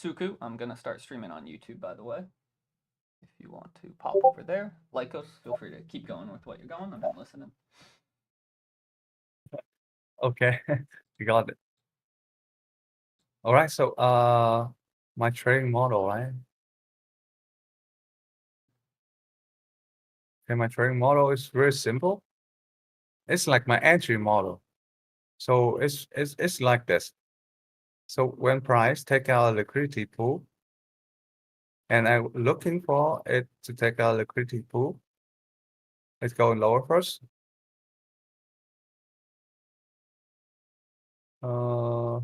Suku. I'm gonna start streaming on YouTube, by the way. If you want to pop over there, Lycos, feel free to keep going with what you're going. I'm listening. Okay, you got it. All right, so my trading model, right? Okay, my trading model is very simple. It's like my entry model. So it's like this. So when price take out a liquidity pool, and I'm looking for it to take out a liquidity pool, it's going lower first. Uh,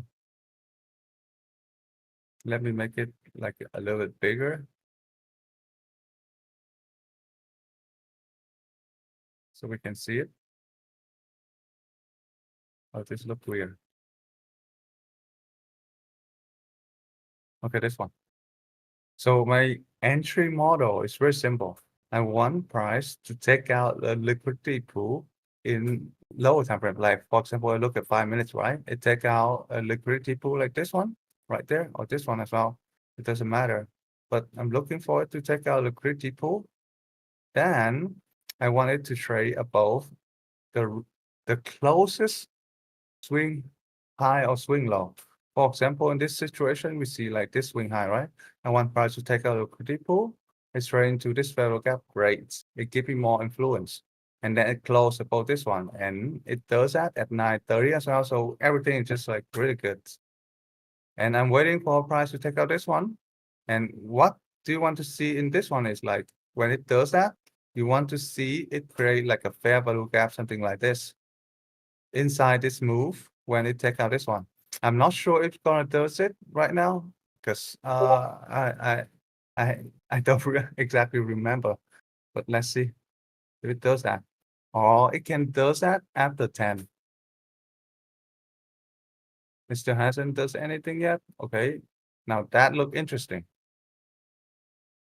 Let me make it like a little bit bigger so we can see it. Oh, this look weird. Okay, this one. So my entry model is very simple. I want price to take out the liquidity pool in lower time frame. Like for example, I look at 5 minutes, right? It take out a liquidity pool like this one right there, or this one as well. It doesn't matter. But I'm looking for it to take out liquidity pool. Then I want it to trade above the the closest swing high or swing low. For example, in this situation, we see like this swing high, right? I want price to take a liquidity pool. It's trading to this value gap. Great. It gives me more influence. And then it closed above this one. And it does that at 9:30 as well. So everything is just like really good. And I'm waiting for price to take out this one. And what do you want to see in this one is like when it does that, you want to see it create like a fair value gap, something like this inside this move when it take out this one. I'm not sure if it's gonna does it right now because I don't exactly remember, but let's see if it does that. Or it can does that after 10. It still hasn't does anything yet. Okay, now that look interesting.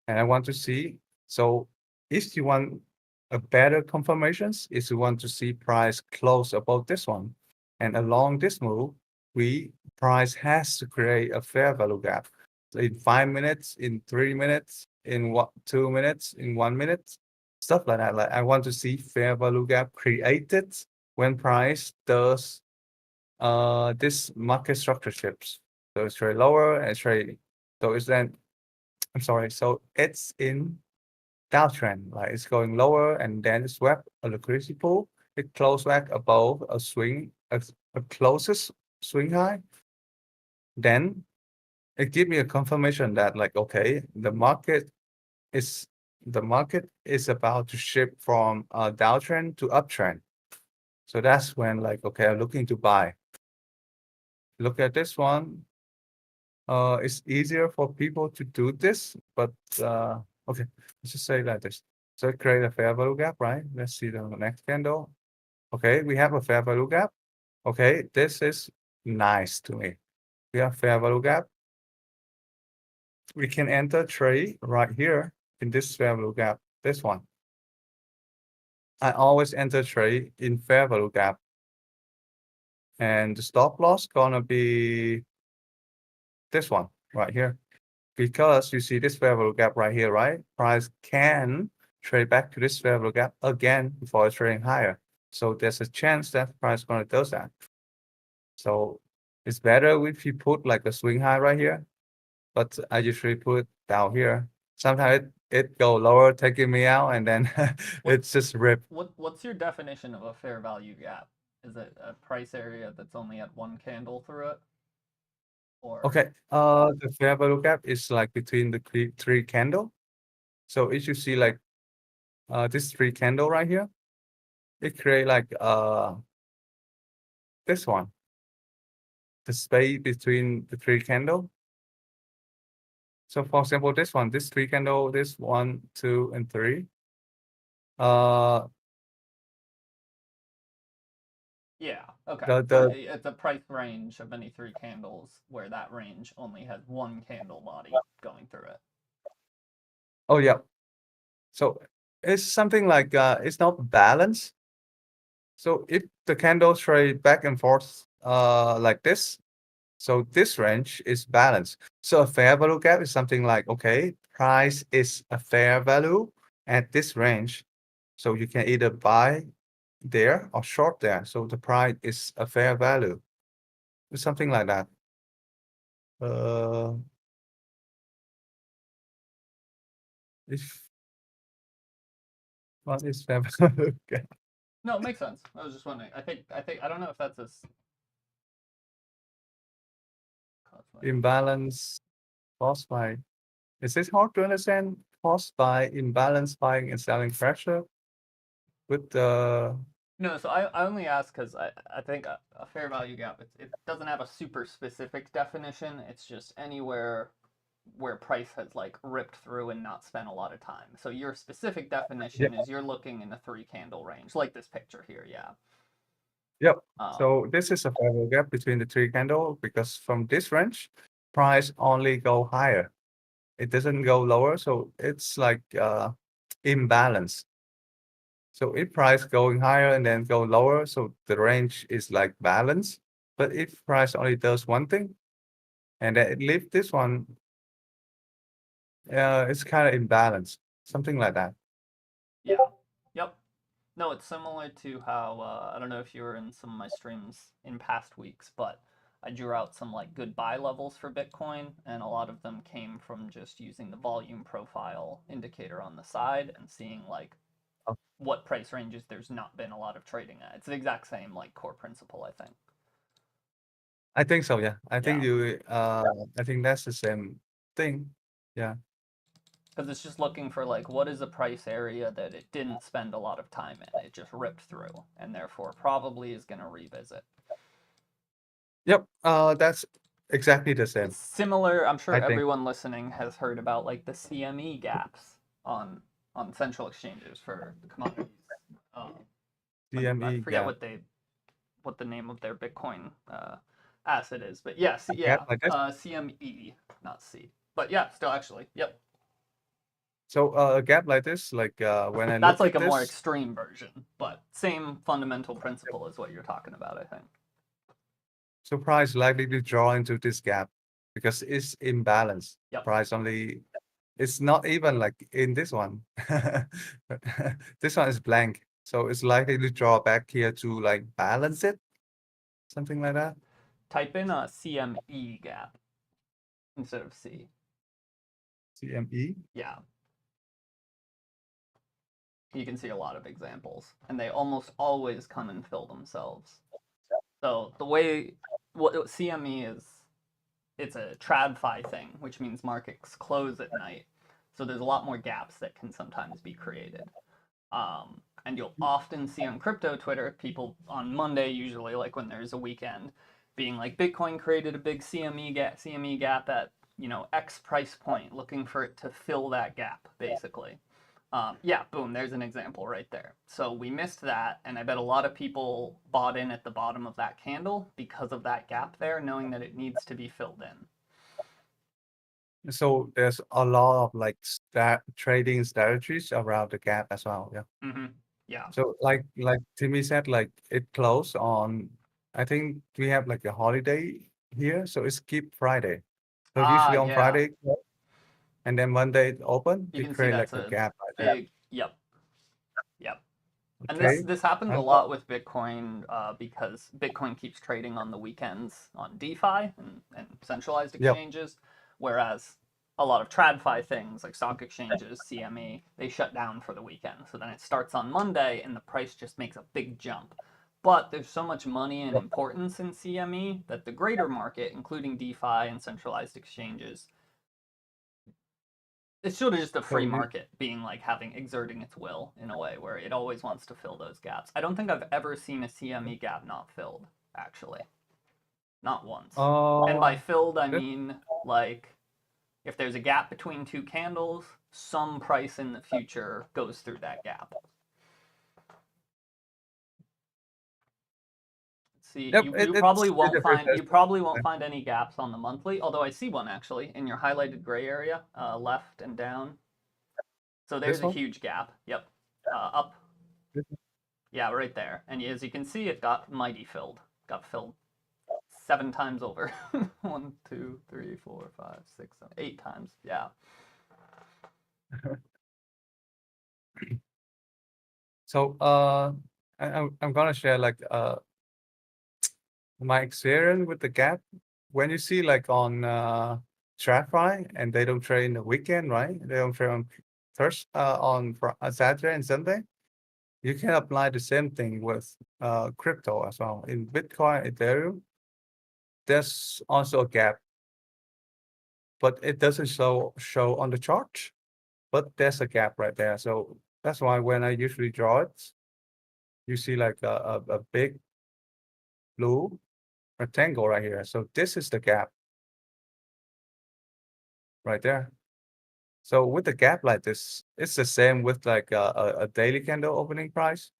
And I want to see. So if you want a better confirmations, is you want to see price close above this one. And along this move, we price has to create a fair value gap. So in 5 minutes, in 3 minutes, in what 2 minutes, in 1 minute, stuff like that. Like I want to see fair value gap created when price does this market structure shifts. So it's trade lower and trade. So it's then I'm sorry. So it's in downtrend, like it's going lower and then it swept a liquidity pool. It closed back above a swing, a closest swing high. Then it give me a confirmation that like, okay, is the market is about to shift from a downtrend to uptrend. So that's when like, okay, I'm looking to buy. Look at this one. It's easier for people to do this, but okay, let's just say like this. So create a fair value gap, right? Let's see the next candle. Okay, we have a fair value gap. Okay, this is nice to me. We have fair value gap. We can enter trade right here in this fair value gap, this one. I always enter trade in fair value gap. And the stop loss gonna be this one right here. Because you see this fair value gap right here, right? Price can trade back to this fair value gap again before trading higher. So there's a chance that price gonna do that. So it's better if you put like a swing high right here, but I usually put down here. Sometimes it go lower, taking me out, and then What it's just rip. what's your definition of a fair value gap? Is it a price area that's only at one candle through it, or Okay, the fair value gap is like between the three candle. So if you see like this three candle right here, it create like this one, the space between the three candle. So for example, this one, this three candle, this 1, 2, and 3. Uh, yeah, okay. So the it's a price range of any three candles where that range only has one candle body going through it. oh yeah. So it's something like it's not balanced. So if the candles trade back and forth like this, So this range is balanced. So a fair value gap is something like, okay, price is a fair value at this range. So you can either buy there or short there. So the price is a fair value. It's something like that. Uh, if what is fair value gap? No, it makes sense. I was just wondering. I don't know if that's Imbalance caused by, is this hard to understand? Caused by imbalance buying and selling pressure with the, No, so I only ask because I think a fair value gap it doesn't have a super specific definition. It's just anywhere where price has like ripped through and not spent a lot of time. So your specific yeah, definition is you're looking in the 3 candle range, like this picture here. Yeah. yep. Um, So this is a fair value gap between the three candle because from this range, price only go higher. It doesn't go lower. So it's like imbalance. So if price going higher and then go lower, so the range is like balance. But if price only does one thing and then it leaves this one, it's kind of imbalanced, something like that. yeah. Yep. No, it's similar to how I don't know if you were in some of my streams in past weeks, but I drew out some like good buy levels for Bitcoin, and a lot of them came from just using the volume profile indicator on the side and seeing like Oh, what price ranges there's not been a lot of trading at. It's the exact same like core principle, I think. I think so. Yeah, I think Yeah, you. I think that's the same thing. Yeah. because it's just looking for like what is a price area that it didn't spend a lot of time in. It just ripped through, and therefore probably is going to revisit. Yep. That's exactly the same. It's similar. I'm sure I think everyone listening has heard about like the CME gaps on on central exchanges for the commodities. Um, I CME forget gap. what the name of their Bitcoin asset is, but yeah, A gap yeah, like this. CME, not C, but yeah, still actually, yep. So a gap like this, like when I That's look like at a more this, extreme version, but same fundamental principle is what you're talking about, I think. so price likely to draw into this gap because it's imbalanced. Yep. Price only, it's not even like in this one. This one is blank. So it's likely to draw back here to like balance it, something like that. Type in a CME gap instead of C. CME. Yeah, you can see a lot of examples, and they almost always come and fill themselves. So the way what CME is, it's a TradFi thing, which means markets close at night. So there's a lot more gaps that can sometimes be created. And you'll often see on crypto Twitter people on Monday, usually like when there's a weekend, being like Bitcoin created a big CME gap at X price point, looking for it to fill that gap basically. Yeah, boom, there's an example right there. So we missed that, and I bet a lot of people bought in at the bottom of that candle because of that gap there, knowing that it needs to be filled in. So there's a lot of like trading strategies around the gap as well. Yeah. Mm-hmm. Yeah. So like Timmy said, like it closed on, I think we have like a holiday here, so it's skip Friday. So Ah, usually on yeah. Friday and then Monday it open, You we can see create like that's a a gap like that. big, yep, yep. And this Okay. this happens a And lot with Bitcoin because Bitcoin keeps trading on the weekends on DeFi and centralized yep. exchanges, whereas a lot of TradFi things like stock exchanges, CME, they shut down for the weekend. So then it starts on Monday and the price just makes a big jump. But there's so much money and Yep. importance in CME that the greater market, including DeFi and centralized exchanges, it's sort of just a So free market being like having exerting its will in a way where it always wants to fill those gaps. I don't think I've ever seen a CME gap not filled, actually. Not once. And by uh filled, I that, mean like if there's a gap between two candles, some price in the future goes through that gap. See, yep, you it's probably it won't differs find as you probably won't find any gaps on the monthly, although I see one actually in your highlighted gray area, left and down. So there's this a one. huge gap. Yep. Up. This one. Yeah, right there. And as you can see, it got mighty filled. Got filled 7 times over. 1, 2, 3, 4, 5, 6, 7, 8 times. Yeah. So I'm gonna share like my experience with the gap. When you see like on TradFi and they don't trade in the weekend, right? They don't trade on Thursday, on Saturday and Sunday. You can apply the same thing with crypto as well. In Bitcoin, Ethereum, there's also a gap, but it doesn't show on the chart. But there's a gap right there. So that's why when I usually draw it, you see like a big blue rectangle right here. So this is the gap right there. So with the gap like this, it's the same with like a daily candle opening price.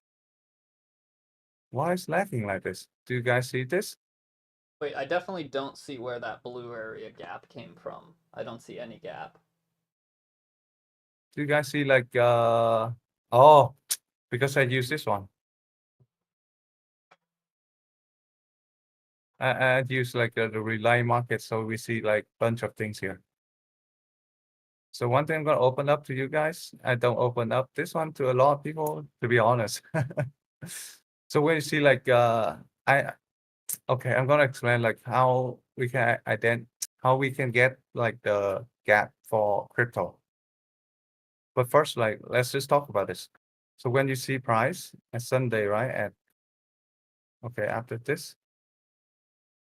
Why is lacking like this? Do you guys see this? Wait, I definitely don't see where that blue area gap came from. I don't see any gap. Do you guys see like oh, because I use this one. I use like the relay market, so we see like bunch of things here. So one thing I'm gonna open up to you guys. I don't open up this one to a lot of people, to be honest. So when you see like I okay, I'm gonna explain like how we can how we can get like the gap for crypto. But first, like let's just talk about this. So when you see price at Sunday, right? At okay, after this.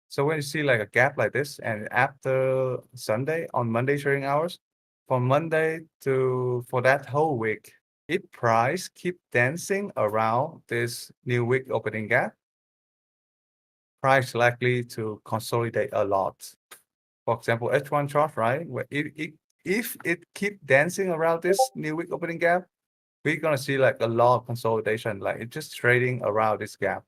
So when you see like a gap like this, and after Sunday on Monday trading hours, from Monday to for that whole week, if price keep dancing around this new week opening gap, price likely to consolidate a lot. For example, H1 chart, right? Where if it keep dancing around this new week opening gap, we're gonna see like a lot of consolidation. Like it's just trading around this gap.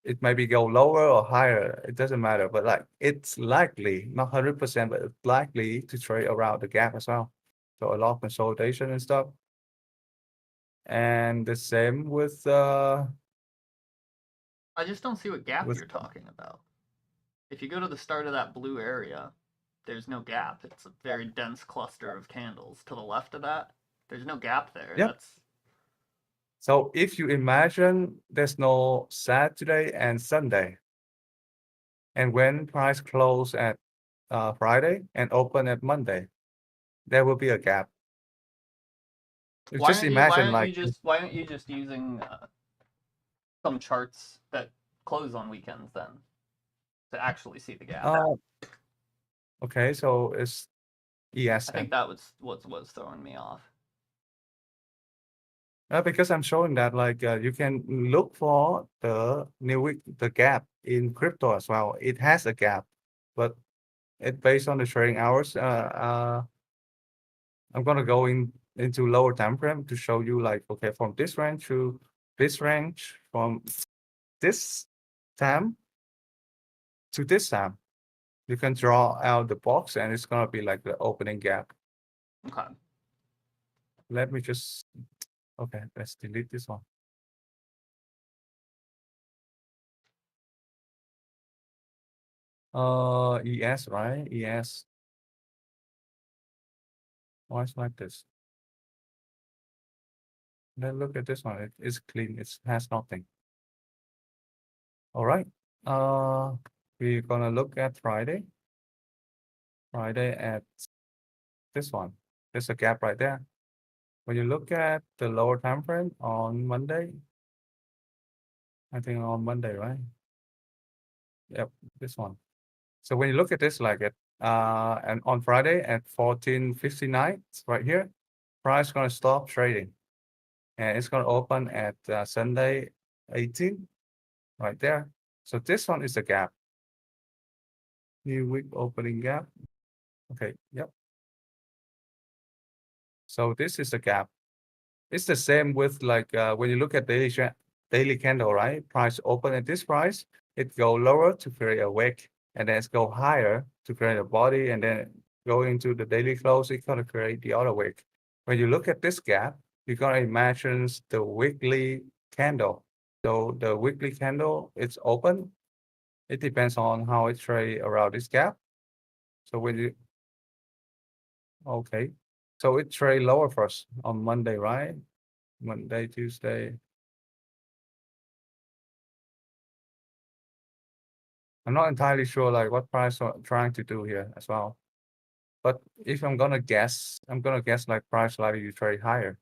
It maybe go lower or higher. It doesn't matter, but like it's likely, not 100%, but it's likely to trade around the gap as well. So a lot of consolidation and stuff. And the same I just don't see what gap with you're talking about. If you go to the start of that blue area, there's no gap. It's a very dense cluster of candles. To the left of that, there's no gap there. yeah. That's So if you imagine there's no Saturday and Sunday, and when price close at Friday and open at Monday, there will be a gap. You why just aren't you why imagine aren't you like just why aren't you just using some charts that close on weekends then to actually see the gap? uh okay, so it's I think ESM. that was what's throwing me off. Because I'm showing that like you can look for the new week, the gap in crypto as well. It has a gap, but it based on the trading hours. I'm gonna go into lower time frame to show you like okay from this range to this range, from this time to this time. You can draw out the box and it's gonna be like the opening gap. Okay. Let me just okay, let's delete this one. ES, right? ES. Why is like this? Then look at this one. It is clean. It has nothing. All right. Uh, we're gonna look at Friday. Friday at this one. There's a gap right there. When you look at the lower time frame on Monday, I think on Monday, right? Yep, this one. So when you look at this like it, and on Friday at 14:59, right here, price gonna stop trading, and it's gonna open at Sunday 18, right there. So this one is a gap. New week opening gap. Okay, yep. So this is a gap. It's the same with like when you look at daily candle, right? Price open at this price, it go lower to create a wick, and then it's go higher to create a body, and then go into the daily close, it's gonna create the other wick. When you look at this gap, you're gonna imagine the weekly candle. So the weekly candle, it's open, It depends on how it trade around this gap. So when you okay, so it trade lower first on Monday, right? Monday, Tuesday. I'm not entirely sure like what price are trying to do here as well. But if I'm gonna guess like price likely to trade higher.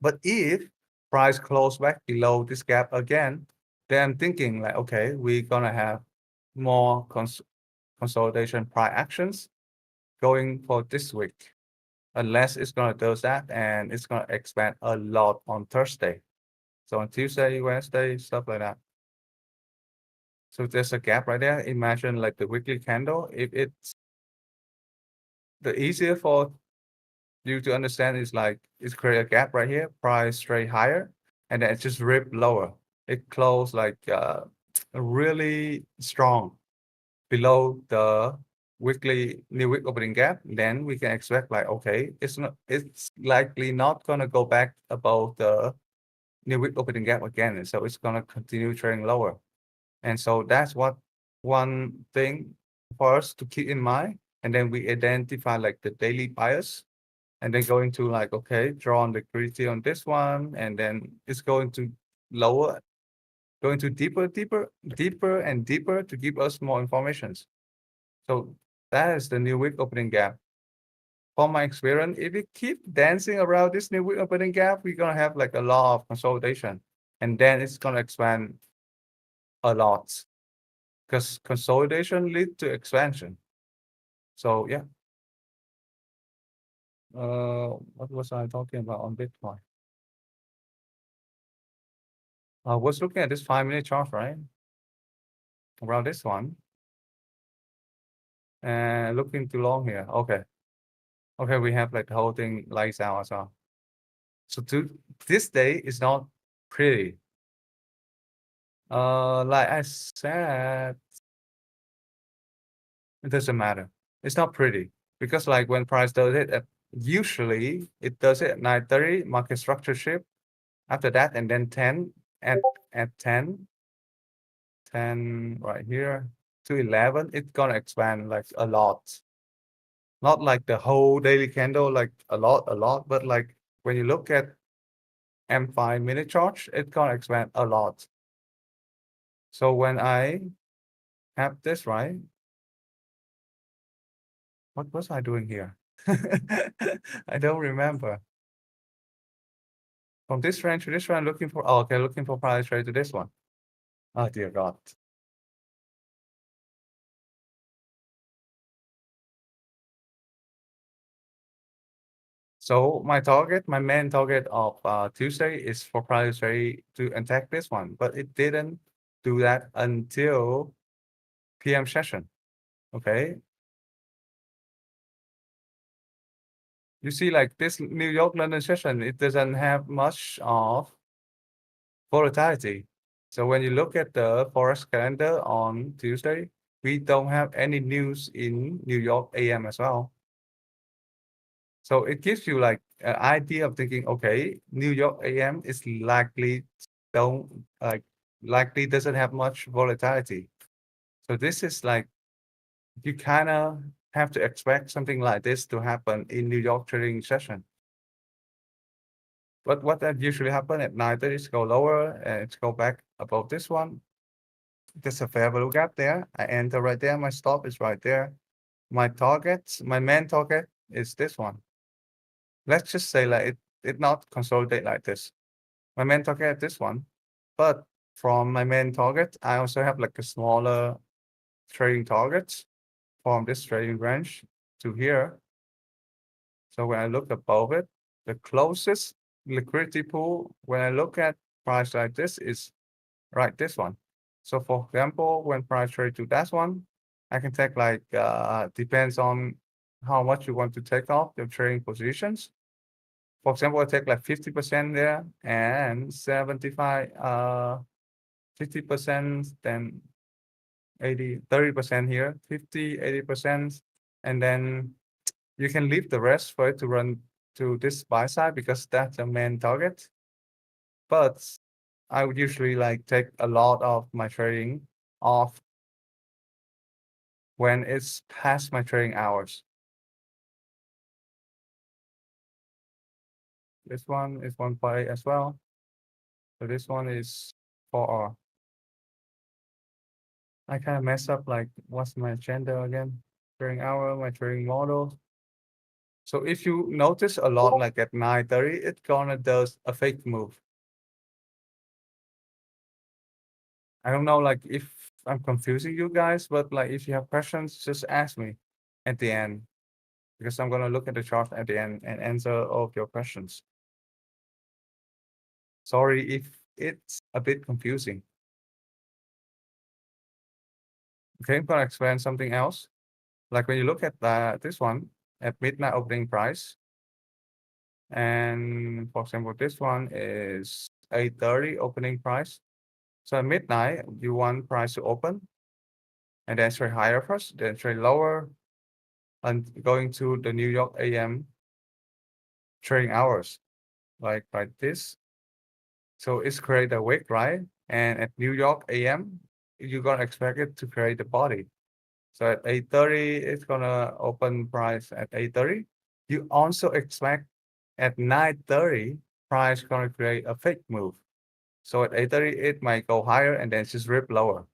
But if price close back below this gap again, then I'm thinking like, okay, we're gonna have more consolidation price actions going for this week. Unless it's gonna do that and it's gonna expand a lot on Thursday. So on Tuesday, Wednesday, stuff like that. So there's a gap right there. Imagine like the weekly candle. If it's the easier for you to understand is like it's create a gap right here, price straight higher, and then it just rip lower. It closed like really strong below the weekly new week opening gap. Then we can expect like okay, it's likely not gonna go back above the new week opening gap again, and so it's gonna continue trading lower. And so that's what one thing for us to keep in mind. And then we identify like the daily bias and then going to like, okay, draw on liquidity on this one. And then it's going to lower, going to deeper and deeper to give us more informations. So that is the new week opening gap. From my experience, if we keep dancing around this new week opening gap, we're gonna have like a lot of consolidation. And then it's gonna expand a lot because consolidation lead to expansion. So yeah. What was I talking about on Bitcoin? I was looking at this 5 minute chart, right? Around this one. And looking too long here. Okay. Okay, we have like the whole thing lights out as well. So this day is not pretty. Like I said, it doesn't matter. It's not pretty because like when price does it at usually it does it at 9:30 market structure shift after that and then 10 at at 10 right here to 11 it's gonna expand like a lot, not like the whole daily candle like a lot but like when you look at M5 minute chart it's gonna expand a lot. So when I have this right, what was I doing here? I don't remember. From this range to this range looking for okay, looking for price trade to this one. Oh dear god. So my main target of Tuesday is for price trade to attack this one, but it didn't do that until PM session. Okay. You see, like this New York London session, it doesn't have much of volatility. So when you look at the forex calendar on Tuesday, we don't have any news in New York AM as well. So it gives you like an idea of thinking, okay, New York AM is don't like likely doesn't have much volatility. So this is like you kind of have to expect something like this to happen in New York trading session. But what that usually happen at 9:30 is go lower and it's go back above this one. There's a fair value gap there. I enter right there. My stop is right there. My main target is this one. Let's just say like it not consolidate like this. My main target is this one, but from my main target, I also have like a smaller trading targets from this trading range to here. So when I look above it, the closest liquidity pool, when I look at price like this is right this one. So for example, when price trade to that one, I can take like depends on how much you want to take off your trading positions. For example, I take like 50% there and 50%, then 30% here, 50, 80%, and then you can leave the rest for it to run to this buy side because that's the main target. But I would usually like take a lot of my trading off when it's past my trading hours. This one is 1.8 as well. So this one is 4R. I kind of mess up like what's my agenda again? Trading hour, my trading model. So if you notice a lot like at 9:30, it gonna does a fake move. I don't know like if I'm confusing you guys, but like if you have questions, just ask me at the end because I'm gonna look at the chart at the end and answer all of your questions. Sorry if it's a bit confusing. Okay, I'm gonna explain something else. Like when you look at this one at midnight opening price, and for example, this one is 8:30 opening price. So at midnight, you want price to open and then trade higher first, then trade lower, and going to the New York AM trading hours, like this. So it's create a wick, right? And at New York AM, you're gonna expect it to create the body. So at 8:30, it's gonna open price at 8:30. You also expect at 9:30, price gonna create a fake move. So at 8:30, it might go higher and then just rip lower.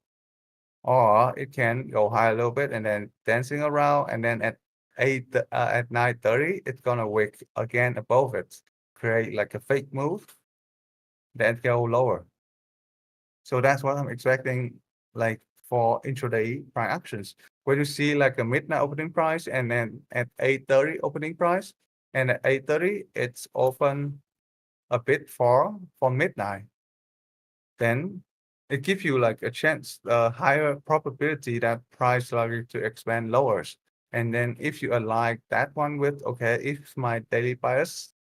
Or it can go high a little bit and then dancing around, and then at 9:30, it's gonna wick again above it, create like a fake move, then go lower. So that's what I'm expecting, like for intraday price actions. Where you see like a midnight opening price and then at 8:30 opening price, and at 8:30 it's open a bit for midnight. Then it gives you like a chance, a higher probability that price likely to expand lowers. And then if you align that one with, okay, if my daily bias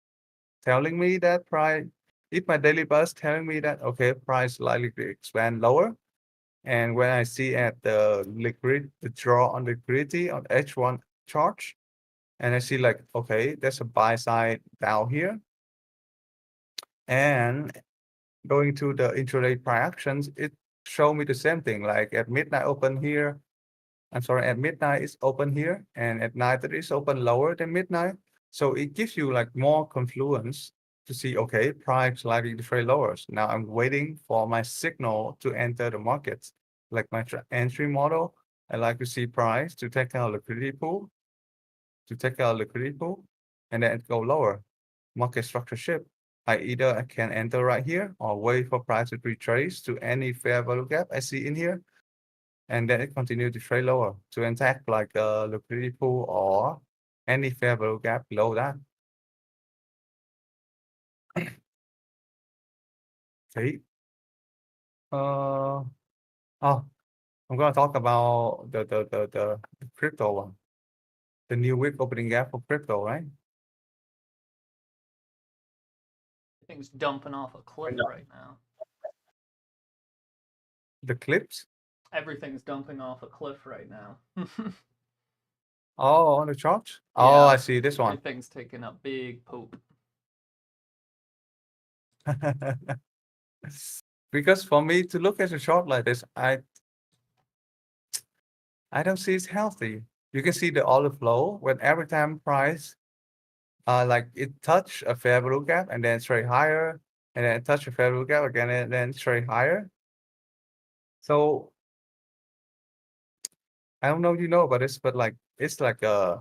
telling me that price, if my daily bias telling me that, okay, price likely to expand lower, and when I see at the draw on liquidity on H1 charge, and I see like, okay, there's a buy side down here, and going to the intraday price actions, it show me the same thing. Like at midnight open here, I'm sorry, at midnight it's open here, and at night it is open lower than midnight. So it gives you like more confluence to see, okay, price likely to trade lower. Now I'm waiting for my signal to enter the markets. Like my entry model, I like to see price to take out liquidity pool, and then go lower. Market structure shift. I can enter right here or wait for price to retrace to any fair value gap I see in here, and then it continue to trade lower to attack like a liquidity pool or any fair value gap below that. Okay. Uh, oh, I'm gonna talk about the crypto one, the new week opening gap for crypto, right? Things dumping off a cliff Yeah. right now. The clips. Everything's dumping off a cliff right now. Oh, on the chart. Oh, Yeah, I see this one. everything's taking a big poop. Because for me to look at a chart like this, I don't see it's healthy. You can see the order flow when every time price like it touch a fair value gap and then trade higher, and then touch a fair value gap again and then trade higher. So I don't know if you know about this, but like it's like a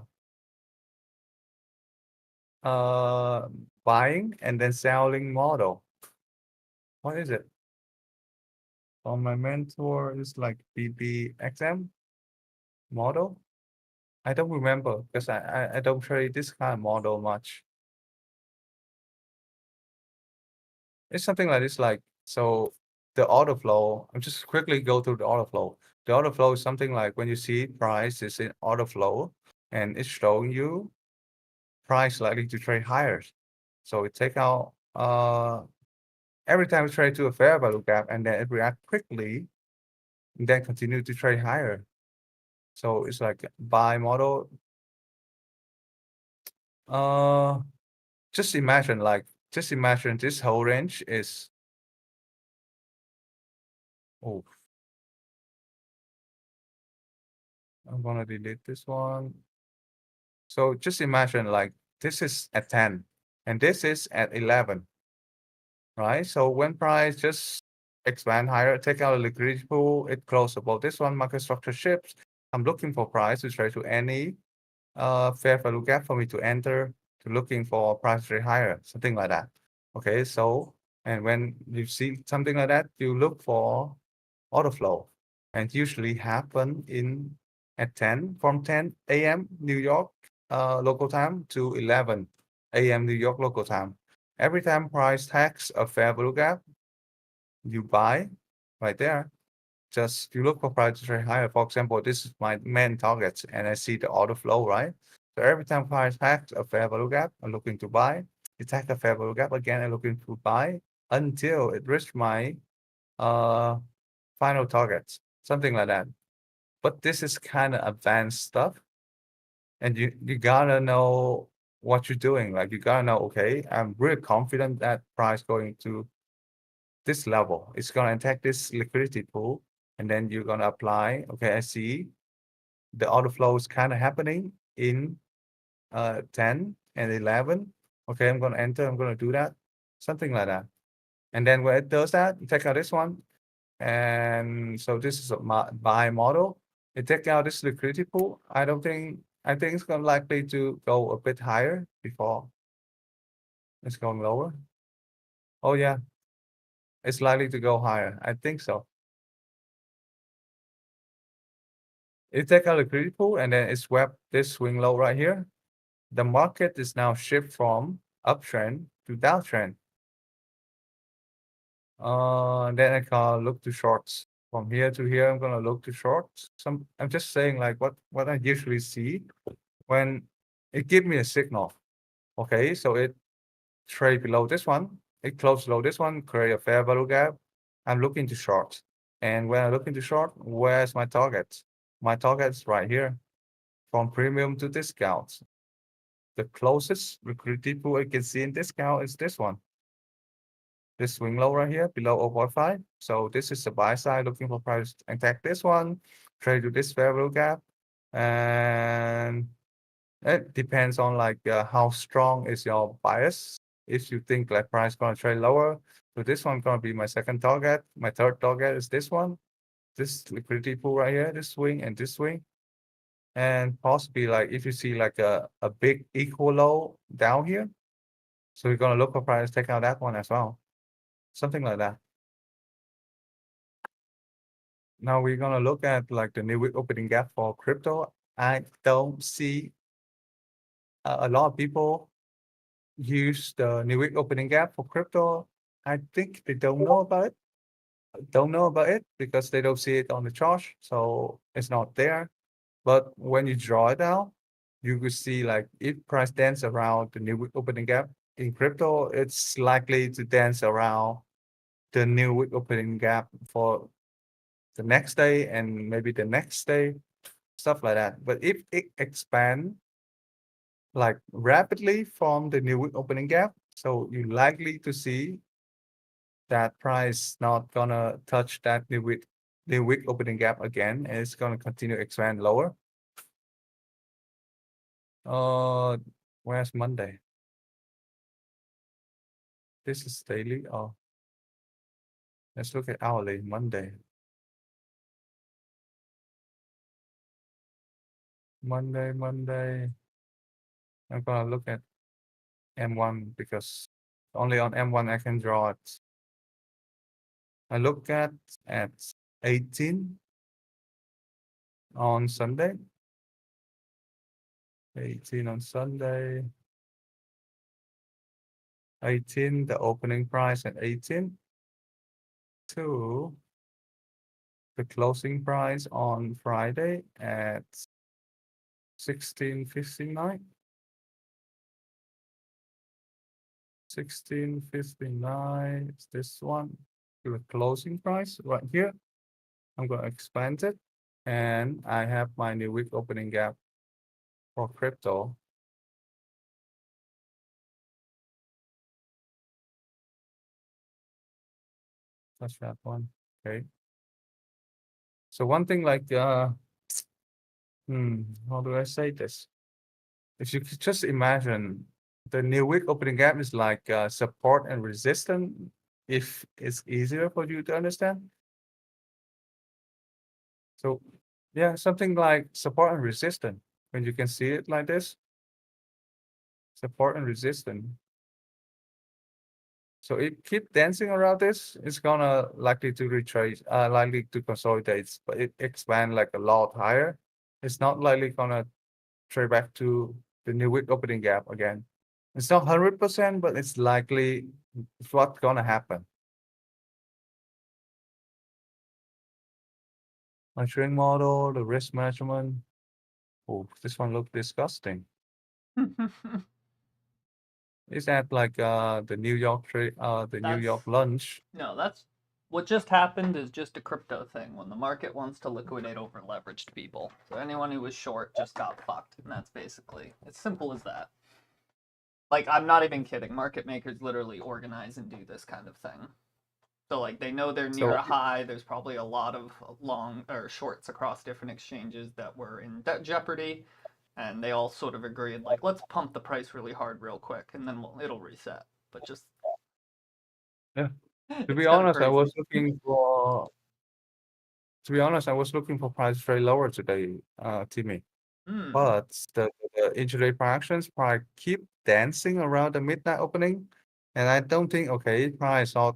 uh buying and then selling model. What is it? On my mentor is like BBXM model. I don't remember because I don't trade this kind of model much. It's something like this, like so the order flow. I'm just quickly go through the order flow. The order flow is something like when you see price is in order flow and it's showing you price likely to trade higher. So it take out every time it trade to a fair value gap and then it react quickly and then continue to trade higher. So it's like buy model. Uh just imagine this whole range is oh I'm gonna delete this one. So just imagine like this is at 10 and this is at 11, right? So when price just expand higher, take out a liquidity pool, it close above this one, market structure shifts. I'm looking for price to trade to any fair value gap for me to enter, to looking for price trade higher, something like that. Okay, so and when you see something like that, you look for order flow, and usually happen in at 10 from 10 a.m. New York local time to 11 a.m. New York local time. Every time price tags a fair value gap, you buy right there. Just you look for price trade higher. For example, this is my main target, and I see the order flow, right? So every time price tags a fair value gap, I'm looking to buy. It tags a fair value gap again, I'm looking to buy until it reach my uh final targets, something like that. But this is kind of advanced stuff, and you gotta know what you're doing. Like you gotta know, okay, I'm really confident that price going to this level. It's gonna attack this liquidity pool, and then you're gonna apply. Okay, I see the order flow is kind of happening in 10 and 11. Okay, I'm gonna enter. I'm gonna do that, something like that. And then when it does that, check out this one. And so this is a buy model. It take out this liquidity pool. I think it's gonna likely to go a bit higher before it's going lower. Oh yeah, it's likely to go higher. I think so. It take out liquidity pool and then it swept this swing low right here. The market is now shift from uptrend to downtrend. Then I can look to shorts. From here to here, I'm gonna look to shorts. I'm just saying like what I usually see when it give me a signal. Okay, so it trade below this one, it closed below this one, create a fair value gap. I'm looking to short. And when I look into short, where's my target? My target's right here, from premium to discount. The closest liquidity pool I can see in discount is this one. This swing low right here, below 0.5. So this is the buy side looking for price to attack this one, trade to this fair value gap. And it depends on like how strong is your bias. If you think like price gonna trade lower, so this one gonna be my second target. My third target is this one, this liquidity pool right here, this swing and this swing. And possibly like if you see like a big equal low down here, so you're gonna look for price, take out that one as well. Something like that. Now we're gonna look at like the new week opening gap for crypto. I don't see a lot of people use the new week opening gap for crypto. I think they don't know about it. Don't know about it because they don't see it on the chart, so it's not there. But when you draw it out, you could see like if price dance around the new week opening gap in crypto, it's likely to dance around the new week opening gap for the next day and maybe the next day, stuff like that. But if it expand like rapidly from the new week opening gap, so you're likely to see that price not gonna touch that new week opening gap again, and it's gonna continue to expand lower. Uh, where's Monday? This is daily. Oh, let's look at hourly. Monday. Monday. I'm gonna look at M1 because only on M1 I can draw it. I look at 18 on Sunday. 18 on Sunday. 18, the opening price at 18 to the closing price on Friday at 1659. 1659 is this one. To the closing price right here. I'm going to expand it. And I have my new week opening gap for crypto. Touch that one. Okay. So one thing like How do I say this? If you could just imagine the new week opening gap is like support and resistance, if it's easier for you to understand. So yeah, something like support and resistance. When you can see it like this, support and resistance. So it keep dancing around this, it's gonna likely to retrace, likely to consolidate, but it expand like a lot higher. It's not likely gonna trade back to the new week opening gap again. It's not 100%, but it's likely it's what's gonna happen. Measuring model, the risk management. Oh, this one look disgusting. Is that like the New York the New That's York lunch? no, that's what just happened is just a crypto thing when the market wants to liquidate over leveraged people. So anyone who was short just got fucked, and that's basically it's simple as that. Like I'm not even kidding. Market makers literally organize and do this kind of thing. So like they know they're near So a high. There's probably a lot of long or shorts across different exchanges that were in jeopardy, and they all sort of agreed like let's pump the price really hard real quick, and then it'll reset. But just yeah, to it's be kind of honest, I was crazy. looking for to be honest, I was looking for price very lower today, Timmy. Hmm. But the intraday fractions probably keep dancing around the midnight opening, and I don't think okay, price not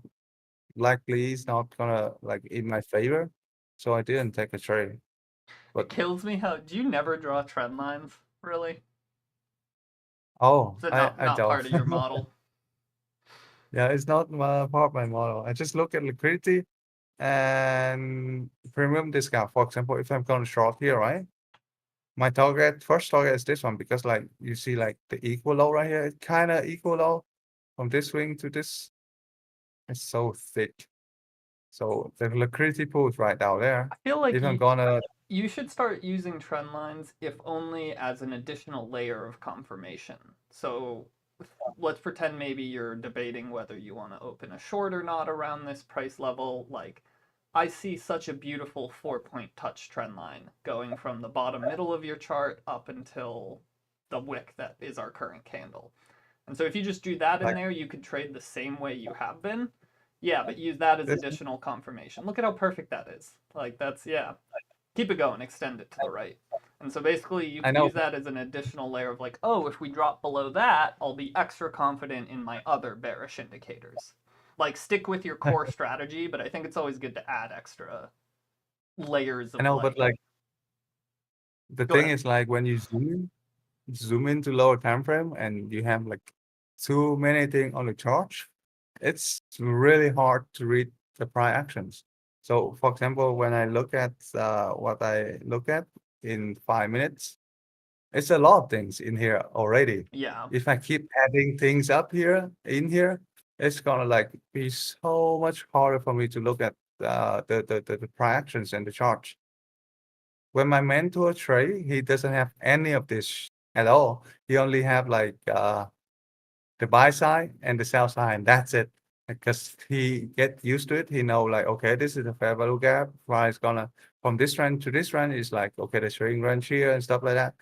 likely is not gonna like in my favor, so I didn't take a trade. It But kills me how do you never draw trend lines? Really? oh, Is it I not don't. part of your model? Yeah, it's not my part of my model. I just look at liquidity and premium discount. For example, if I'm going short here, right? My first target is this one because like you see like the equal low right here, it kind of equal low from this swing to this. It's so thick. So the liquidity pool is right down there. I feel like If I'm gonna, you should start using trend lines if only as an additional layer of confirmation. So let's pretend maybe you're debating whether you want to open a short or not around this price level. Like, I see such a beautiful 4 point touch trend line going from the bottom middle of your chart up until the wick that is our current candle. And so if you just do that in like there, you could trade the same way you have been. Yeah, but use that as this, additional confirmation. Look at how perfect that is. Like that's yeah. Keep it going, extend it to the right. And so basically you I could know, use that as an additional layer of like, oh, if we drop below that, I'll be extra confident in my other bearish indicators. Like stick with your core strategy, but I think it's always good to add extra layers I of know, but like like the go thing ahead. is like when you zoom into lower time frame and you have like too many things on the chart, it's really hard to read the prior actions. So for example, when I look at what I look at in 5 minutes, it's a lot of things in here already. Yeah. If I keep adding things up here in here, it's gonna like be so much harder for me to look at the prior actions and the charts. When my mentor Trey, he doesn't have any of this at all. He only have like the buy side and the sell side, and that's it. Because he get used to it, he know like okay, this is the fair value gap. Price gonna from this trend to this trend is like okay, the trading range here and stuff like that.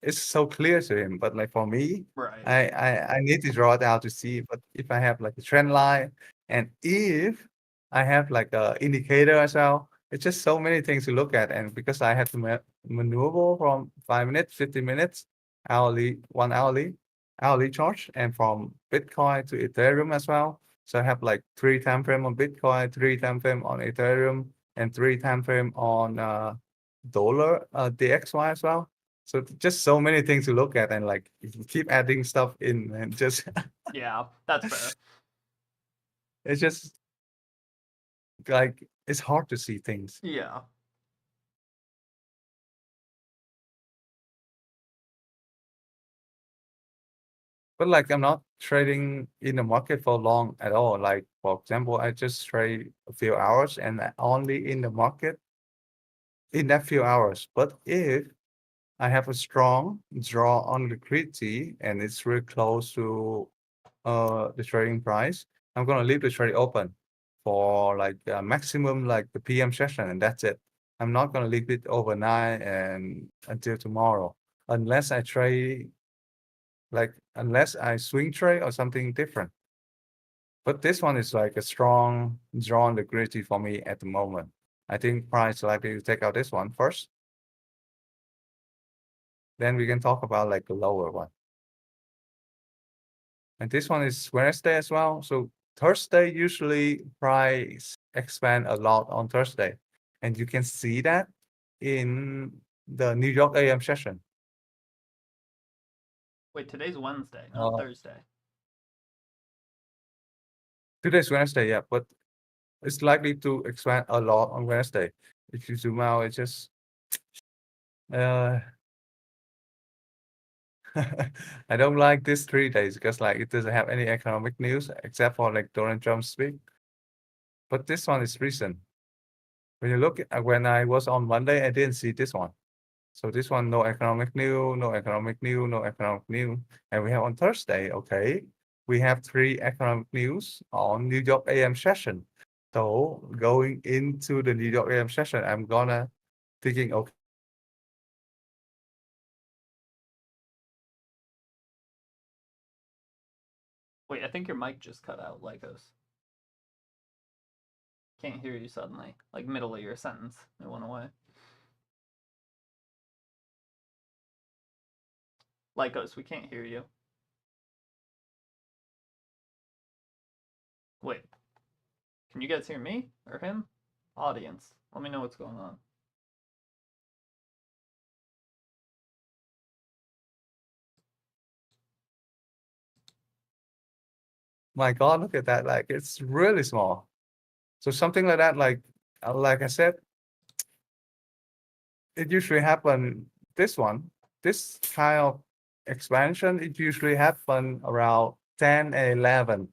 It's so clear to him. But like for me, Right. I need to draw it out to see. But if I have like a trend line, and if I have like a indicator as well, it's just so many things to look at. And because I had to maneuver from 5 minutes, 50 minutes, hourly, 1 hourly, hourly charge, and from Bitcoin to Ethereum as well. So I have like 3 time frame on Bitcoin, 3 time frame on Ethereum, and 3 time frame on dollar DXY as well. So just so many things to look at, and like if you keep adding stuff in, and just Yeah, that's fair. it's just like it's hard to see things. Yeah. But like I'm not trading in the market for long at all. Like for example, I just trade a few hours and only in the market in that few hours. But if I have a strong draw on liquidity and it's really close to the trading price, I'm gonna leave the trade open for like maximum like the PM session, and that's it. I'm not gonna leave it overnight and until tomorrow, unless I trade, like unless I swing trade or something different. But this one is like a strong drawn liquidity for me at the moment. I think price likely to take out this one first. Then we can talk about like the lower one. And this one is Wednesday as well. So Thursday usually price expand a lot on Thursday. And you can see that in the New York AM session. Wait, today's Wednesday, not Uh, Thursday. Today's Wednesday, yeah, but it's likely to expand a lot on Wednesday. If you zoom out, it's just uh I don't like this 3 days because like it doesn't have any economic news except for like Donald Trump speak. But this one is recent. When you look at when I was on Monday, I didn't see this one. So this one, no economic news, no economic news, no economic news. And we have on Thursday, okay, we have 3 economic news on New York AM session. So going into the New York AM session, I'm gonna thinking, okay, Wait, I think your mic just cut out, Lycos. Can't hear you suddenly. Like middle of your sentence. It went away. Lycos, we can't hear you. Wait, can you guys hear me or him? Audience, let me know what's going on. my God, look at that. Like it's really small. So something like that, like I said, it usually happen this one, this kind of expansion, it usually happen around 10 and 11,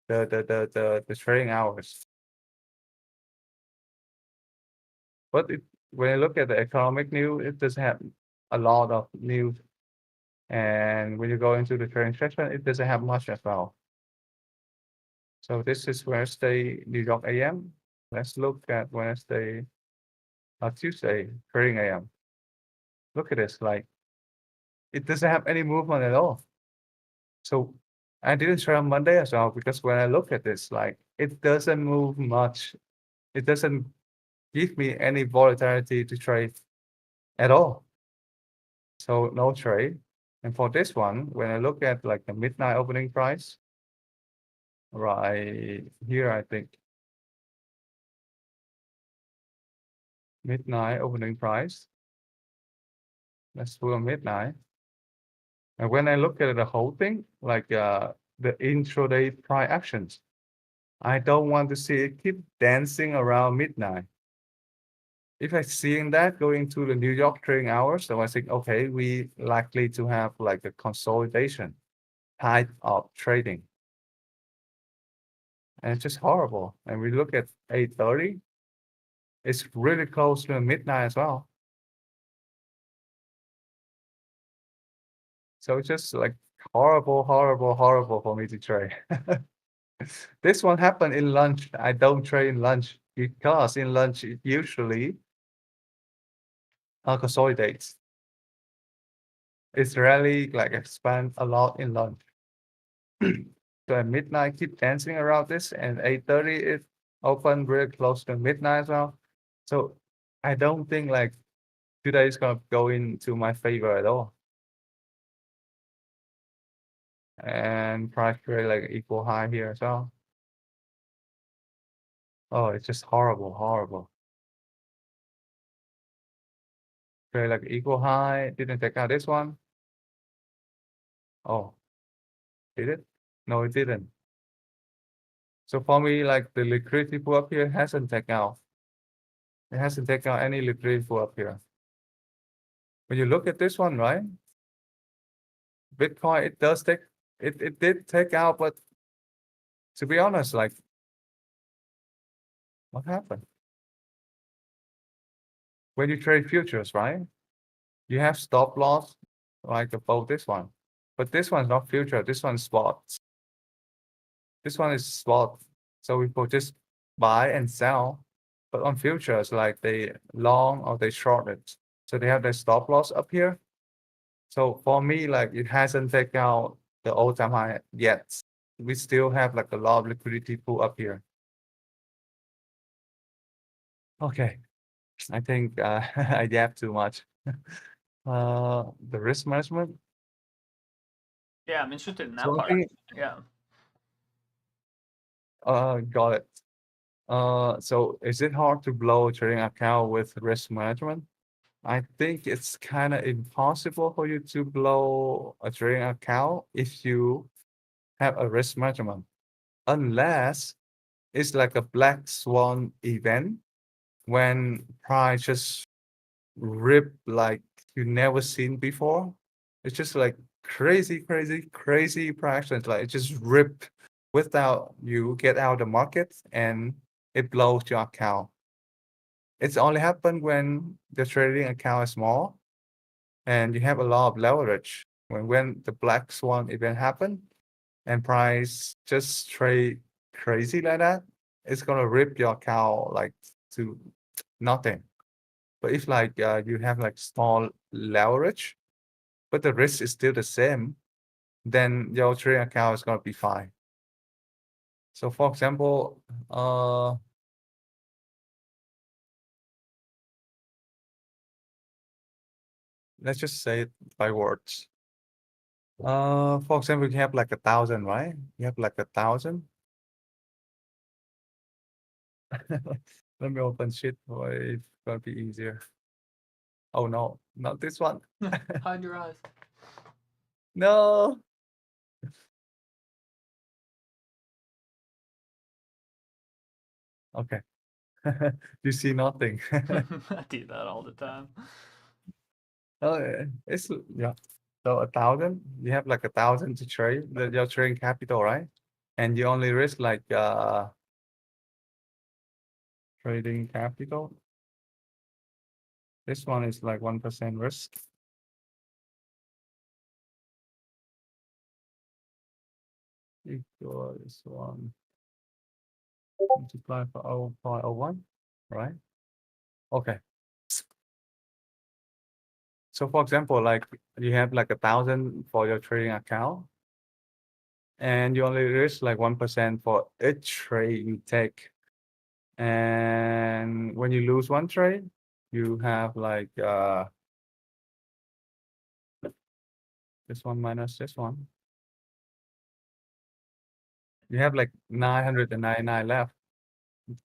the trading hours. But when you look at the economic news, it doesn't have a lot of news. And when you go into the trading session, it doesn't have much as well. So this is Wednesday, New York AM. Let's look at Wednesday, Tuesday, trading AM. Look at this, like it doesn't have any movement at all. So I didn't trade on Monday as well because when I look at this, like it doesn't move much. It doesn't give me any volatility to trade at all. So no trade. And for this one, when I look at like the midnight opening price, right here, I think midnight opening price. Let's do a midnight. And when I look at the whole thing, like the intraday price actions, I don't want to see it keep dancing around midnight. If I seeing that going to the New York trading hours, so I think, okay, we likely to have like a consolidation type of trading. And it's just horrible. And we look at 8:30, it's really close to midnight as well. So it's just like horrible, horrible, horrible for me to trade. This one happened in lunch. I don't trade in lunch because in lunch it usually consolidates. It's rarely like expand a lot in lunch. So at midnight, keep dancing around this, and 8:30 it open really close to midnight as well. So I don't think like today is gonna go into my favor at all. And price create like equal high here as well. Oh, it's just horrible, horrible. Create like equal high, didn't take out this one. Oh, did it? No, it didn't. So for me, like the liquidity pool up here hasn't taken out. It hasn't taken out any liquidity pool up here. When you look at this one, right? Bitcoin, it does take it did take out, but to be honest, like what happened? When you trade futures, right? You have stop loss like above this one. But this one's not future, this one's spot. This one is spot. So we could just buy and sell But on futures, like they long or they short it. So they have their stop loss up here. So for me, like it hasn't taken out the all-time high yet. We still have like a lot of liquidity pool up here. Okay, I think I yapped too much. The risk management. Yeah, I'm interested in that So I part. think, Yeah. got it. So is it hard to blow a trading account with risk management? I think it's kind of impossible for you to blow a trading account if you have a risk management, unless it's like a black swan event when price just rip like you never seen before. It's just like crazy, crazy, crazy price trends. Like it just rip without you get out of the market and it blows your account. It's only happened when the trading account is small and you have a lot of leverage. When the black swan event happen and price just trade crazy like that, it's gonna rip your account like to nothing. But if like you have like small leverage, but the risk is still the same, then your trading account is gonna be fine. So for example, let's just say it by words. For example, you have like 1,000, right? You have like 1,000. Let me open shit for it's gonna be easier. Oh no, not this one. Hide your eyes. No. Okay. You see nothing. I do that all the time. Oh, yeah. It's yeah. So 1,000, you have like 1,000 to trade. Your trading capital, right? And you only risk like trading capital. This one is like 1% risk. Equals one multiply for 0.01, right? Okay. So for example, like you have like 1,000 for your trading account and you only risk like 1% for each trade you take. And when you lose one trade, you have like this one minus this one. You have like 999 left.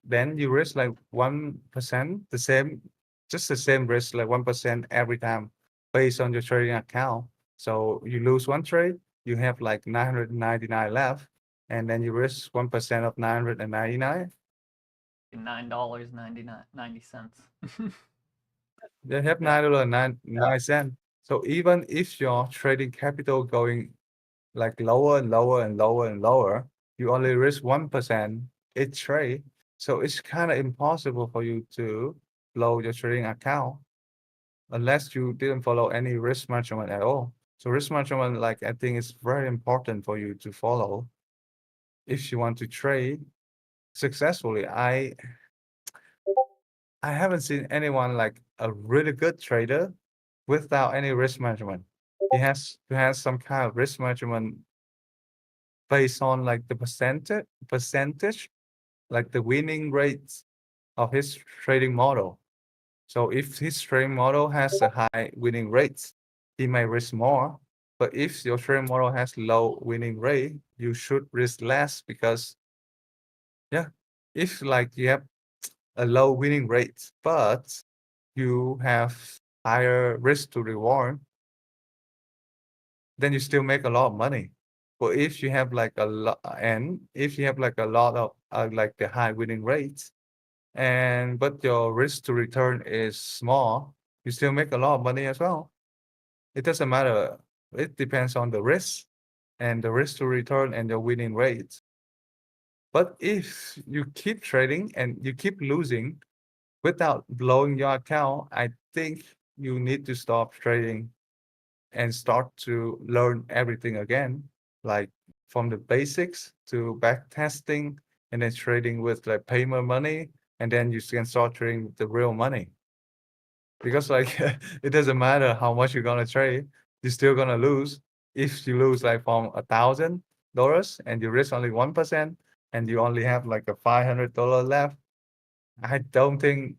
Then you risk like 1%, the same, just the same risk, like 1% every time based on your trading account. So you lose one trade, you have like 999 left, and then you risk 1% of 999. $9.90. They have Yeah. $9.99. So even if your trading capital going like lower and lower and lower and lower, you only risk 1% each trade. So it's kind of impossible for you to blow your trading account unless you didn't follow any risk management at all. So risk management, like I think is very important for you to follow if you want to trade successfully. I haven't seen anyone like a really good trader without any risk management. He has to have some kind of risk management based on like the percentage, like the winning rates of his trading model. So if his trading model has a high winning rates, he may risk more. But if your trading model has low winning rate, you should risk less because yeah, if like you have a low winning rate, but you have higher risk to reward, then you still make a lot of money. But if you have like a lot, and if you have like a lot of like the high winning rates, and but your risk to return is small, you still make a lot of money as well. It doesn't matter. It depends on the risk and the risk to return and your winning rate. But if you keep trading and you keep losing without blowing your account, I think you need to stop trading and start to learn everything again, like from the basics to back testing and then trading with like payment money and then you can start trading the real money. Because like it doesn't matter how much you're gonna trade, you're still gonna lose. If you lose like from $1,000 and you risk only 1% and you only have like a $500 left, I don't think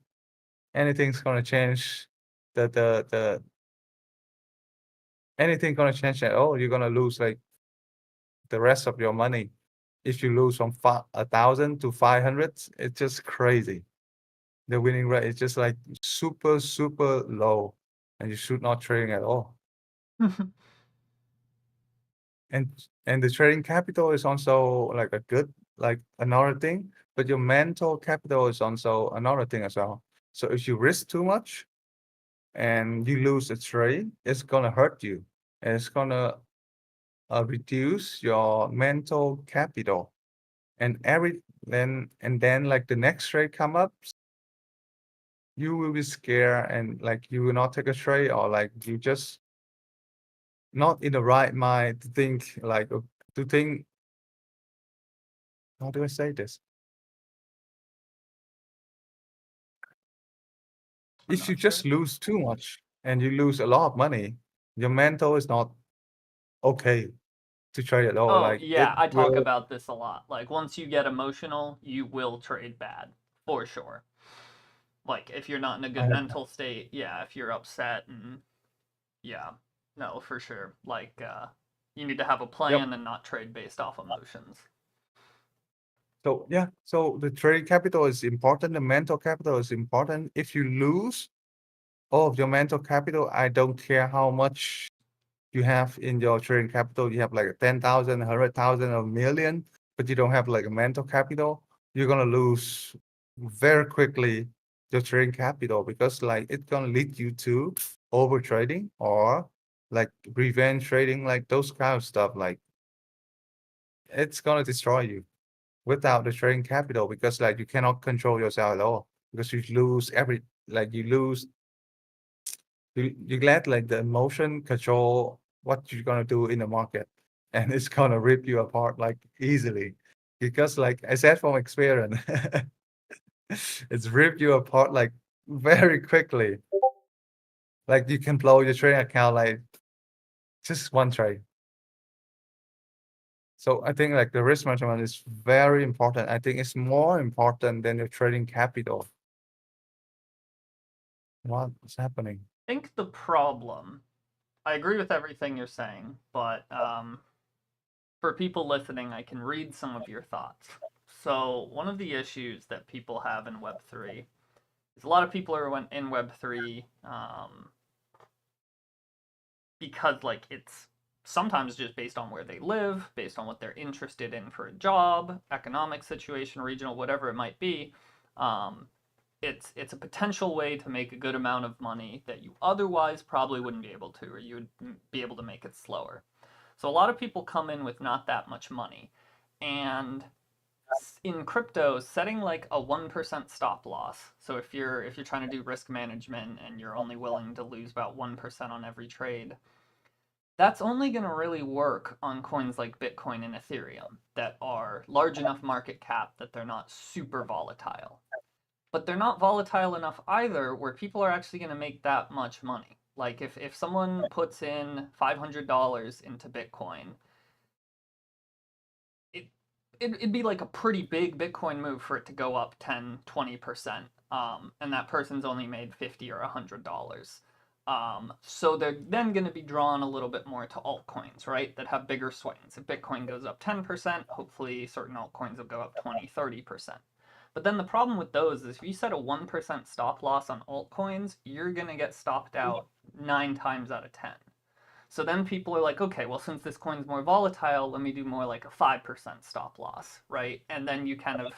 anything's gonna change the anything gonna change at all. You're gonna lose like the rest of your money. If you lose from 1,000 to 500, it's just crazy. The winning rate is just like super, super low, and you should not trading at all. And the trading capital is also like a good like another thing, but your mental capital is also another thing as well. So if you risk too much and you lose a trade, it's gonna hurt you. And it's gonna reduce your mental capital. And then like the next trade come up, you will be scared and like you will not take a trade, or like you just not in the right mind to think like to think, how do I say this? I'm If you not sure. just lose too much and you lose a lot of money, your mental is not okay to trade at all. Oh, Like it yeah, I talk will, about this a lot. Like, once you get emotional, you will trade bad, for sure. Like, if you're not in a good I, mental state, yeah, if you're upset and yeah, no, for sure. Like, you need to have a yep. plan and not trade based off emotions. So yeah, so the trading capital is important. The mental capital is important. If you lose all of your mental capital, I don't care how much you have in your trading capital. You have like 10,000, 100,000, or a million, but you don't have like a mental capital. You're gonna lose very quickly your trading capital, because like it's gonna lead you to over trading or like revenge trading, like those kind of stuff. Like it's gonna destroy you without the trading capital, because like you cannot control yourself at all, because you lose like you lose you let like the emotion control what you're gonna do in the market, and it's gonna rip you apart like easily, because like I said from experience, it's rip you apart like very quickly. Like you can blow your trading account like just one trade. So I think like the risk management is very important. I think it's more important than your trading capital. What is happening? I think the problem, I agree with everything you're saying, but for people listening, I can read some of your thoughts. So, one of the issues that people have in Web3 is a lot of people are in Web3 because, like, it's sometimes just based on where they live, based on what they're interested in for a job, economic situation, regional, whatever it might be. Um, it's a potential way to make a good amount of money that you otherwise probably wouldn't be able to, or you would be able to make it slower. So a lot of people come in with not that much money, and in crypto, setting like a 1% stop loss. So if you're trying to do risk management and you're only willing to lose about 1% on every trade, that's only going to really work on coins like Bitcoin and Ethereum that are large enough market cap that they're not super volatile. But they're not volatile enough either where people are actually going to make that much money. Like if someone puts in $500 into Bitcoin, it, it'd be like a pretty big Bitcoin move for it to go up 10, 20%. And that person's only made 50 or $100. So they're then going to be drawn a little bit more to altcoins, right? That have bigger swings. If Bitcoin goes up 10%, hopefully certain altcoins will go up 20, 30%. But then the problem with those is if you set a 1% stop loss on altcoins, you're going to get stopped out 9 times out of 10. So then people are like, okay, well, since this coin's more volatile, let me do more like a 5% stop loss, right? And then you kind of,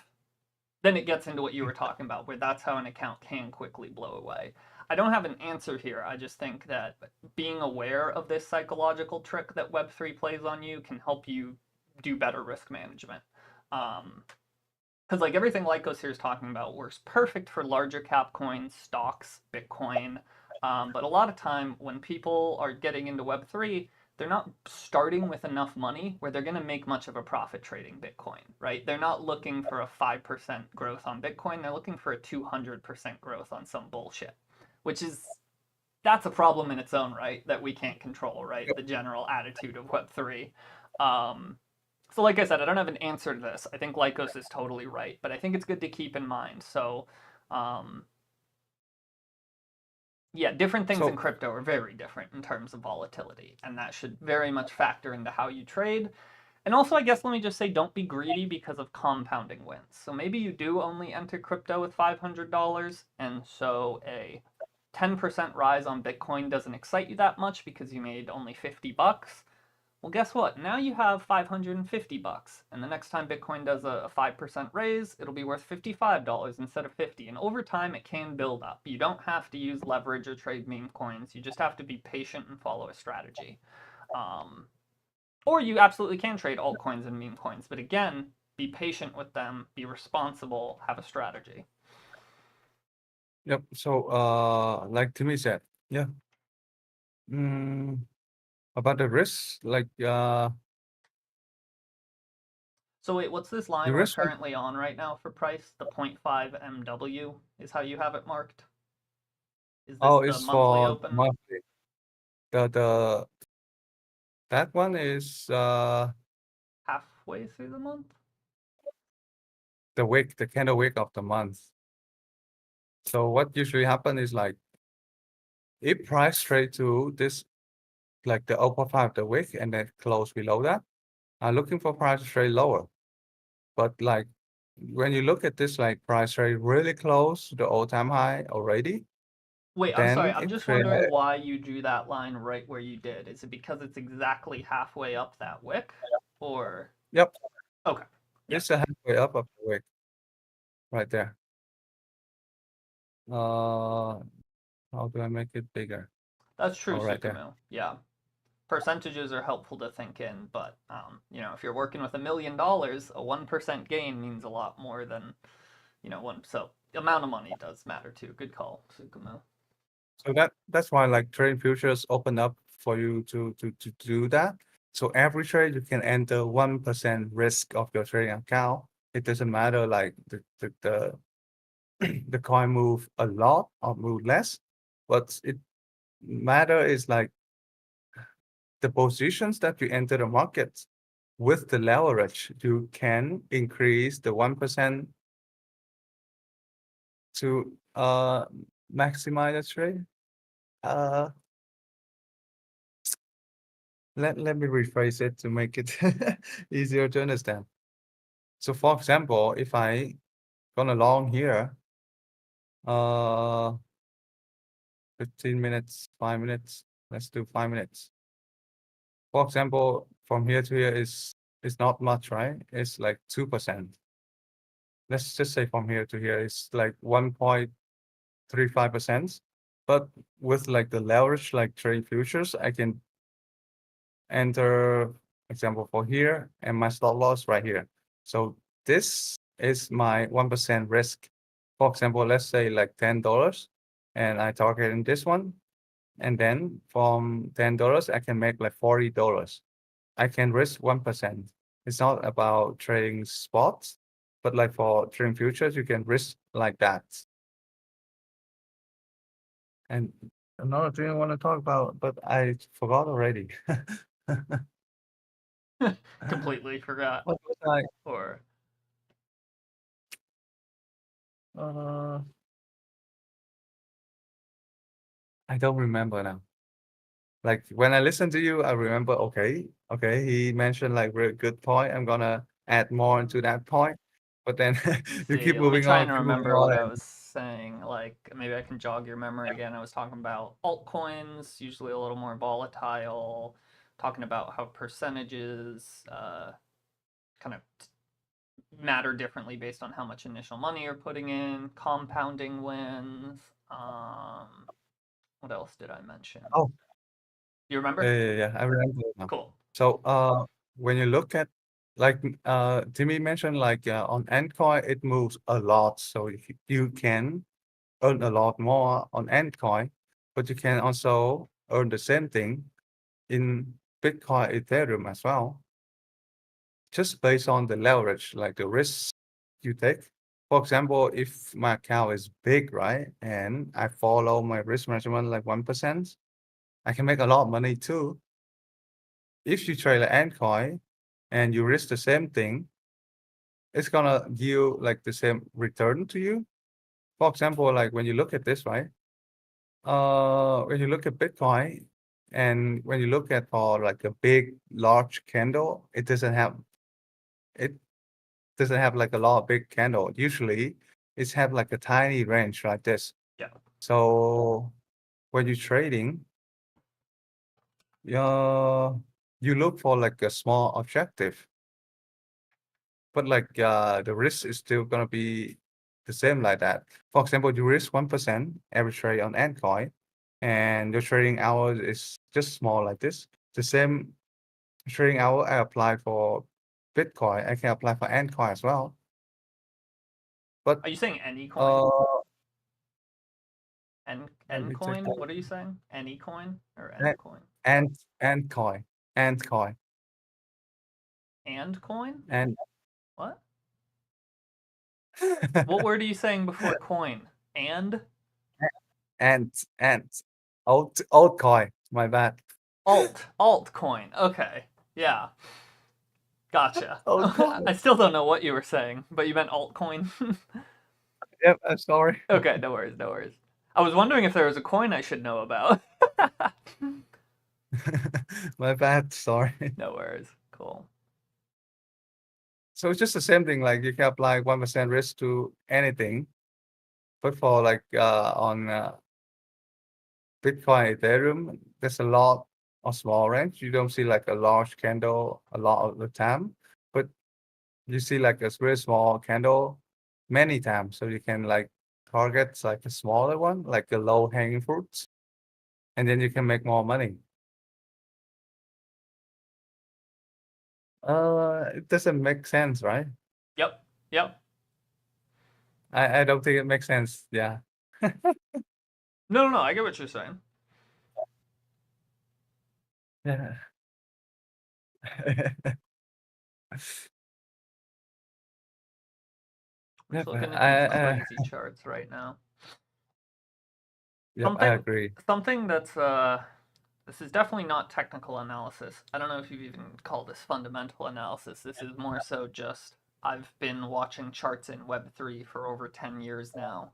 then it gets into what you were talking about, where that's how an account can quickly blow away. I don't have an answer here. I just think that being aware of this psychological trick that Web3 plays on you can help you do better risk management. Because like everything Lycos here is talking about works perfect for larger cap coins, stocks, Bitcoin. But a lot of time when people are getting into Web3, they're not starting with enough money where they're going to make much of a profit trading Bitcoin, right? They're not looking for a 5% growth on Bitcoin. They're looking for a 200% growth on some bullshit, which is that's a problem in its own right that we can't control, right? Yep. The general attitude of Web3. Um, so, like I said, I don't have an answer to this. I think Lycos is totally right, but I think it's good to keep in mind. So, um, yeah, different things in So crypto are very different in terms of volatility, and that should very much factor into how you trade. And also, I guess let me just say, don't be greedy because of compounding wins. So maybe you do only enter crypto with $500, and so a 10% rise on Bitcoin doesn't excite you that much because you made only $50. Well, guess what? Now you have $550, and the next time Bitcoin does a 5% raise, it'll be worth $55 instead of 50. And over time, it can build up. You don't have to use leverage or trade meme coins. You just have to be patient and follow a strategy. Um, or you absolutely can trade altcoins and meme coins, but again, be patient with them, be responsible, have a strategy. yep. So like Timmy said, yeah. Mm, about the risk, like So wait, what's this the line we're risk one. currently on right now for price? The 0.5 MW is how you have it marked? Is this Oh, the it's monthly for open? monthly. The that one is Halfway through the month? the wick, the candle wick of the month. So what usually happen is like if price trade to this like the upper part of the wick and then close below that, I'm looking for price to trade lower. But like when you look at this like price trade really close to the all-time high already, Wait, I'm sorry. then I'm it just trade. wondering why you drew that line right where you did. Is it because it's exactly halfway up that wick? Or Yep, okay. Yeah. it's a halfway up of the wick right there. How do I make it bigger? That's true, Oh, right there. Sukumu. Yeah. Percentages are helpful to think in, but if you're working with $1 million, a 1% gain means a lot more than, one. So the amount of money does matter too. Good call, Sukumu. So that's why like trading futures open up for you to do that. So every trade you can enter 1% risk of your trading account. It doesn't matter like the the coin move a lot or move less, but it matter is like the positions that you enter the market with the leverage, you can increase the 1% to maximize the trade. Uh, let me rephrase it to make it easier to understand. So for example, if I gone along here, uh 15 minutes, 5 minutes, let's do 5 minutes. For example, from here to here is not much, right? It's like 2%. Let's just say from here to here is like 1.35%. But with like the leverage, like trading futures, I can enter example for here and my stop loss right here. So this is my 1% risk. For example, let's say like $10 and I target in this one. And then from $10, I can make like $40. I can risk 1%. It's not about trading spots, but like for trading futures, you can risk like that. And another thing I want to talk about, but I forgot already. Completely forgot. What was I? Or Uh, I don't remember now. Like when I listen to you, I remember, okay, he mentioned like really good point. I'm gonna add more into that point. But then let's you keep see. Let me moving try on, and keep moving remember what on. I was saying. Like maybe I can jog your memory again. I was talking about altcoins, usually a little more volatile. Talking about how percentages kind of matter differently based on how much initial money you're putting in. Compounding wins. What else did I mention? Oh, You yeah, remember? yeah, yeah. I remember it now. Cool. So when you look at like Timmy mentioned like on Endcoin it moves a lot. So you can earn a lot more on Endcoin, but you can also earn the same thing in Bitcoin, Ethereum as well, just based on the leverage, like the risks you take. For example, if my account is big, right, and I follow my risk management like 1%, I can make a lot of money too. If you trade an coin and you risk the same thing, it's gonna give like the same return to you. For example, like when you look at this, right? When you look at Bitcoin and when you look at for like a big, large candle, it doesn't have like a lot of big candle. Usually, it's have like a tiny range like this. Yeah. So when you're trading, you look for like a small objective, but like the risk is still gonna be the same like that. For example, you risk 1% every trade on Antcoin, and your trading hours is just small like this. The same trading hour I apply for Bitcoin, I can apply for Antcoin as well. But Are you saying any coin? uh, let N me check coin? that. What are you saying? Any coin or N Ant, coin? Antcoin, Antcoin, And coin? and What? What word are you saying before coin? And Ant, old coin. My bad. altcoin. Okay. Yeah. Gotcha. Old I coin. still don't know what you were saying, but you meant altcoin. Yep, I'm sorry. Okay, no worries, no worries. I was wondering if there was a coin I should know about. My bad. Sorry. No worries. Cool. So it's just the same thing. Like you can apply 1% risk to anything, but for like on Bitcoin, Ethereum, there's a lot of small range. You don't see like a large candle a lot of the time, but you see like a very small candle many times. So you can like target like a smaller one, like a low hanging fruits, and then you can make more money. It doesn't make sense, right? Yep. Yep. I don't think it makes sense. Yeah. No, no, no. I get what you're saying. Yeah. We're just Yep. looking at these crazy charts right now. Yep. I Something agree. something that's this is definitely not technical analysis. I don't know if you've even called this fundamental analysis. This is more so just I've been watching charts in Web3 for over 10 years now.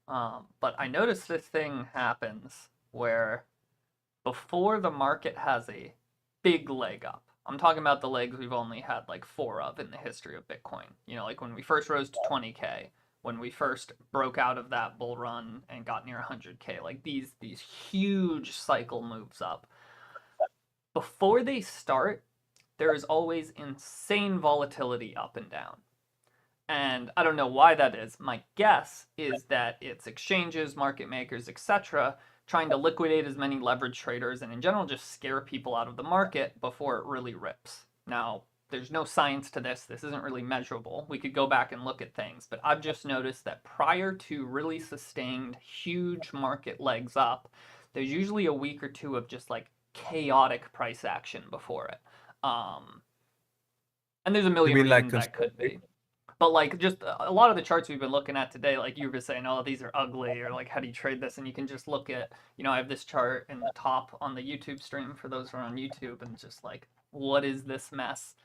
But I noticed this thing happens where before the market has a big leg up, I'm talking about the legs we've only had like four of in the history of Bitcoin. You know, like when we first rose to 20K, when we first broke out of that bull run and got near 100K, like these huge cycle moves up. Before they start, there is always insane volatility up and down. And I don't know why that is. My guess is that it's exchanges, market makers, etc., trying to liquidate as many leverage traders and in general just scare people out of the market before it really rips. Now, there's no science to this. This isn't really measurable. We could go back and look at things, but I've just noticed that prior to really sustained huge market legs up, there's usually a week or two of just like chaotic price action before it. Um, and there's a You million mean like reasons that could consolidate? be. But like just a lot of the charts we've been looking at today, like you were saying, oh, these are ugly, or like how do you trade this? And you can just look at, I have this chart in the top on the YouTube stream for those who are on YouTube, and just like, what is this mess?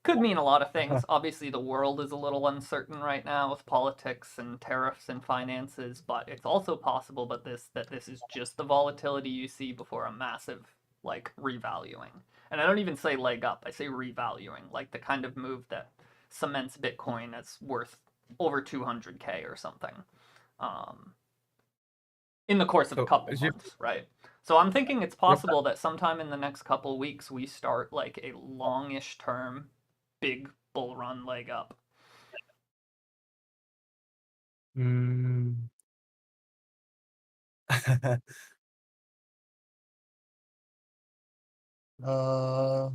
Could mean a lot of things. Obviously, the world is a little uncertain right now with politics and tariffs and finances, but it's also possible that this is just the volatility you see before a massive like revaluing. And I don't even say leg up; I say revaluing, like the kind of move that cements Bitcoin as worth over 200K or something um, in the course of a So couple as you, months, right? So I'm thinking it's yep. possible that sometime in the next couple weeks we start like a longish term big bull run leg up. Mm. uh,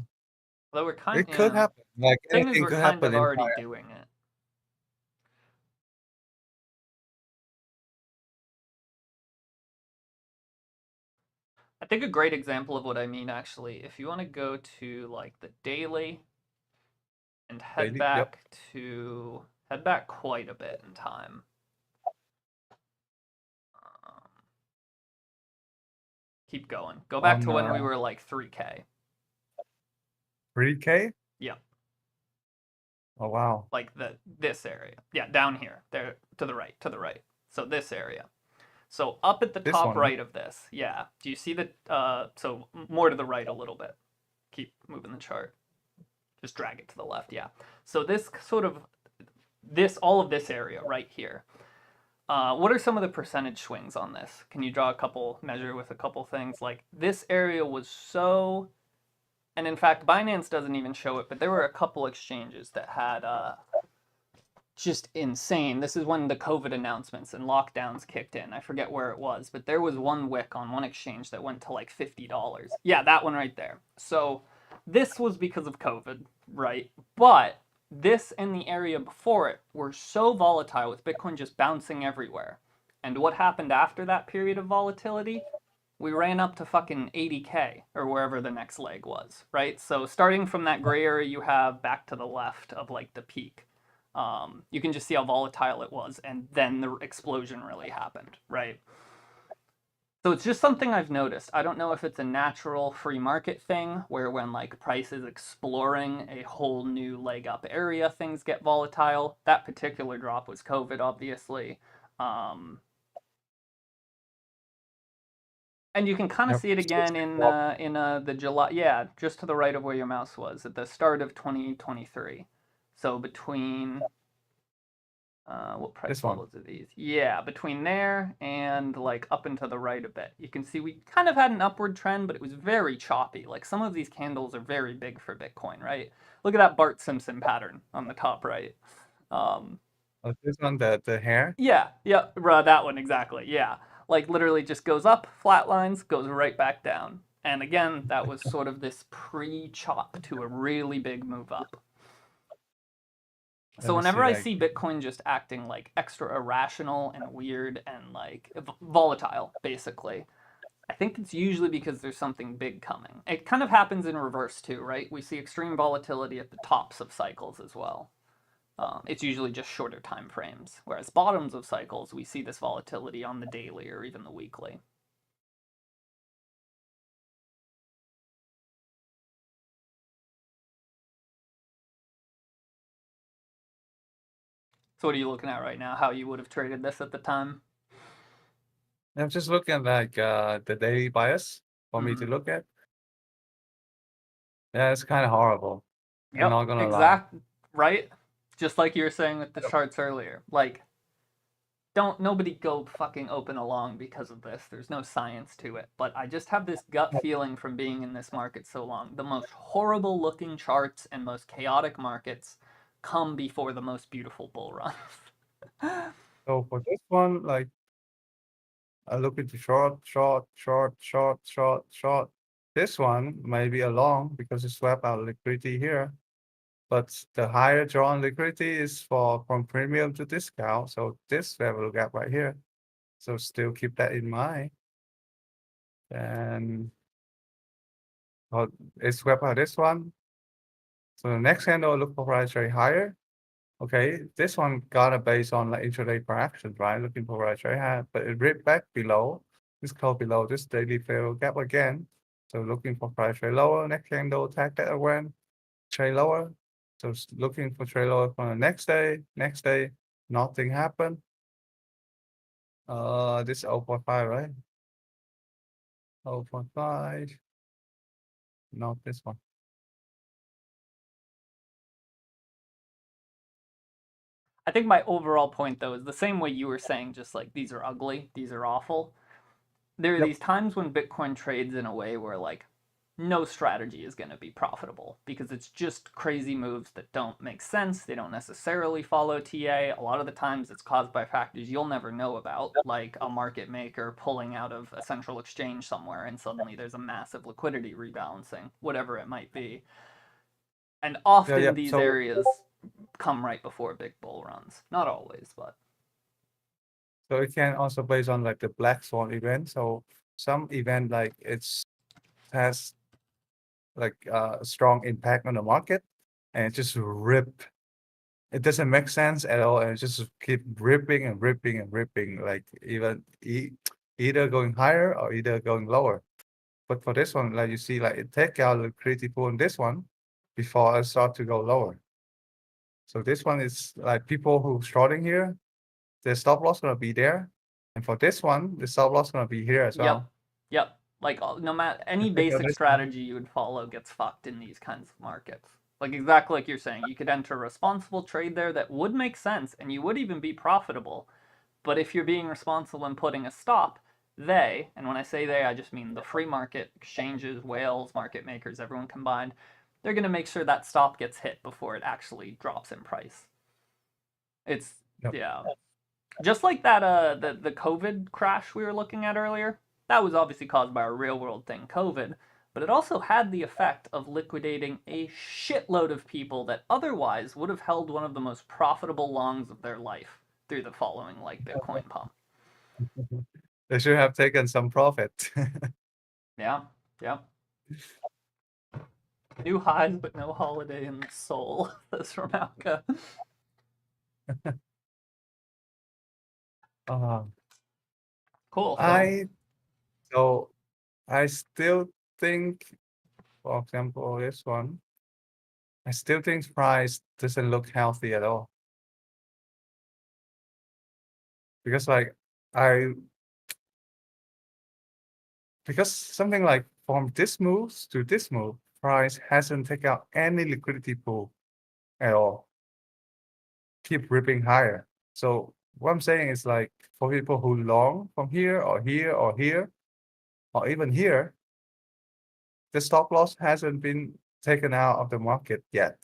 Although we're kind, it could yeah. happen. Like Thing is, anything we're could kind happen of in already time. doing it. think a great example of what I mean, actually, if you want to go to like the daily and Daily. Yep. head back quite a bit in time. Um, keep going. Go back On to when we were like 3K. 3K. Yeah, Oh wow. like this area. Yeah, down here. There to the right, to the right. So this area. So up at the This top one, right? right of this. Yeah. Do you see the so more to the right a little bit. Keep moving the chart. Just drag it to the left. Yeah. So this sort of all of this area right here. What are some of the percentage swings on this? Can you draw a couple, measure with a couple things? Like this area was so, and in fact, Binance doesn't even show it, but there were a couple exchanges that had just insane. This is when the COVID announcements and lockdowns kicked in. I forget where it was, but there was one wick on one exchange that went to like $50. Yeah, that one right there. So this was because of COVID, right? But this and the area before it were so volatile with Bitcoin just bouncing everywhere. And what happened after that period of volatility? We ran up to fucking 80K or wherever the next leg was, right? So starting from that gray area you have back to the left of like the peak, you can just see how volatile it was, and then the explosion really happened, right? So it's just something I've noticed. I don't know if it's a natural free market thing where when like price is exploring a whole new leg up area, things get volatile. That particular drop was COVID, obviously. And you can kind of Yep. see it again in the July, yeah, just to the right of where your mouse was at the start of 2023. So between what price This one. levels are these? Yeah, between there and like up and to the right a bit. You can see we kind of had an upward trend, but it was very choppy. Like some of these candles are very big for Bitcoin, right? Look at that Bart Simpson pattern on the top right. Oh, this one, the hair. Yeah, yeah, that one exactly. Yeah, like literally just goes up, flatlines, goes right back down. And again, that was sort of this pre-chop to a really big move up. Let So me whenever see I like see Bitcoin just acting like extra irrational and weird and like volatile, basically, I think it's usually because there's something big coming. It kind of happens in reverse too, right? We see extreme volatility at the tops of cycles as well. It's usually just shorter time frames, whereas bottoms of cycles, we see this volatility on the daily or even the weekly. So what are you looking at right now? How you would have traded this at the time? I'm just looking at like the daily bias for me to Mm-hmm. look at. Yeah, it's kind of horrible. I'm Yep, not gonna lie. exact, right? Just like you were saying with the Yep. charts earlier. Like, don't nobody go fucking open along because of this. There's no science to it. But I just have this gut feeling from being in this market so long. The most horrible looking charts and most chaotic markets come before the most beautiful bull runs. So for this one, like I look into short, short, short, short, short, short. This one may be a long because it swept out liquidity here. But the higher drawn liquidity is for from premium to discount. So this level gap right here. So still keep that in mind. And oh, it swept out this one. So the next candle look for price rate higher. Okay, this one got a base on like intraday per action, right? Looking for price rate high, but it ripped back below. This close below this daily fair gap again. So looking for price rate lower. Next candle attack that again. Trade lower. So looking for trade lower for the next day, nothing happened. This is 0.5, right? 0.5, not this one. I think my overall point, though, is the same way you were saying, just like these are ugly, these are awful. There are Yep. these times when Bitcoin trades in a way where, like, no strategy is going to be profitable because it's just crazy moves that don't make sense. They don't necessarily follow TA. A lot of the times it's caused by factors you'll never know about, like a market maker pulling out of a central exchange somewhere and suddenly there's a massive liquidity rebalancing, whatever it might be. And Yeah, often yeah. these So areas come right before big bull runs. Not always, but it can also based on like the black swan event. So some event like it's has like a strong impact on the market and it just rip. It doesn't make sense at all, and it just keep ripping and ripping and ripping, like even either going higher or either going lower. But for this one, like you see, like it take out liquidity pool in this one before I start to go lower. So this one is like people who shorting here, the stop loss gonna be there, and for this one, the stop loss gonna be here as Yep. well. Yep. Like no matter any Take out basic this one. strategy you would follow gets fucked in these kinds of markets. Like exactly like you're saying, you could enter a responsible trade there that would make sense and you would even be profitable. But if you're being responsible and putting a stop, they, and when I say they, I just mean the free market, exchanges, whales, market makers, everyone combined, they're going to make sure that stop gets hit before it actually drops in price. It's, Yep. yeah. Just like that, the COVID crash we were looking at earlier, that was obviously caused by a real world thing, COVID, but it also had the effect of liquidating a shitload of people that otherwise would have held one of the most profitable longs of their life through the following like Bitcoin pump. They should have taken some profit. Yeah, yeah. New highs, but no holiday in the soul, says Ramalka. uh, Cool, so. I so I still think, for example, this one, I still think price doesn't look healthy at all. Because like I because something like from this move to this move, price hasn't taken out any liquidity pool at all. Keep ripping higher. So what I'm saying is like for people who long from here or here or here or even here, the stop loss hasn't been taken out of the market yet.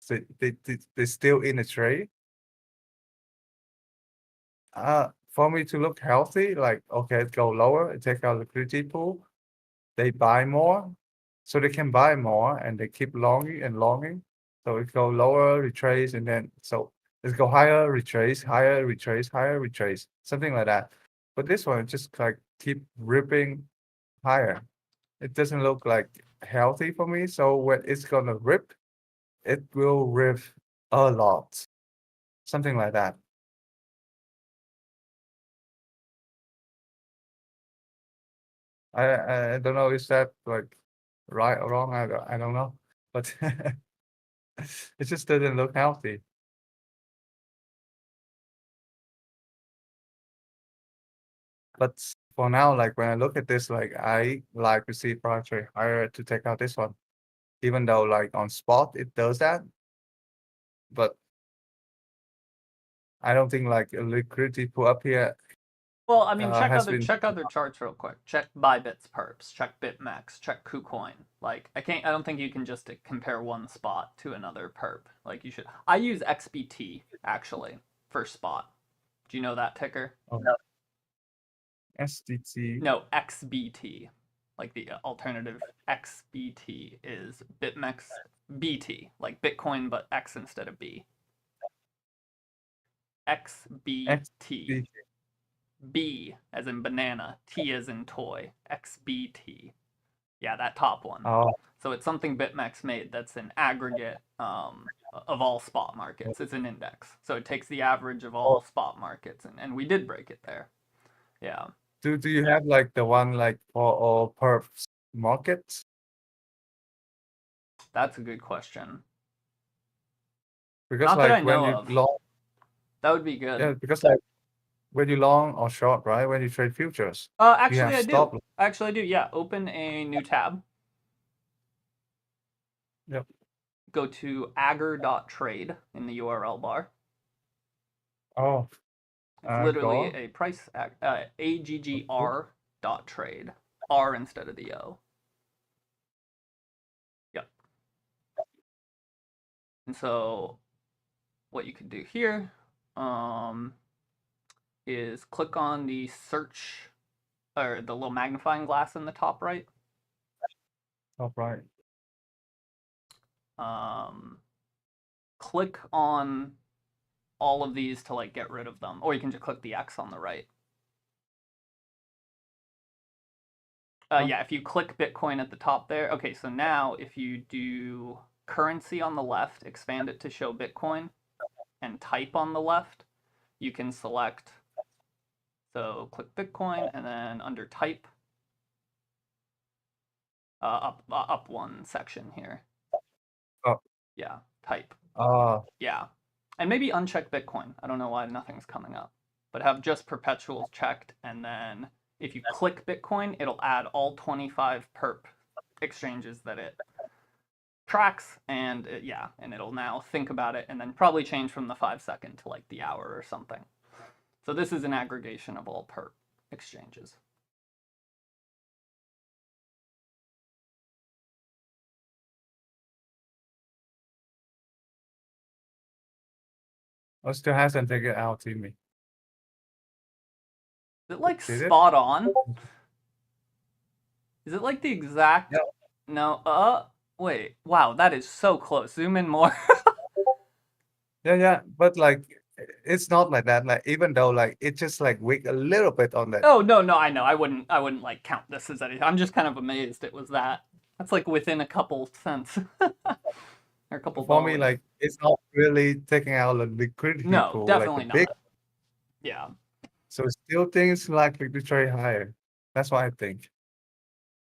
So they're still in the trade. For me to look healthy, like okay, go lower, take out liquidity pool, they buy more, so they can buy more and they keep longing and longing. So it go lower, retrace, and then so it go higher, retrace, higher, retrace, higher, retrace, something like that. But this one just like keep ripping higher. It doesn't look like healthy for me. So when it's gonna rip, it will rip a lot, something like that. I don't know, is that like right or wrong? I don't know, but it just doesn't look healthy. But for now, like when I look at this, like I like to see price rate higher to take out this one, even though like on spot it does that, but I don't think like a liquidity pull up here Well, I mean, has been. check other charts real quick. Check Bybit's perps. Check BitMEX. Check KuCoin. Like, I don't think you can just compare one spot to another perp. Like, you should. I use XBT actually for spot. Do you know that ticker? Oh, SDT. No, XBT. Like the alternative XBT is BitMEX BT, like Bitcoin but X instead of B. XBT. XDT. B as in banana, T as in toy, XBT. Yeah, that top one. Oh, So it's something BitMEX made that's an aggregate of all spot markets. It's an index. So it takes the average of all oh. spot markets, and we did break it there. Yeah. Do you have like the one like for all perps markets? That's a good question. Because Not that I like when know you of. long, That would be good. yeah, because like when you long or short, right? When you trade futures, you Actually, have I do. stop loss. Actually, I do. Yeah. Open a new tab. Yep. Go to agger.trade in the URL bar. Oh, It's literally go. a price aggr dot trade, R instead of the O. Yep. And so what you can do here is click on the search or the little magnifying glass in the top right. Top right. Click on all of these to like get rid of them, or you can just click the X on the right. Yeah, if you click Bitcoin at the top there. Okay, so now if you do currency on the left, expand it to show Bitcoin, and type on the left, you can select. So click Bitcoin, and then under type, up one section here. Oh. Yeah, type. Oh. Yeah, and maybe uncheck Bitcoin. I don't know why nothing's coming up, but have just perpetuals checked, and then if you click Bitcoin, it'll add all 25 perp exchanges that it tracks, and and it'll now think about it, and then probably change from the 5 second to like the hour or something. So this is an aggregation of all perp exchanges. I still hasn't figured out to me. Is it like Did it? spot on? Is it like the exact? Yeah. No. Wait. Wow, that is so close. Zoom in more. Yeah, but like it's not like that. Like even though like it just like weak a little bit on that. Oh no, I know. I wouldn't like count this as anything. I'm just kind of amazed it was that. That's like within a couple cents. Or a couple For me, dollars. like it's not really taking out the liquidity No, pool like the definitely big. not. Yeah. So still things likely to trade higher. That's what I think.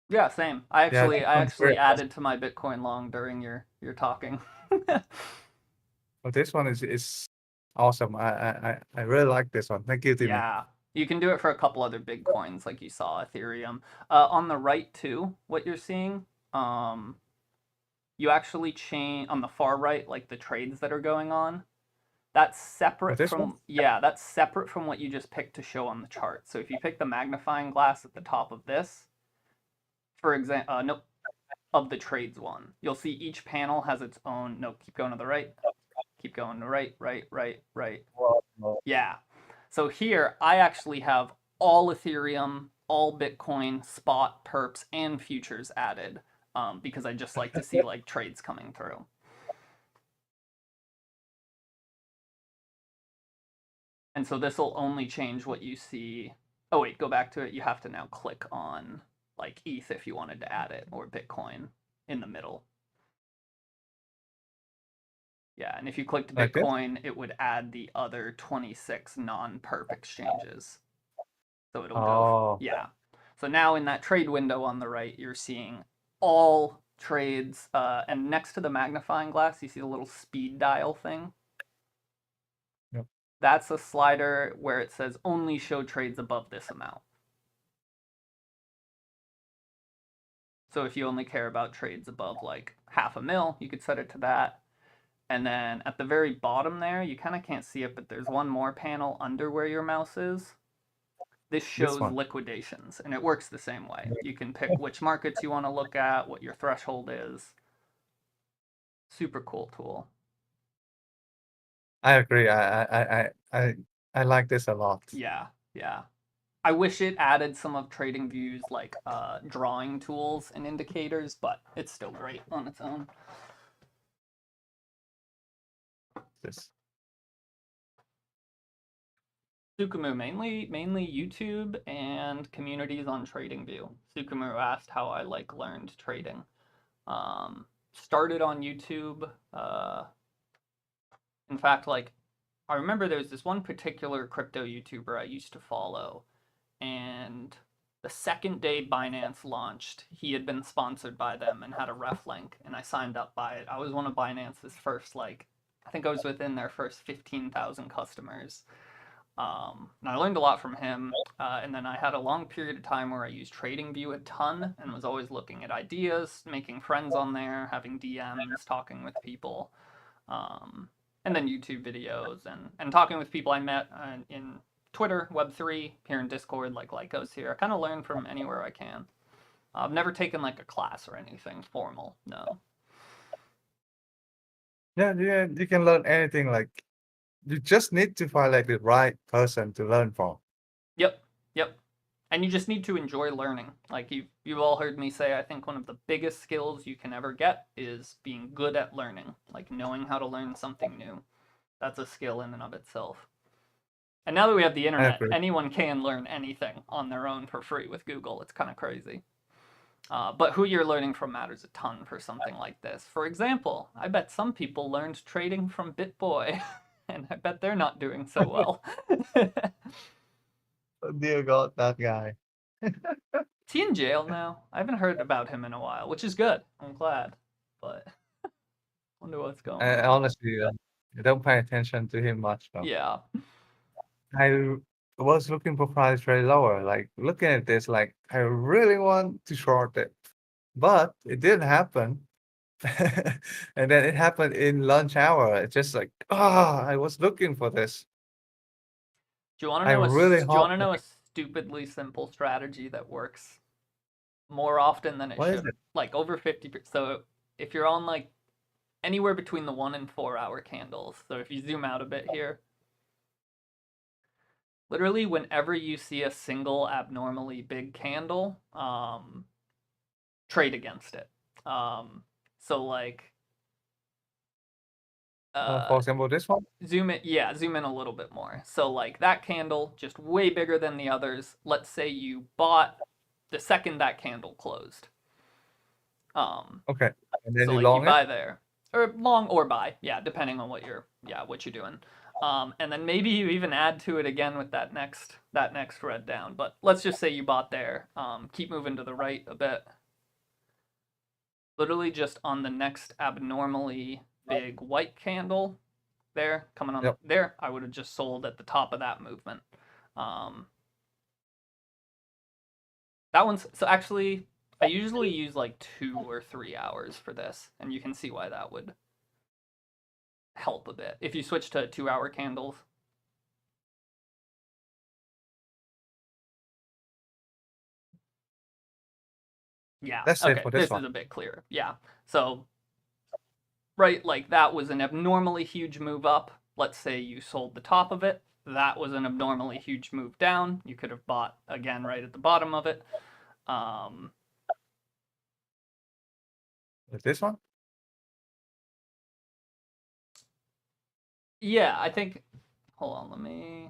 Yeah, same. I Yeah, actually added to my Bitcoin long during your talking. But this one is awesome. I really like this one. Thank you, Timmy. Yeah. You can do it for a couple other big coins, like you saw, Ethereum. On the right too, what you're seeing, you actually change on the far right, like the trades that are going on. That's separate This from one? that's separate from what you just picked to show on the chart. So if you pick the magnifying glass at the top of this, for example, nope, of the trades one, you'll see each panel has its own. No, keep going to the right. Keep going to right. Well, Yeah. So here I actually have all Ethereum, all Bitcoin, spot, perps, and futures added, because I just like to see like trades coming through. And so this will only change what you see. Oh wait, go back to it. You have to now click on like ETH if you wanted to add it, or Bitcoin in the middle. Yeah, and if you clicked like this? Bitcoin, it would add the other 26 non-perp exchanges. So it'll go, yeah. So now in that trade window on the right, you're seeing all trades, and next to the magnifying glass, you see the little speed dial thing. Yep. That's a slider where it says only show trades above this amount. So if you only care about trades above like $500,000, you could set it to that. And then at the very bottom there, you kind of can't see it, but there's one more panel under where your mouse is. This shows liquidations, and it works the same way. You can pick which markets you want to look at, what your threshold is. Super cool tool. I agree. I like this a lot. Yeah. I wish it added some of TradingView's like drawing tools and indicators, but it's still great on its own. This. Sukumu, mainly YouTube and communities on TradingView. Sukumu asked how I like learned trading. Started on YouTube. In fact, like I remember there was this one particular crypto YouTuber I used to follow, and the second day Binance launched, he had been sponsored by them and had a ref link, and I signed up by it. I was one of Binance's first, like, I think I was within their first 15,000 customers. And I learned a lot from him. And then I had a long period of time where I used TradingView a ton and was always looking at ideas, making friends on there, having DMs, talking with people. And then YouTube videos and talking with people I met in Twitter, Web3, here in Discord, like Lycos here. I kind of learn from anywhere I can. I've never taken like a class or anything formal, no. Yeah, you can learn anything. Like you just need to find like the right person to learn from. Yep. And you just need to enjoy learning. Like you've all heard me say, I think one of the biggest skills you can ever get is being good at learning, like knowing how to learn something new. That's a skill in and of itself. And now that we have the internet, anyone can learn anything on their own for free with Google. It's kind of crazy. But who you're learning from matters a ton for something like this. For example, I bet some people learned trading from BitBoy, and I bet they're not doing so well. Oh, dear God, that guy. Is he in jail now? I haven't heard about him in a while, which is good. I'm glad. But wonder what's going I on. honestly don't pay attention to him much though. Yeah. I was looking for price very lower, like looking at this, like I really want to short it, but it didn't happen. And then it happened in lunch hour. It's just like, I was looking for this. Do you want to I know a really Do you hope. want to know a stupidly simple strategy that works more often than it What is should? it? Like over 50%. So if you're on like anywhere between the 1 and 4 hour candles. So if you zoom out a bit here, literally whenever you see a single abnormally big candle, trade against it. So like For uh example, this one. zoom in a little bit more. So like that candle just way bigger than the others. Let's say you bought the second that candle closed. Okay, and then So you like you long it. buy there, or long or buy, yeah, depending on what you're doing. And then maybe you even add to it again with that next red down. But let's just say you bought there. Keep moving to the right a bit. Literally just on the next abnormally big white candle there coming on Yep. there, I would have just sold at the top of that movement. Um, that one's so actually I usually use like 2 or 3 hours for this, and you can see why that would help a bit if you switch to 2 hour candles. Yeah, That's it okay, for this this one. is a bit clearer. Yeah, so right, like that was an abnormally huge move up. Let's say you sold the top of it. That was an abnormally huge move down. You could have bought again right at the bottom of it. Um, With this one. yeah, I think. Hold on, let me.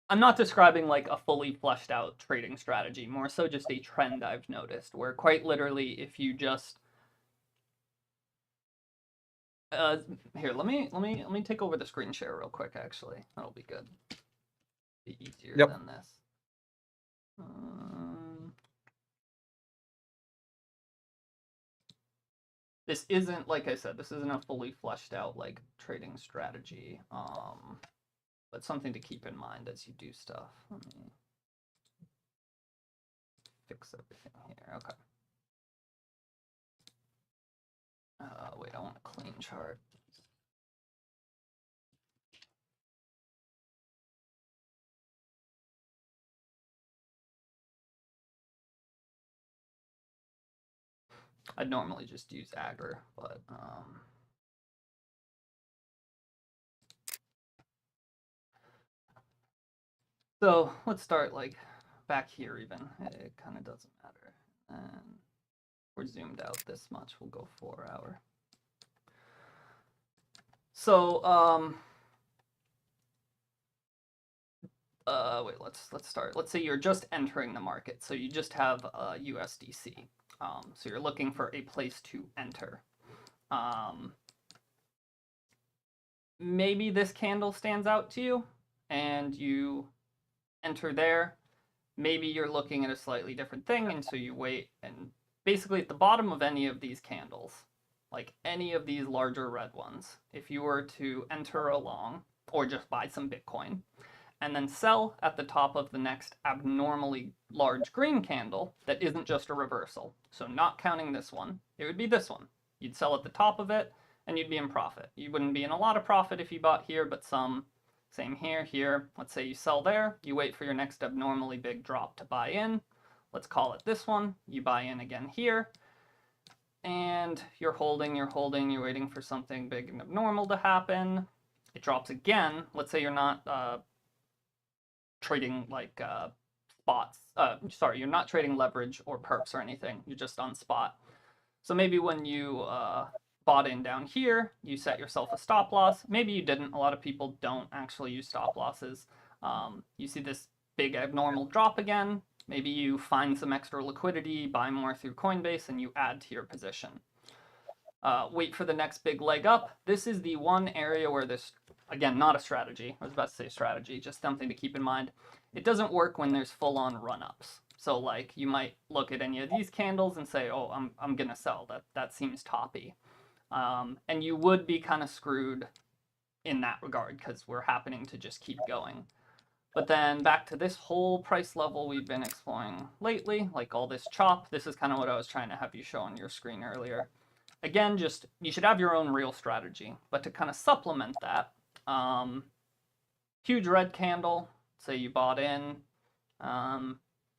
I'm not describing like a fully fleshed out trading strategy, more so just a trend I've noticed where quite literally if you just uh here, let me take over the screen share real quick actually. That'll be good. Be easier Yep. than this. This isn't, like I said, this isn't a fully fleshed out like trading strategy. But something to keep in mind as you do stuff. Let me fix everything here. Okay. Wait, I want a clean chart. I'd normally just use Agger, but so let's start like back here even. It kind of doesn't matter. And we're zoomed out this much. We'll go 4 hour. So wait, let's start. Let's say you're just entering the market, so you just have USDC. So you're looking for a place to enter. Maybe this candle stands out to you, and you enter there. Maybe you're looking at a slightly different thing, and so you wait. And basically, at the bottom of any of these candles, like any of these larger red ones, if you were to enter along or just buy some Bitcoin, and then sell at the top of the next abnormally large green candle that isn't just a reversal. So not counting this one, it would be this one. You'd sell at the top of it and you'd be in profit. You wouldn't be in a lot of profit if you bought here, but some. Same here. Let's say you sell there, you wait for your next abnormally big drop to buy in. Let's call it this one. You buy in again here. And you're holding, you're waiting for something big and abnormal to happen. It drops again. Let's say you're not trading like spots. Sorry, you're not trading leverage or perps or anything. You're just on spot. So maybe when you bought in down here, you set yourself a stop loss. Maybe you didn't. A lot of people don't actually use stop losses. You see this big abnormal drop again. Maybe you find some extra liquidity, buy more through Coinbase, and you add to your position. Wait for the next big leg up. This is the one area where this, again, not a strategy. I was about to say strategy, just something to keep in mind. It doesn't work when there's full-on run-ups. So like you might look at any of these candles and say, oh, I'm gonna sell. That seems toppy. And you would be kind of screwed in that regard because we're happening to just keep going. But then back to this whole price level we've been exploring lately, like all this chop. This is kind of what I was trying to have you show on your screen earlier. Again, just you should have your own real strategy, but to kind of supplement that, huge red candle, say you bought in,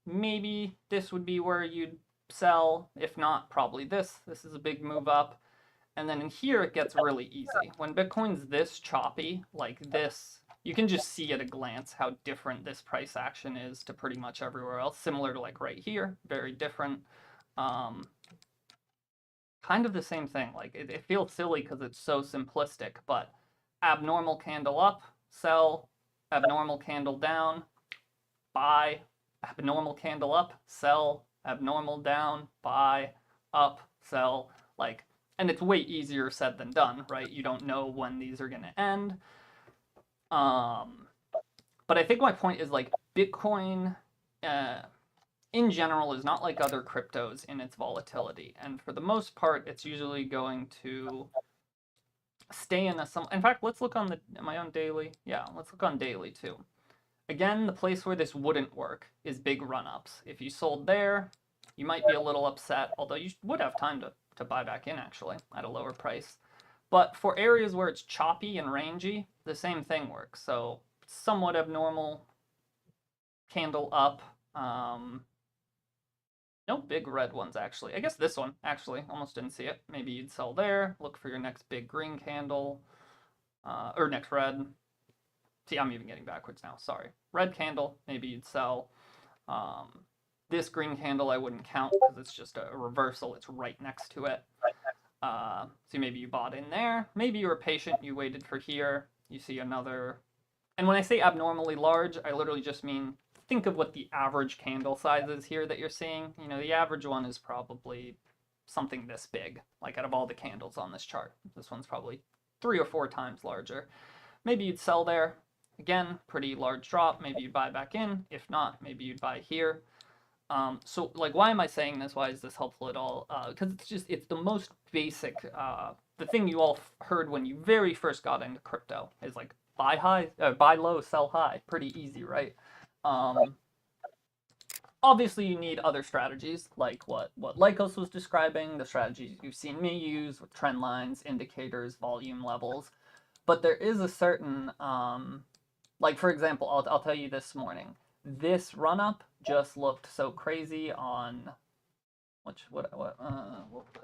maybe this would be where you'd sell. If not, probably this. This is a big move up. And then in here, it gets really easy. When Bitcoin's this choppy, like this, you can just see at a glance how different this price action is to pretty much everywhere else. Similar to like right here, very different. Kind of the same thing. Like it feels silly because it's so simplistic, but abnormal candle up, sell, abnormal candle down, buy, abnormal candle up, sell, abnormal down, buy, up, sell, like, and it's way easier said than done, right? You don't know when these are going to end. But I think my point is like Bitcoin in general is not like other cryptos in its volatility. And for the most part, it's usually going to stay in a some. In fact, let's look on my own daily. Yeah, let's look on daily too. Again, the place where this wouldn't work is big run-ups. If you sold there, you might be a little upset, although you would have time to buy back in actually at a lower price. But for areas where it's choppy and rangy, the same thing works. So somewhat abnormal candle up. No big red ones actually. I guess this one actually, almost didn't see it. Maybe you'd sell there, look for your next big green candle, or next red. See, I'm even getting backwards now, sorry. Red candle, maybe you'd sell. This green candle I wouldn't count because it's just a reversal, it's right next to it. So maybe you bought in there. Maybe you were patient, you waited for here. You see another. And when I say abnormally large, I literally just mean think of what the average candle size is here that you're seeing. You know, the average one is probably something this big, like out of all the candles on this chart. This one's probably 3 or 4 times larger. Maybe you'd sell there. Again, pretty large drop. Maybe you'd buy back in. If not, maybe you'd buy here. So like, why am I saying this? Why is this helpful at all? Because it's the most basic, the thing you all heard when you very first got into crypto is like buy high, buy low, sell high. Pretty easy, right? Obviously you need other strategies like what Lycos was describing, the strategies you've seen me use with trend lines, indicators, volume levels. But there is a certain, like for example, I'll tell you this morning, this run up just looked so crazy on what would I look at?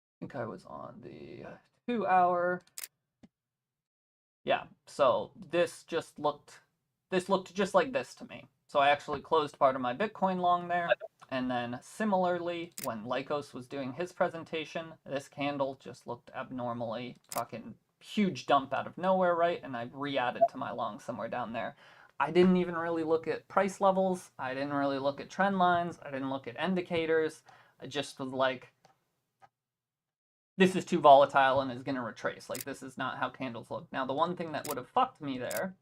I think I was on the 2 hour. Yeah, so this looked just like this to me. So I actually closed part of my Bitcoin long there. And then similarly, when Lycos was doing his presentation, this candle just looked abnormally fucking huge dump out of nowhere, right? And I re-added to my long somewhere down there. I didn't even really look at price levels. I didn't really look at trend lines. I didn't look at indicators. I just was like, this is too volatile and is going to retrace. Like, this is not how candles look. Now, the one thing that would have fucked me there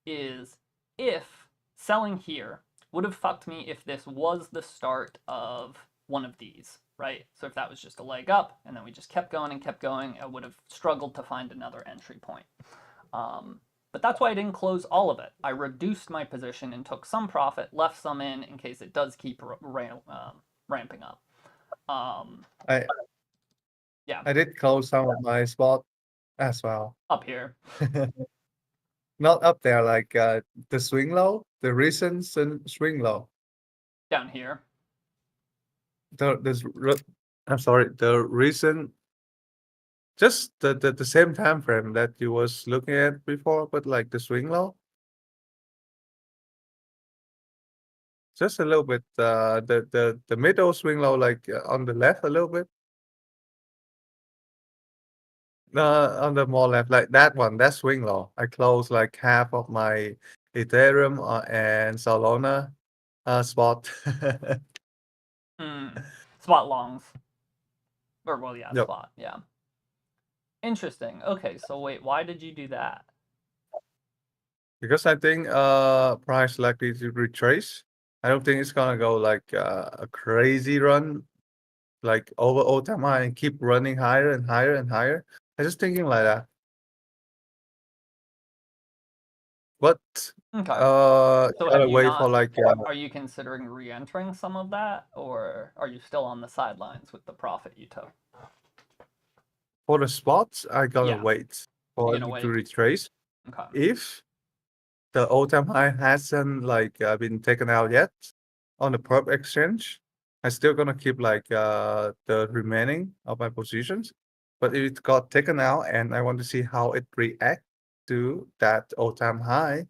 is if selling here would have fucked me if this was the start of one of these, right? So if that was just a leg up and then we just kept going and kept going, I would have struggled to find another entry point. But that's why I didn't close all of it. I reduced my position and took some profit, left some in case it does keep ramping up. Yeah. I did close some of my spot as well. Up here. Not up there, like the swing low, the recent swing low. Down here. I'm sorry, the recent, just the same time frame that you was looking at before, but like the swing low. Just a little bit, the middle swing low, like on the left a little bit. On the more left, like that one, that swing low. I closed like half of my Ethereum and Solana spot. Spot longs. Or, well, yeah, Yep. spot, yeah. Interesting. Okay, so wait, why did you do that? Because I think price likely to retrace. I don't think it's gonna go like a crazy run, like over all time high and keep running higher and higher and higher. I just thinking like that. But Okay. So have gotta you wait for not, like are you considering re-entering some of that, or are you still on the sidelines with the profit you took? for the spots, I gotta Yeah, wait you're for gonna it to wait. retrace. Okay. If the all time high hasn't like been taken out yet on the perp exchange, I'm still gonna keep like the remaining of my positions. But if it got taken out and I want to see how it react to that all time high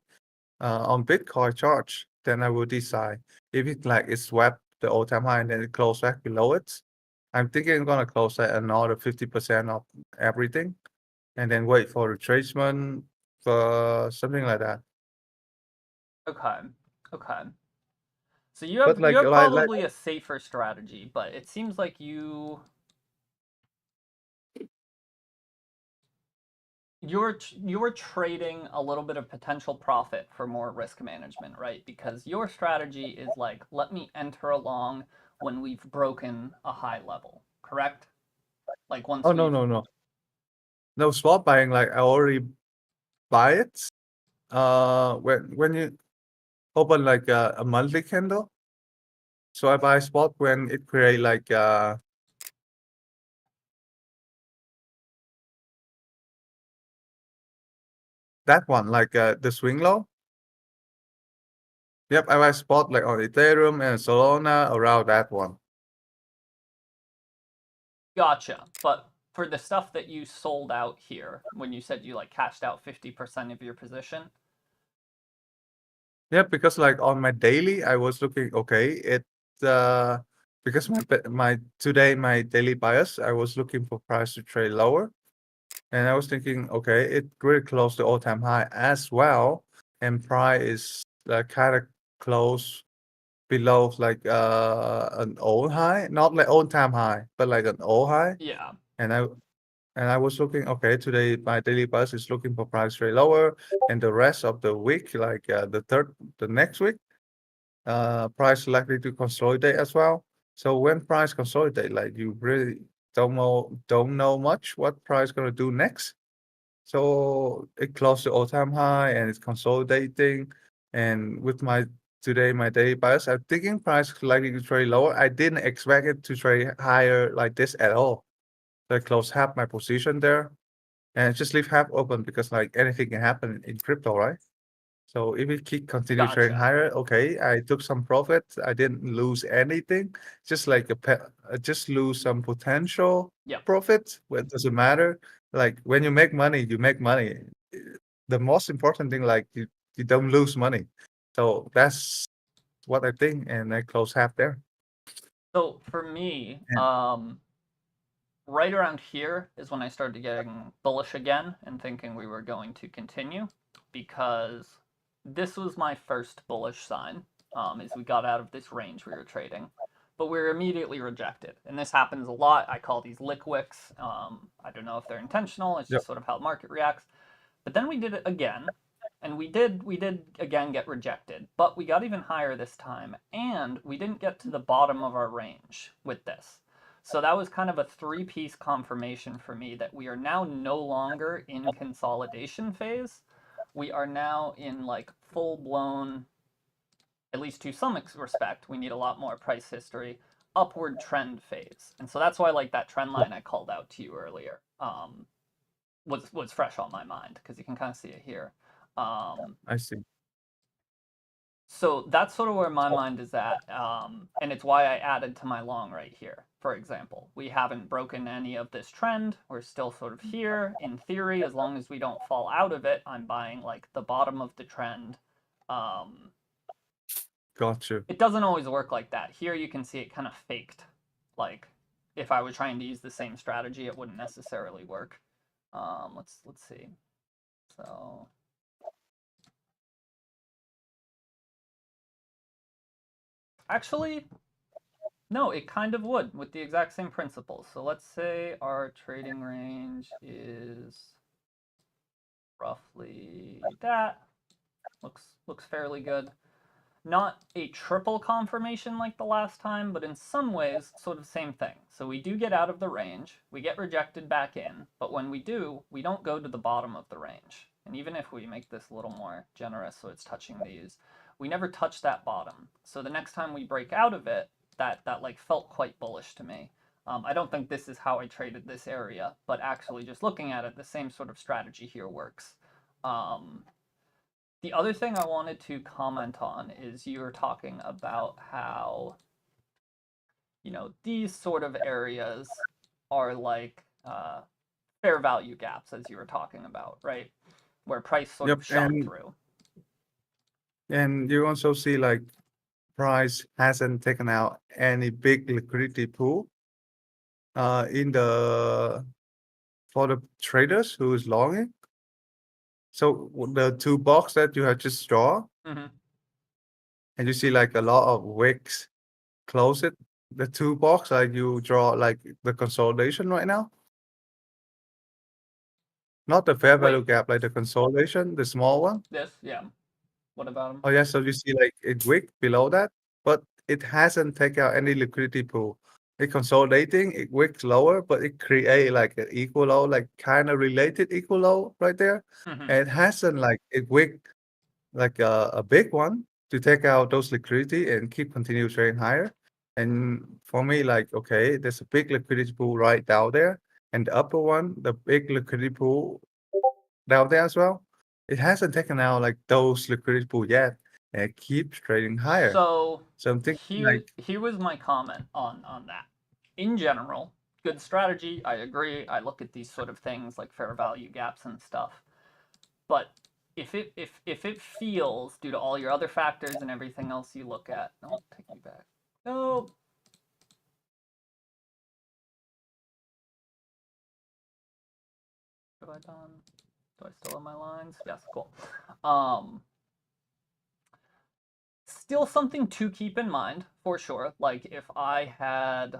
on Bitcoin charge, then I will decide if it like it swept the all time high and then it close back below it. I'm thinking I'm gonna close at another 50% of everything and then wait for retracement for something like that. Okay. Okay. So But you like have like probably a safer strategy, but it seems like you're trading a little bit of potential profit for more risk management, right? Because your strategy is like, let me enter along when we've broken a high level, correct? Like once oh no we've no no no spot buying, like I already buy it when you open like a monthly candle. So I buy spot when it create like that one, like the swing low. Yep, I buy spot like on Ethereum and Solana around that one. gotcha. But for the stuff that you sold out here, when you said you like cashed out 50% of your position, Yeah, because like on my daily, I was looking okay. It uh because my today my daily bias, I was looking for price to trade lower, and I was thinking, okay, it really close to all time high as well, and price is kind of close below like an old high, not like all time high, but like an old high, yeah, and I was looking, okay, today my daily bus is looking for price trade lower, and the rest of the week, like the next week, price likely to consolidate as well. So when price consolidate, like you really don't know much what price gonna do next. So it closed the all-time high and it's consolidating. And with my today my daily bias, I'm thinking price likely to trade lower. I didn't expect it to trade higher like this at all. So I close half my position there and just leave half open because like anything can happen in crypto, right? So if it keep continue trading gotcha. higher, okay, I took some profit. I didn't lose anything. Just like just lose some potential Yep. profit. Well, it doesn't matter. Like when you make money, you make money. The most important thing, like you don't lose money. So that's what I think, and I close half there. So for me, And right around here is when I started getting bullish again and thinking we were going to continue because this was my first bullish sign as we got out of this range we were trading. But we were immediately rejected. And this happens a lot. I call these lick wicks. I don't know if they're intentional. It's yep, just sort of how the market reacts. But then we did it again, and we did again get rejected, but we got even higher this time, and we didn't get to the bottom of our range with this. So that was kind of a three-piece confirmation for me that we are now no longer in consolidation phase. We are now in like full-blown, at least to some respect, we need a lot more price history, upward trend phase. And so that's why like that trend yep, line I called out to you earlier. Was fresh on my mind because you can kind of see it here. Um, I see. so that's sort of where my mind is at, and it's why I added to my long right here. For example, we haven't broken any of this trend. We're still sort of here. In theory, as long as we don't fall out of it, I'm buying like the bottom of the trend. Um, Got you. it doesn't always work like that. Here you can see it kind of faked. Like if I were trying to use the same strategy, it wouldn't necessarily work. Let's see. So Actually, no, it kind of would with the exact same principles. So let's say our trading range is roughly that. Looks fairly good. Not a triple confirmation like the last time, but in some ways, sort of same thing. So we do get out of the range, we get rejected back in, but when we do, we don't go to the bottom of the range. And even if we make this a little more generous so it's touching these, we never touch that bottom. So the next time we break out of it, that like felt quite bullish to me. I don't think this is how I traded this area, but actually just looking at it, the same sort of strategy here works. The other thing I wanted to comment on is you were talking about how, these sort of areas are like fair value gaps, as you were talking about, right? Where price sort Yep, of shot through. and you also see like price hasn't taken out any big liquidity pool in the for the traders who is longing. So the two box that you have just draw, Mm-hmm. and you see like a lot of wicks close it. The two box like you draw like the consolidation right now, not the fair value Wait, gap, like the consolidation, the small one. this, yeah. What about them? Oh yeah, so you see like it wick below that, but it hasn't taken out any liquidity pool. It consolidating, it wicks lower, but it create like an equal low, like kind of related equal low right there. Mm-hmm. And it hasn't like it wick like a big one to take out those liquidity and keep continue trading higher. And for me, like, okay, there's a big liquidity pool right down there. And the upper one, the big liquidity pool down there as well. It hasn't taken out like those liquidity pool yet. And it keeps trading higher. So So I'm thinking here like, here was my comment on that. In general, good strategy. I agree. I look at these sort of things like fair value gaps and stuff. But if it feels, due to all your other factors and everything else you look at, no, take me back. No. What have I done? Do I still have my lines? Yes, cool. Still something to keep in mind for sure. Like if I had,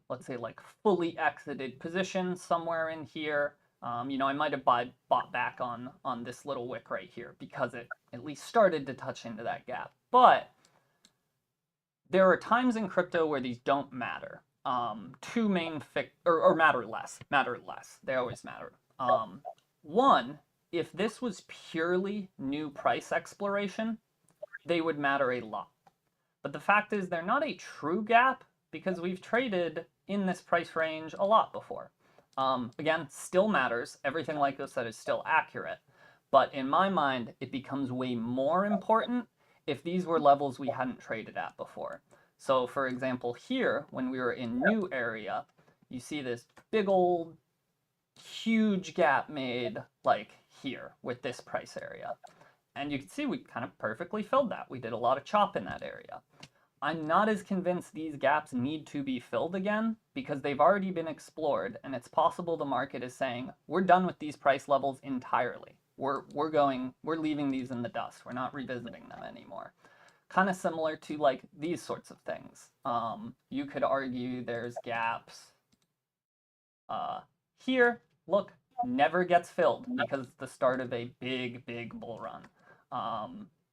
let's say, like fully exited position somewhere in here, I might have bought back on this little wick right here because it at least started to touch into that gap. But there are times in crypto where these don't matter. Two main or matter less. Matter less. They always matter. One, if this was purely new price exploration, they would matter a lot. But the fact is, they're not a true gap because we've traded in this price range a lot before. Again, still matters. Everything like this said is still accurate. But in my mind, it becomes way more important if these were levels we hadn't traded at before. So, for example, here, when we were in new area, you see this big old huge gap made like here with this price area. And you can see we kind of perfectly filled that. We did a lot of chop in that area. I'm not as convinced these gaps need to be filled again because they've already been explored and it's possible the market is saying we're done with these price levels entirely. We're leaving these in the dust. We're not revisiting them anymore. Kind of similar to like these sorts of things. You could argue there's gaps here. Look, never gets filled because it's the start of a big bull run.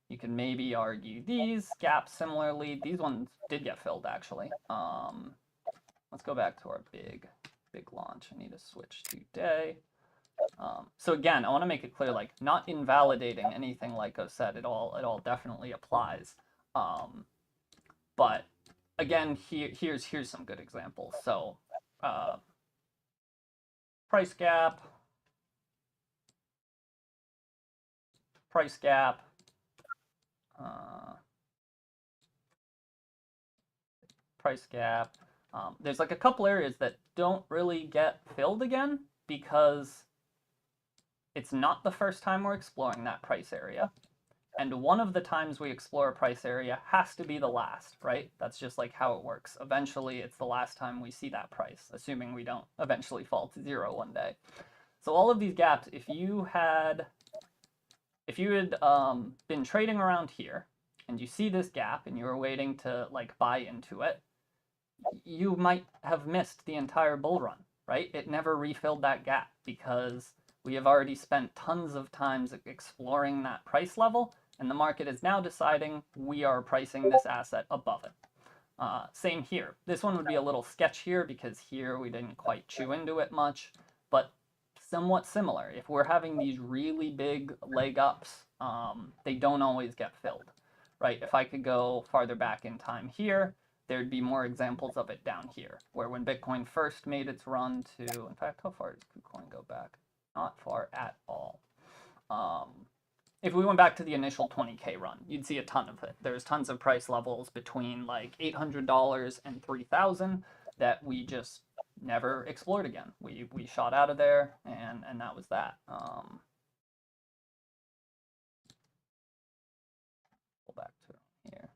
You can maybe argue these gaps similarly. These ones did get filled actually. Let's go back to our big launch. I need to switch to day. So again, I want to make it clear, like not invalidating anything like I said. It all definitely applies. But again, here's some good examples. So price gap, price gap. Price gap. There's like a couple areas that don't really get filled again because it's not the first time we're exploring that price area. And one of the times we explore a price area has to be the last, right? That's just like how it works. Eventually, it's the last time we see that price, assuming we don't eventually fall to zero one day. So all of these gaps, if you had been trading around here, and you see this gap and you were waiting to like buy into it, you might have missed the entire bull run, right? It never refilled that gap because we have already spent tons of times exploring that price level, and the market is now deciding we are pricing this asset above it. Same here. This one would be a little sketchier because here we didn't quite chew into it much, but somewhat similar. If we're having these really big leg ups, they don't always get filled, right? If I could go farther back in time here, there'd be more examples of it down here, where when Bitcoin first made its run to, in fact, how far does Bitcoin go back? Not far at all. If we went back to the initial 20K run, you'd see a ton of it. There's tons of price levels between like $800 and 3,000 that we just never explored again. We shot out of there, and that was that. Go back to here.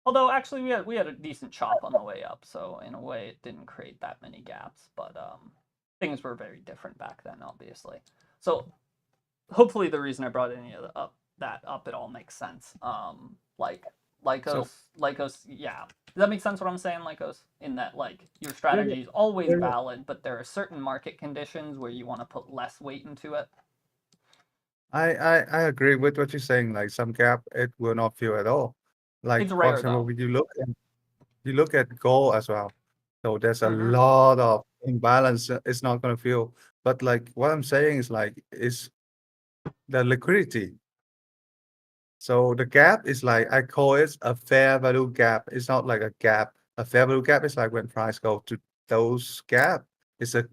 Although actually we had a decent chop on the way up, so in a way it didn't create that many gaps, but things were very different back then, obviously. So hopefully the reason I brought any of that up at all makes sense. Like So Lycos, yeah. Does that make sense what I'm saying, Lycos? In that like your yeah, yeah, strategy is always yeah, yeah. valid, but there are certain market conditions where you want to put less weight into it. I agree with what you're saying. Like some gap, it will not fill at all. Like It's for rare example, though. when you look at gold as well. So there's a Mm-hmm. lot of imbalance. It's not going to fill. But like what I'm saying is like is the liquidity. So the gap is like I call it a fair value gap. It's not like a gap. A fair value gap is like when price go to those gap. It's a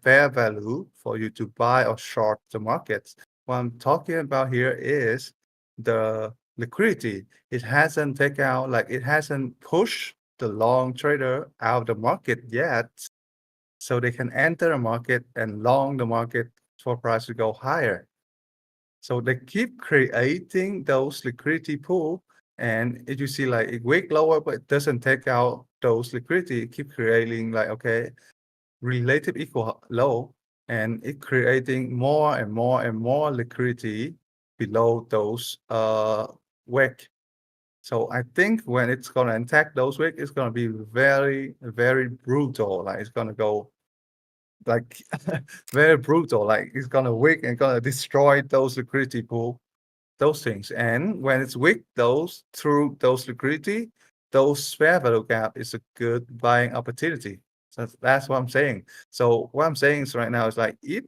fair value for you to buy or short the markets. What I'm talking about here is the liquidity. It hasn't taken out like it hasn't pushed the long trader out of the market yet. So they can enter the market and long the market for price to go higher. So they keep creating those liquidity pool. And if you see like it wick lower, but it doesn't take out those liquidity, it keep creating like, okay, relative equal low, and it creating more and more and more liquidity below those wick. So I think when it's gonna attack those wick, it's gonna be very, very brutal. Like it's gonna go like very brutal. Like it's gonna wick and gonna destroy those liquidity pool, those things. And when it's weak, those through those liquidity, those fair value gap is a good buying opportunity. So that's what I'm saying. So what I'm saying is right now is like if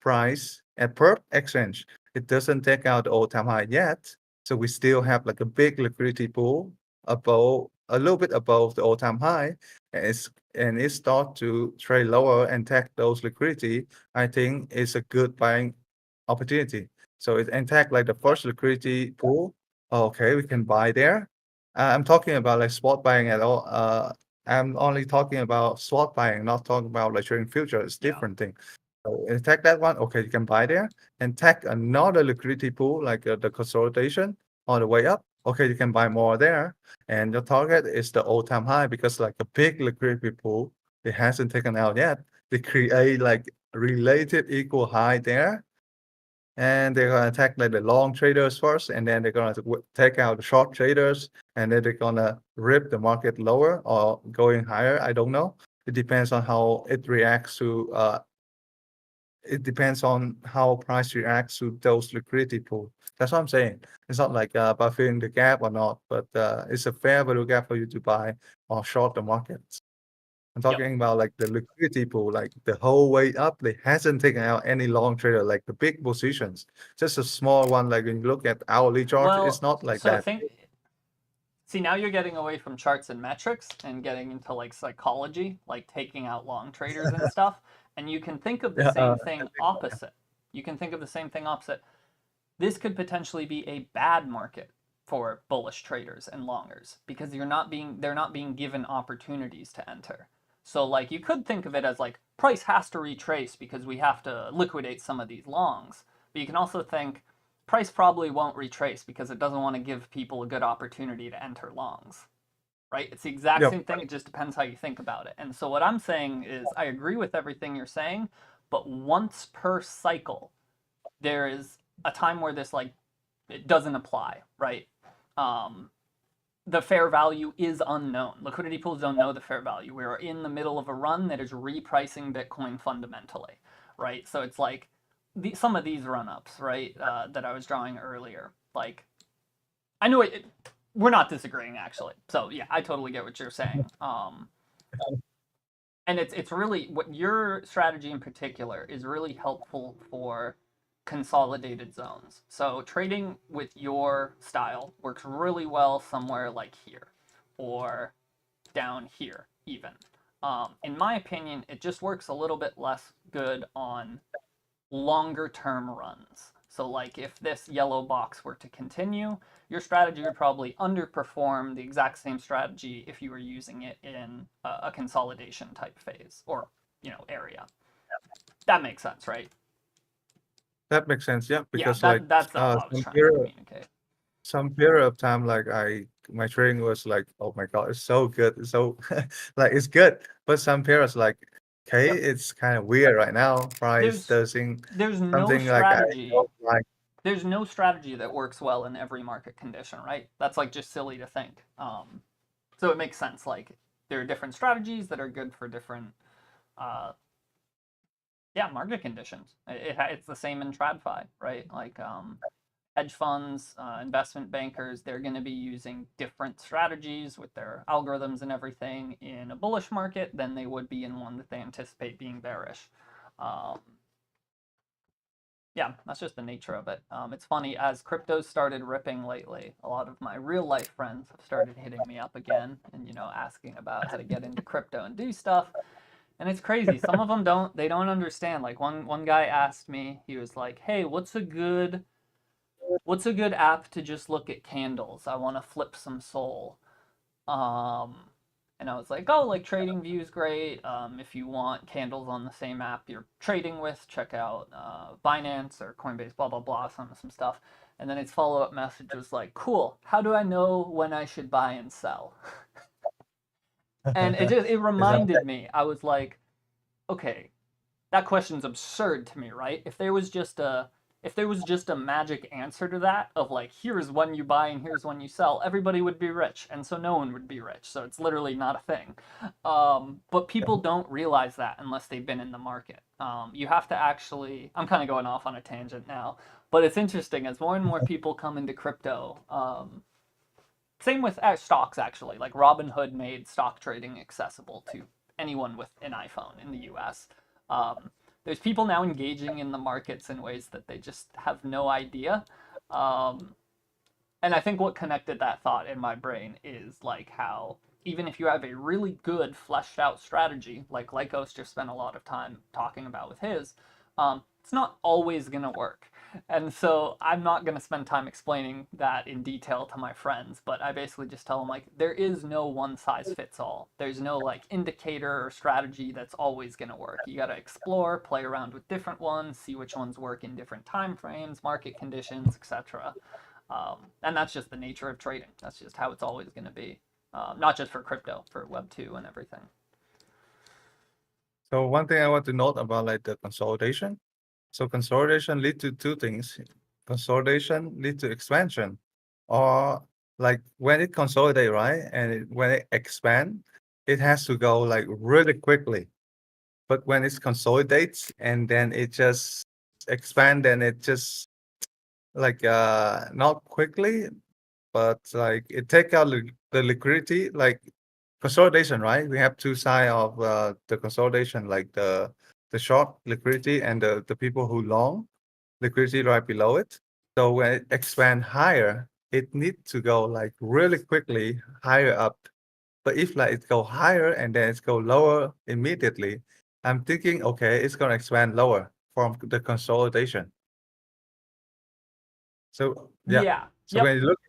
price at per exchange, it doesn't take out the all-time high yet. So we still have like a big liquidity pool above a little bit above the all-time high, and it start to trade lower and take those liquidity. I think it's a good buying opportunity. So it intact like the Yep. first liquidity pool. Okay, we can buy there. I'm talking about like spot buying at all. I'm only talking about spot buying, not talking about like trading futures. It's Yeah. different thing. So tag that one, okay, you can buy there and tag another liquidity pool like the consolidation on the way up. Okay, you can buy more there, and your target is the all-time high because like a big liquidity pool, it hasn't taken out yet. They create like relative equal high there, and they're gonna attack like the long traders first, and then they're gonna take out the short traders, and then they're gonna rip the market lower or going higher. I don't know. It depends on how it reacts to it depends on how price reacts to those liquidity pool. That's what I'm saying. It's not like about filling the gap or not, but it's a fair value gap for you to buy or short the markets. I'm Yep. talking about like the liquidity pool, like the whole way up, they hasn't taken out any long trader, like the big positions. Just a small one, like when you look at hourly chart, it's Well, not like so that. think see now you're getting away from charts and metrics and getting into like psychology, like taking out long traders and stuff, and you can think of the Yeah, same thing opposite. You can think of the same thing opposite. This could potentially be a bad market for bullish traders and longers because they're not being given opportunities to enter. So like you could think of it as like price has to retrace because we have to liquidate some of these longs. But you can also think price probably won't retrace because it doesn't want to give people a good opportunity to enter longs. Right? It's the exact yep. same thing. It just depends how you think about it. And so what I'm saying is I agree with everything you're saying, but once per cycle, there is a time where this like it doesn't apply, right? Um, the fair value is unknown. Liquidity pools don't know the fair value. We are in the middle of a run that is repricing Bitcoin fundamentally, right? So it's like some of these run ups, right, that I was drawing earlier. Like, I know we're not disagreeing actually. So yeah, I totally get what you're saying. And it's really what your strategy in particular is really helpful for consolidated zones. So trading with your style works really well somewhere like here or down here even. In my opinion, it just works a little bit less good on longer term runs. So like if this yellow box were to continue, your strategy would probably underperform the exact same strategy if you were using it in a consolidation type phase or, area. That makes sense, right? That makes sense, yeah, Yeah, because like that's all I was some trying to period communicate. of time, like my trading was like, oh my God, it's so good. It's so like it's good. But some periods like, okay, Yep. it's kind of weird right now. Price There's doing there's no something like I strategy don't like. there's no strategy that works well in every market condition, right? That's like just silly to think. So it makes sense. Like there are different strategies that are good for different, uh, yeah, market conditions. It's the same in TradFi, right? Like hedge funds, investment bankers, they're going to be using different strategies with their algorithms and everything in a bullish market than they would be in one that they anticipate being bearish. Um, yeah, that's just the nature of it. It's funny, as crypto started ripping lately, a lot of my real life friends have started hitting me up again and, asking about how to get into crypto and do stuff. And it's crazy. Some of them don't understand. Like one guy asked me, he was like, "Hey, what's a good app to just look at candles? I want to flip some soul." Um, and I was like, "Oh, like TradingView is great. If you want candles on the same app you're trading with, check out Binance or Coinbase, blah blah blah, some stuff." And then his follow up message was like, "Cool. How do I know when I should buy and sell?" And it Is that reminded me. I was like, "Okay, that question's absurd to me, right? If there was just a magic answer to that of like here's when you buy and here's when you sell, everybody would be rich, and so no one would be rich. So it's literally not a thing. But people don't realize that unless they've been in the market. You have to actually. I'm kind of going off on a tangent now, but it's interesting as more and more people come into crypto. Same with stocks actually. Like Robinhood made stock trading accessible to anyone with an iPhone in the U.S. Um, there's people now engaging in the markets in ways that they just have no idea. Um, and I think what connected that thought in my brain is like how even if you have a really good fleshed out strategy, like Lycos just spent a lot of time talking about with his, it's not always gonna work. And so I'm not gonna spend time explaining that in detail to my friends, but I basically just tell them like there is no one size fits all. There's no like indicator or strategy that's always gonna work. You gotta explore, play around with different ones, see which ones work in different time frames, market conditions, etc. And that's just the nature of trading. That's just how it's always going to be. Not just for crypto, for Web 2 and everything. So one thing I want to note about like the consolidation. So consolidation lead to two things. Consolidation lead to expansion, or like when it consolidate, right, and when it expand, it has to go like really quickly. But when it consolidates and then it just expand, and it just like not quickly, but like it take out the liquidity, like consolidation, right? We have two sides of the consolidation, like the short liquidity and the people who long liquidity right below it. So when it expand higher, it need to go like really quickly higher up. But if like it go higher and then it's go lower immediately, I'm thinking, okay, it's gonna expand lower from the consolidation. So yeah. Yeah. So Yep. when you look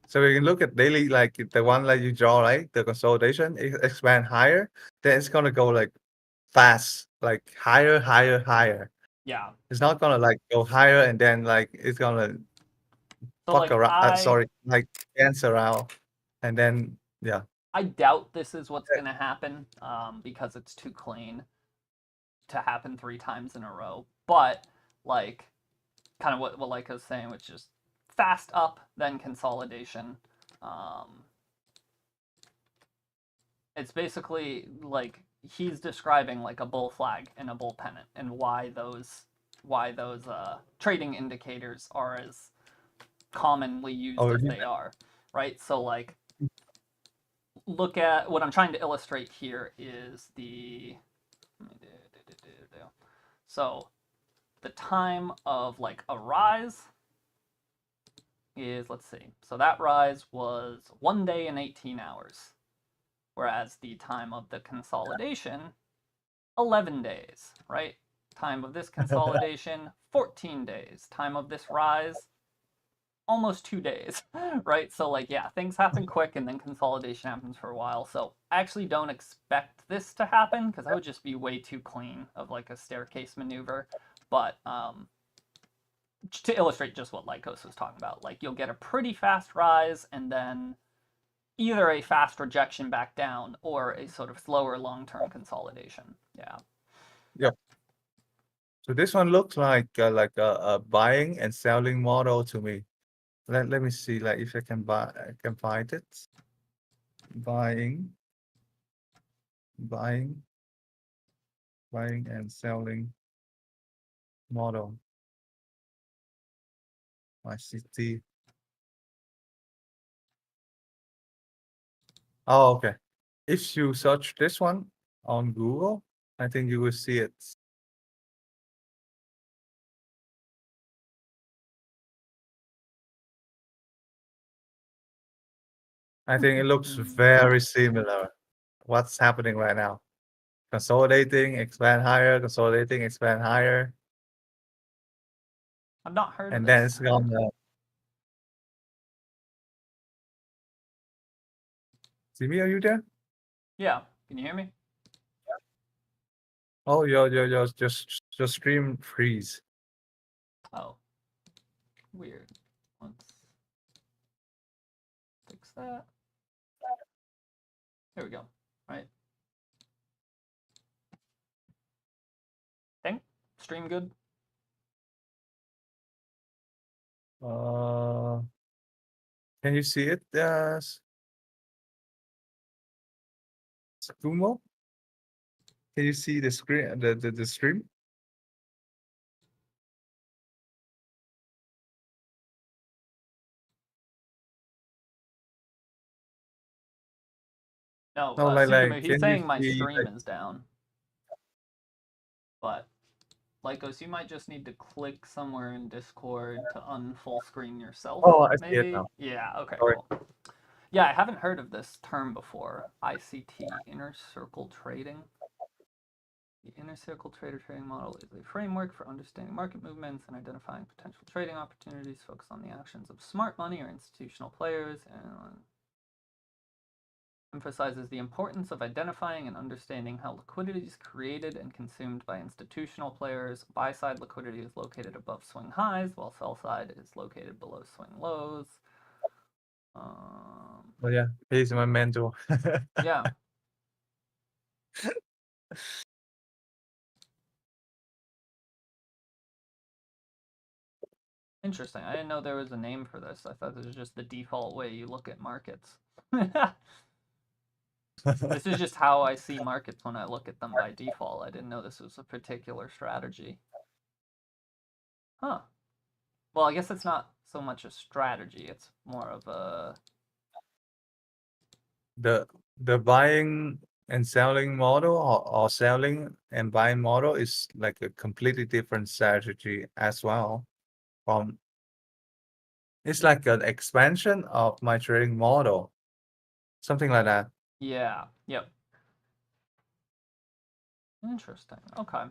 So we can look at daily, like the one that you draw, right? The consolidation, expand higher, then it's gonna go like fast, like higher, higher, higher. Yeah. It's not gonna like go higher and then like it's gonna So fuck like around. I Sorry, like dance around, and then yeah, I doubt this is what's gonna happen because it's too clean. to happen 3 times in a row. But like kind of what Leica was saying, which is fast up, then consolidation. It's basically like he's describing like a bull flag and a bull pennant and why those trading indicators are as commonly used Oh, as they are, right? So like look at what I'm trying to illustrate here is the so the time of like a rise is, let's see, so that rise was 1 day and 18 hours, whereas the time of the consolidation 11 days, right? Time of this consolidation 14 days. Time of this rise almost 2 days, right? So like, yeah, things happen quick and then consolidation happens for a while. So I actually don't expect this to happen because that would just be way too clean of like a staircase maneuver. But to illustrate just what Lycos was talking about, like you'll get a pretty fast rise and then either a fast rejection back down or a sort of slower long-term consolidation. Yeah. yep. So this one looks like a buying and selling model to me. Let me see, like if I can find it. Buying, buying, buying and selling model. ICT. Oh, okay. If you search this one on Google, I think you will see it. I think it looks very similar. What's happening right now? Consolidating, expand higher, consolidating, expand higher, I've not heard of and then this. it's gonna. Jimmy, are you there? Yeah. Can you hear me? Oh, your just stream freeze. Oh, weird. Let's fix that. There we go. Right. Think stream good. Uh, can you see it? Skumo? Can you see the screen, the stream? No, No, Sukumu, he's can you saying my see stream is down. But Lycos, you might just need to click somewhere in Discord to unfull screen yourself, oh, I see it maybe? now. Yeah, okay, Sorry. cool. Yeah, I haven't heard of this term before. ICT, Inner Circle Trading. The Inner Circle Trader Trading Model is a framework for understanding market movements and identifying potential trading opportunities focused on the actions of smart money or institutional players, and emphasizes the importance of identifying and understanding how liquidity is created and consumed by institutional players. Buy side liquidity is located above swing highs, while sell side is located below swing lows. Oh yeah, he's my mentor. Yeah. Interesting. I didn't know there was a name for this. I thought this was just the default way you look at markets. This is just how I see markets when I look at them by default. I didn't know this was a particular strategy. Huh. Well, I guess it's not so much a strategy. It's more of a The buying and selling model or selling and buying model is like a completely different strategy as well. From it's like an expansion of my trading model, something like that. yeah. Yep. Interesting. Okay.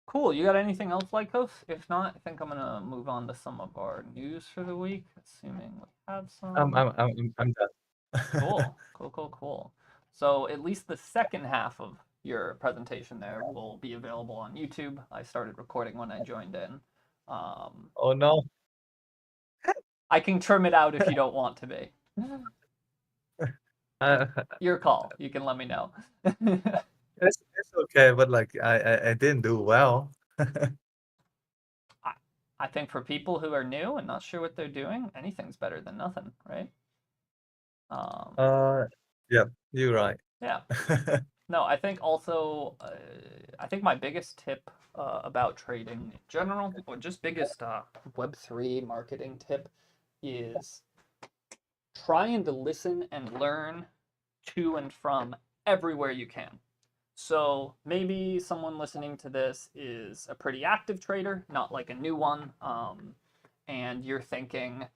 Cool. You got anything else, Lycos? If not, I think I'm gonna move on to some of our news for the week, assuming we have some. I'm done. Cool. Cool. Cool. Cool. So at least the second half of your presentation there will be available on YouTube. I started recording when I joined in. Oh no. I can trim it out if you don't want to be. Uh, Your call. You can let me know. It's okay, but like I didn't do well. I, I think for people who are new and not sure what they're doing, anything's better than nothing, right? Um, Uh, yeah, you're right. yeah. No, I think also, I think my biggest tip about trading in general, or just biggest Web3 marketing tip, is trying to listen and learn to and from everywhere you can. So maybe someone listening to this is a pretty active trader, not like a new one, and you're thinking,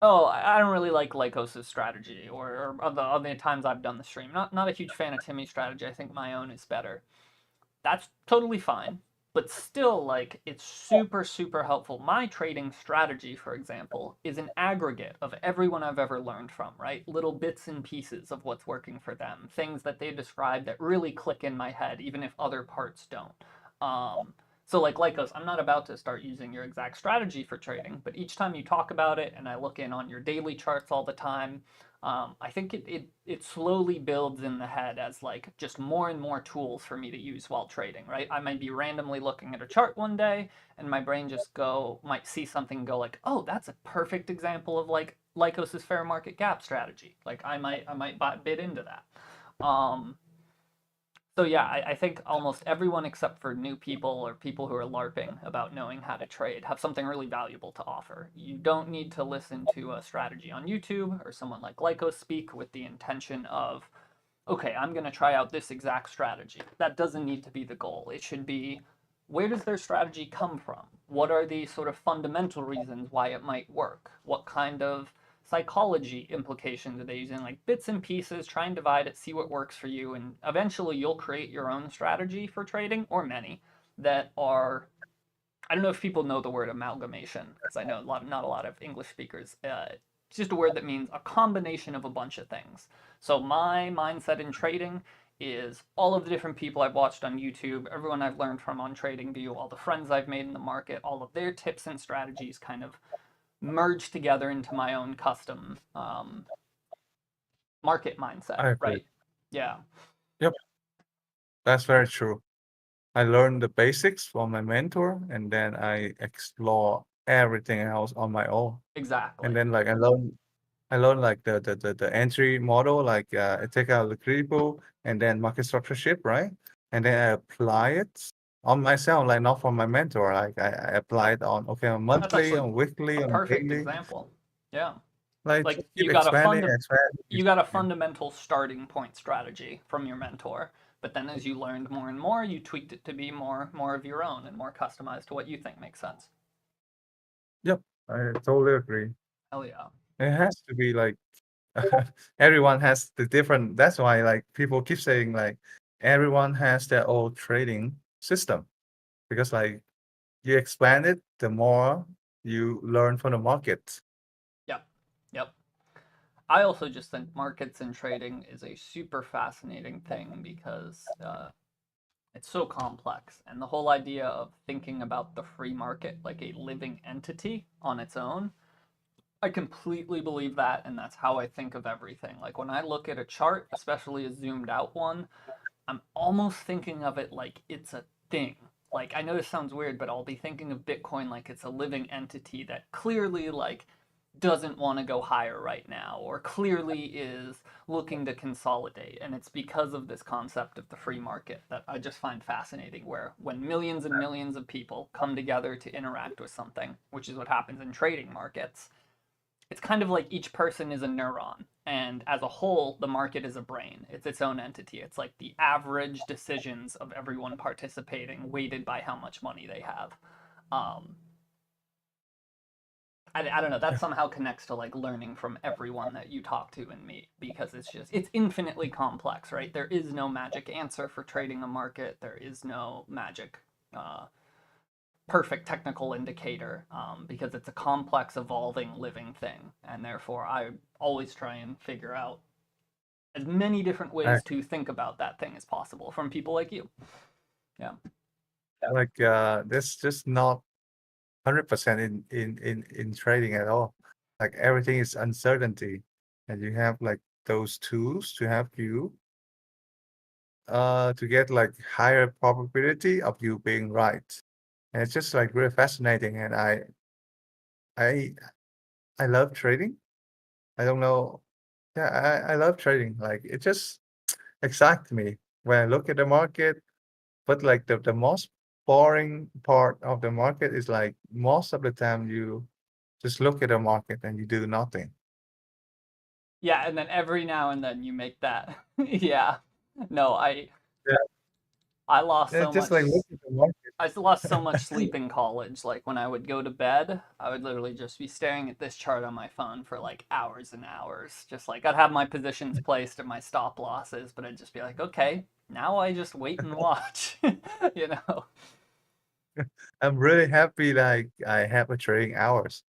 oh, I don't really like Lycos's strategy, or of the times I've done the stream, not a huge fan of Timmy's strategy. I think my own is better. That's totally fine. But still, like, it's super helpful. My trading strategy, for example, is an aggregate of everyone I've ever learned from, right? Little bits and pieces of what's working for them, things that they describe that really click in my head, even if other parts don't. So, like Lycos, I'm not about to start using your exact strategy for trading, but each time you talk about it and I look in on your daily charts all the time, I think it slowly builds in the head as like just more and more tools for me to use while trading, right? I might be randomly looking at a chart one day and my brain just might see something and go like, oh, that's a perfect example of like Lycos's fair market gap strategy. Like I might bid into that. Um, so yeah, I think almost everyone except for new people or people who are LARPing about knowing how to trade have something really valuable to offer. You don't need to listen to a strategy on YouTube or someone like Lycos speak with the intention of, okay, I'm going to try out this exact strategy. That doesn't need to be the goal. It should be, where does their strategy come from? What are the sort of fundamental reasons why it might work? What kind of psychology implications are they using? Like bits and pieces, try and divide it, see what works for you, and eventually you'll create your own strategy for trading, or many, that are, I don't know if people know the word amalgamation, because I know not a lot of English speakers. It's just a word that means a combination of a bunch of things. So my mindset in trading is all of the different people I've watched on YouTube, everyone I've learned from on TradingView, all the friends I've made in the market, all of their tips and strategies kind of merged together into my own custom market mindset, I agree. right? Yeah, Yep, that's very true. I learned the basics from my mentor, and then I explore everything else on my own. And exactly. then like I learned like the entry model, like I take out the critical and then market structure ship, right? And then I apply it on myself, like not from my mentor. Like I apply it on okay on That's monthly, actually on weekly, a on perfect daily. example. Yeah. Like Like just keep expanding, expanding, you got a expanding. fundamental starting point strategy from your mentor, but then as you learned more and more, you tweaked it to be more of your own and more customized to what you think makes sense. Yep, I totally agree. Hell yeah. It has to be like everyone has the different. That's why like people keep saying like everyone has their own trading system because like you expand it, the more you learn from the market. Yep. Yep. I also just think markets and trading is a super fascinating thing because it's so complex. And the whole idea of thinking about the free market like a living entity on its own, I completely believe that, and that's how I think of everything. Like when I look at a chart, especially a zoomed out one, I'm almost thinking of it like it's a thing. Like I know this sounds weird, but I'll be thinking of Bitcoin like it's a living entity that clearly like doesn't want to go higher right now or clearly is looking to consolidate, and it's because of this concept of the free market that I just find fascinating, where when millions and millions of people come together to interact with something, which is what happens in trading markets, it's kind of like each person is a neuron, and as a whole the market is a brain. It's its own entity. It's like the average decisions of everyone participating weighted by how much money they have. um I don't know, that Yeah, somehow connects to like learning from everyone that you talk to and meet, because it's infinitely complex, right? There is no magic answer for trading a market. There is no magic uh, perfect technical indicator, because it's a complex, evolving, living thing, and therefore I always try and figure out as many different I, ways to think about that thing as possible from people like you. Yeah, like this just not 100% in trading at all. Like everything is uncertainty, and you have like those tools to help you to get like higher probability of you being right. And it's just like really fascinating. And I I love trading. I don't know. Yeah, I love trading. Like it just excites me when I look at the market. But like the most boring part of the market is like most of the time you just look at the market and you do nothing. Yeah, and then every now and then you make that. Yeah. No, Yeah, I lost yeah, so just much. like look at the market. I lost so much sleep in college. Like when I would go to bed, I would literally just be staring at this chart on my phone for like hours and hours. Just like I'd have my positions placed and my stop losses, but I'd just be like, okay, now I just wait and watch. You know? I'm really happy like I have a trading hours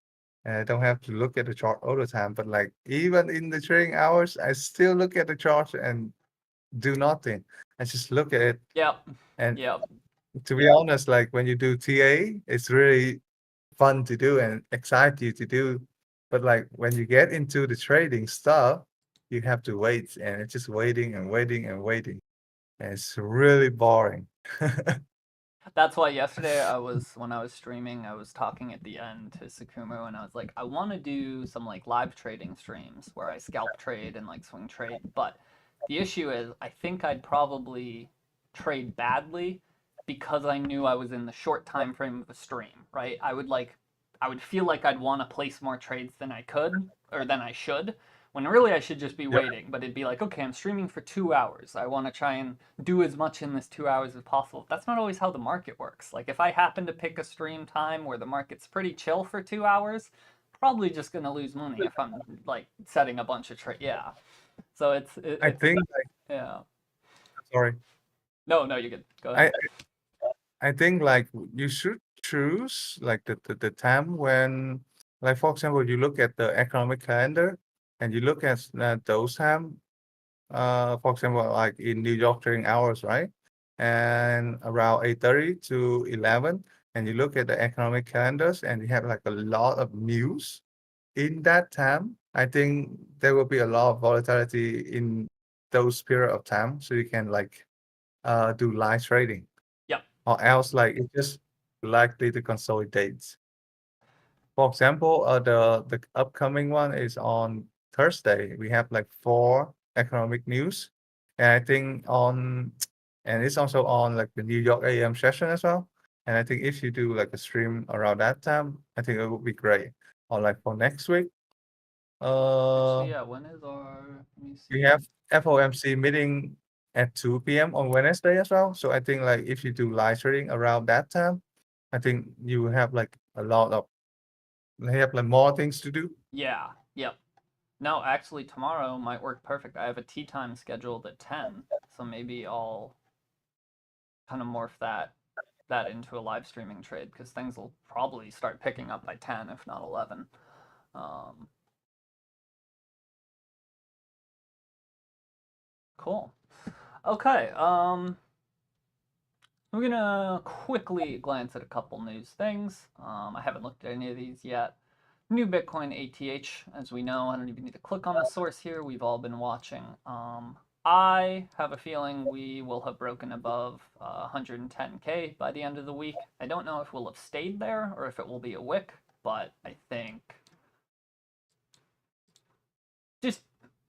and I don't have to look at the chart all the time. But like even in the trading hours, I still look at the chart and do nothing. I just look at it. Yep. And Yep. to be honest, like when you do TA, it's really fun to do and excite you to do. But like when you get into the trading stuff, you have to wait and it's just waiting and waiting and waiting. And it's really boring. That's why yesterday when I was streaming, I was talking at the end to Sakumo and I was like, I want to do some like live trading streams where I scalp trade and like swing trade, but the issue is I think I'd probably trade badly because I knew I was in the short time frame of a stream, right? I would feel like I'd want to place more trades than I could or than I should, when really I should just be Yeah, waiting, but it'd be like, okay, I'm streaming for 2 hours. I want to try and do as much in this 2 hours as possible. That's not always how the market works. Like if I happen to pick a stream time where the market's pretty chill for 2 hours, probably just gonna lose money if I'm like setting a bunch of trade. Yeah. So I it's think like yeah. sorry. No, no, you can go ahead. I I think like you should choose like the time when like for example you look at the economic calendar and you look at those time for example like in New York trading hours, right? And around 8:30 to 11 and you look at the economic calendars and you have like a lot of news in that time. I think there will be a lot of volatility in those period of time so you can like do live trading Yep. or else like it's just likely to consolidate. For example, the upcoming one is on Thursday. We have like four economic news, and I think on and it's also on like the New York AM session as well. And I think if you do like a stream around that time, I think it would be great. Or like for next week, Actually, uh, yeah. When is our? Let me we see. have FOMC meeting at 2 p.m. on Wednesday as well. So I think like if you do live trading around that time, I think you will have like a lot of they have like more things to do. Yeah. Yep. No, actually, tomorrow might work perfect. I have a tea time scheduled at 10, so maybe I'll kind of morph that into a live streaming trade because things will probably start picking up by 10 if not 11. um, cool. Okay. We're gonna quickly glance at a couple news things. I haven't looked at any of these yet. New Bitcoin ATH, as we know, I don't even need to click on the source here. We've all been watching. I have a feeling we will have broken above 110K by the end of the week. I don't know if we'll have stayed there or if it will be a wick, but I think just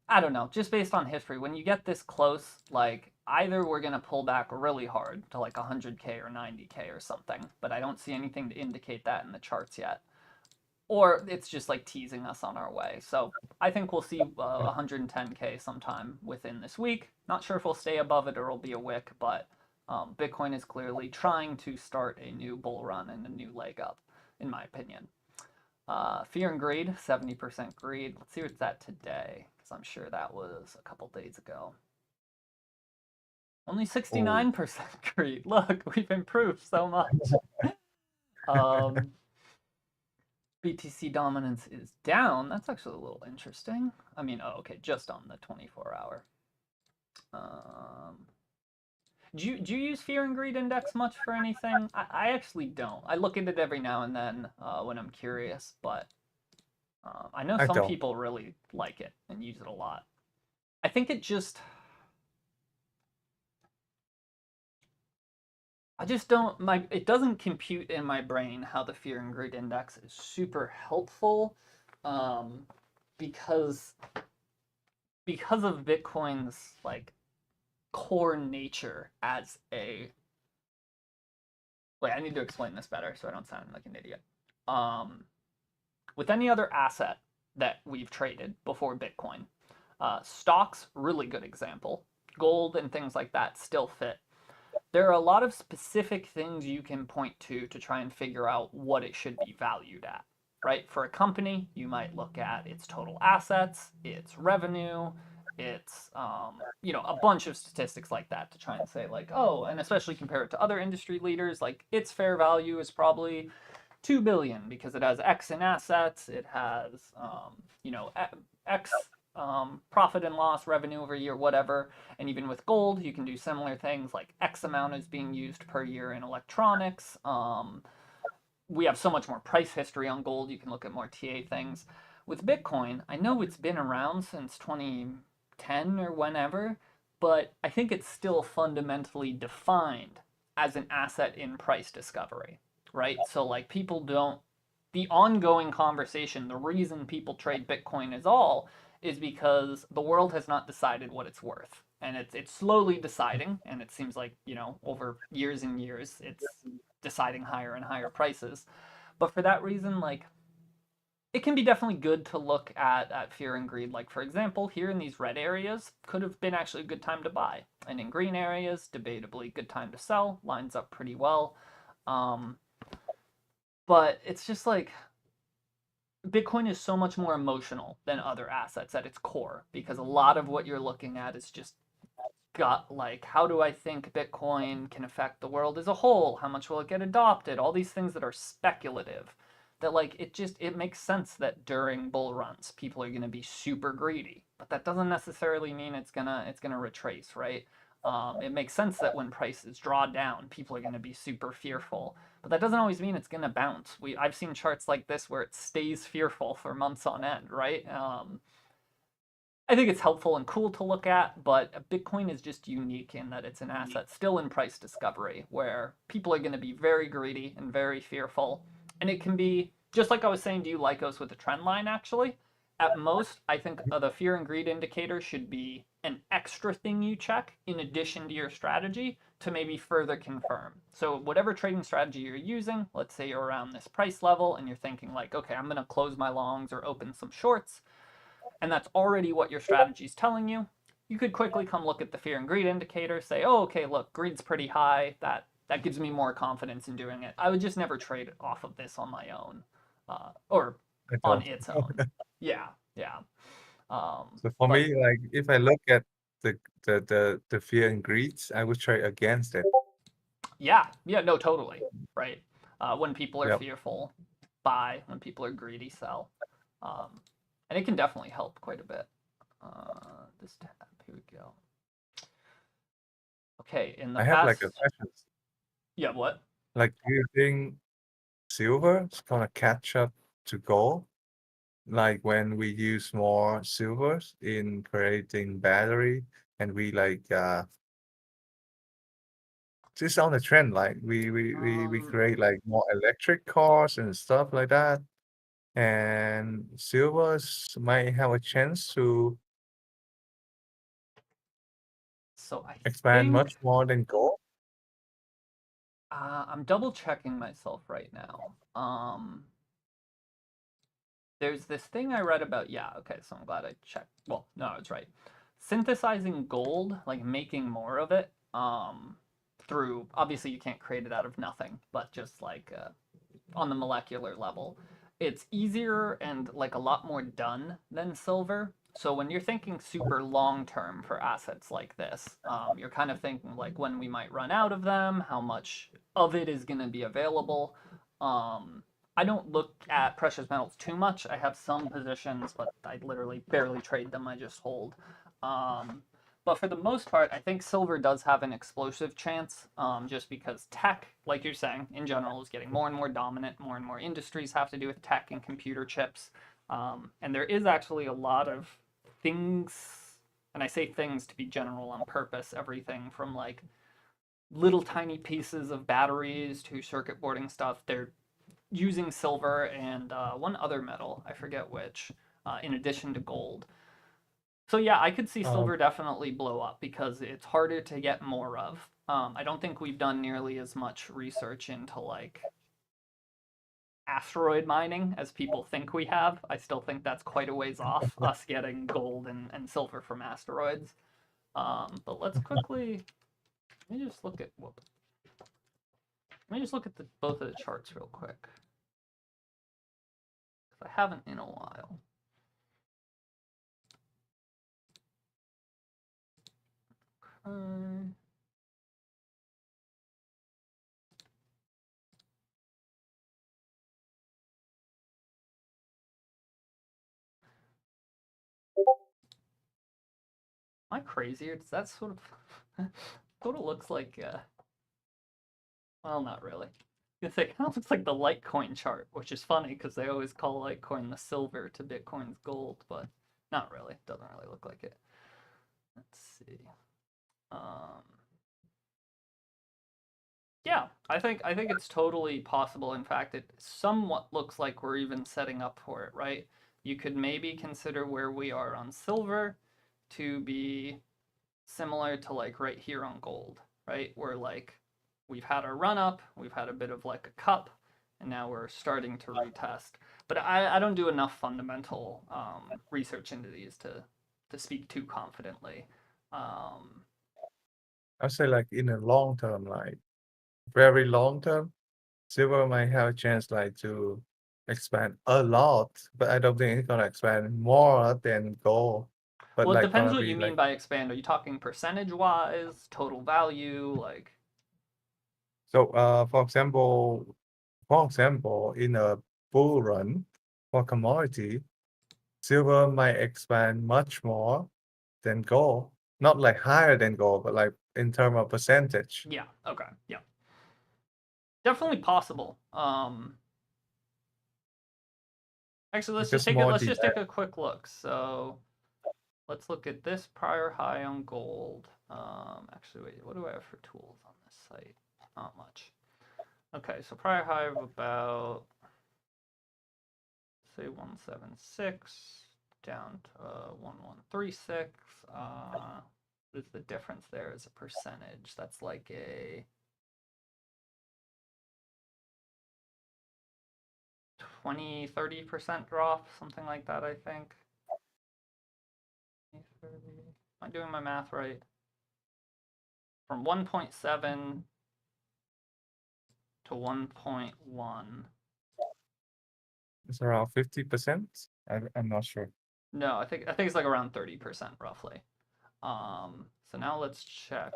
I don't know, just based on history, when you get this close, like either we're gonna pull back really hard to like 100K or 90K or something, but I don't see anything to indicate that in the charts yet, or it's just like teasing us on our way. So I think we'll see 110K sometime within this week. Not sure if we'll stay above it or it'll be a wick, but Bitcoin is clearly trying to start a new bull run and a new leg up, in my opinion. Fear and greed, 70% greed. Let's see what it's at today, because I'm sure that was a couple days ago. Only Oh, 69% greed. Look, we've improved so much. Um, BTC dominance is down. That's actually a little interesting. I mean, oh, okay, just on the 24-hour. Um, do you use Fear and Greed Index much for anything? I actually don't. I look at it every now and then when I'm curious, but I know I some don't. people really like it and use it a lot. I think it just I just don't it doesn't compute in my brain how the fear and greed index is super helpful, um, because of Bitcoin's like core nature as a wait, I need to explain this better so I don't sound like an idiot. Um, with any other asset that we've traded before Bitcoin, stocks, really good example. Gold and things like that still fit. There are a lot of specific things you can point to try and figure out what it should be valued at, right? For a company, you might look at its total assets, its revenue, its a bunch of statistics like that to try and say like, oh, and especially compare it to other industry leaders, like its fair value is probably 2 billion because it has X in assets, it has X profit and loss revenue over a year, whatever. And even with gold, you can do similar things like X amount is being used per year in electronics. We have so much more price history on gold. You can look at more TA things. With Bitcoin, I know it's been around since 2010 or whenever, but I think it's still fundamentally defined as an asset in price discovery, right? So, like, people don't, the ongoing conversation, the reason people trade Bitcoin is because the world has not decided what it's worth. And it's slowly deciding, and it seems like, over years and years, it's deciding higher and higher prices. But for that reason, like, it can be definitely good to look at fear and greed. Like, for example, here in these red areas could have been actually a good time to buy. And in green areas, debatably good time to sell. Lines up pretty well. Um, but it's just like Bitcoin is so much more emotional than other assets at its core because a lot of what you're looking at is just got like, how do I think Bitcoin can affect the world as a whole? How much will it get adopted? All these things that are speculative. That like it makes sense that during bull runs people are going to be super greedy, but that doesn't necessarily mean it's gonna retrace, right? It makes sense that when prices draw down, people are going to be super fearful, but that doesn't always mean it's going to bounce. I've seen charts like this where it stays fearful for months on end, right? I think it's helpful and cool to look at, but Bitcoin is just unique in that it's an asset still in price discovery where people are going to be very greedy and very fearful. And it can be, just like I was saying to you, Lycos, with the trend line, actually. At most, I think the fear and greed indicator should be an extra thing you check in addition to your strategy to maybe further confirm. So, whatever trading strategy you're using, let's say you're around this price level and you're thinking, like, okay, I'm going to close my longs or open some shorts, and that's already what your strategy is telling you, you could quickly come look at the fear and greed indicator, say, oh, okay, look, greed's pretty high. That gives me more confidence in doing it. I would just never trade off of this on my own, or I on don't. its own. Yeah, yeah. So for But me, like if I look at the fear and greed, I would trade against it. yeah, yeah, no, totally, right. When people are Yep. fearful, buy. When people are greedy, sell. Um, and it can definitely help quite a bit. This tab, here we go. Okay, in the I have like a past, question. yeah, what? Like, do you think silver is gonna catch up to gold? Like when we use more silvers in creating battery and we like just on the trend, like we Um, create like more electric cars and stuff like that. And silvers might have a chance to so I expand think much more than gold. I'm double checking myself right now. There's this thing I read about. Yeah, okay, so I'm glad I checked. Well, no, I was right. Synthesizing gold, like making more of it, through obviously you can't create it out of nothing, but just like on the molecular level. It's easier and like a lot more done than silver. So when you're thinking super long term for assets like this, you're kind of thinking like when we might run out of them, how much of it is going to be available. I don't look at precious metals too much. I have some positions, but I literally barely trade them. I just hold. Um, but for the most part, I think silver does have an explosive chance, just because tech, like you're saying, in general, is getting more and more dominant. More and more industries have to do with tech and computer chips. And there is actually a lot of things, and I say things to be general on purpose, everything from like little tiny pieces of batteries to circuit boarding stuff. They're using silver and one other metal, I forget which, in addition to gold. So yeah, I could see Um, silver definitely blow up because it's harder to get more of. I don't think we've done nearly as much research into like asteroid mining as people think we have. I still think that's quite a ways off, us getting gold and silver from asteroids. But let's quickly let me just look at both of the charts real quick because I haven't in a while. Okay. Am I crazy or does that sort of looks like well, not really. It's like kind of looks like the Litecoin chart, which is funny because they always call Litecoin the silver to Bitcoin's gold, but not really. It doesn't really look like it. Let's see. Um, yeah, I think it's totally possible. In fact, it somewhat looks like we're even setting up for it, right? You could maybe consider where we are on silver to be similar to like right here on gold, right? Where like we've had our run up, we've had a bit of like a cup, and now we're starting to retest. But I don't do enough fundamental research into these to speak too confidently. Um, I say like in the long term, like very long term, silver might have a chance like to expand a lot, but I don't think it's gonna expand more than gold. But well, it like depends gonna what you be mean like by expand. Are you talking percentage wise, total value, like? so for example, in a bull run for commodity, silver might expand much more than gold. Not like higher than gold, but like in terms of percentage. Yeah. Okay. Yeah. Definitely possible. Actually, Because more let's just demand. take a quick look. So let's look at this prior high on gold. Actually, wait, what do I have for tools on this site? Not much. Okay, so prior high of about say 176 down to 1136. What is the difference there as a percentage? That's like a 20-30% drop, something like that, I think. 30. Am I doing my math right? From 1.7 to 1.1. It's around 50%. I'm not sure. No, I think it's like around 30% roughly. So now let's check.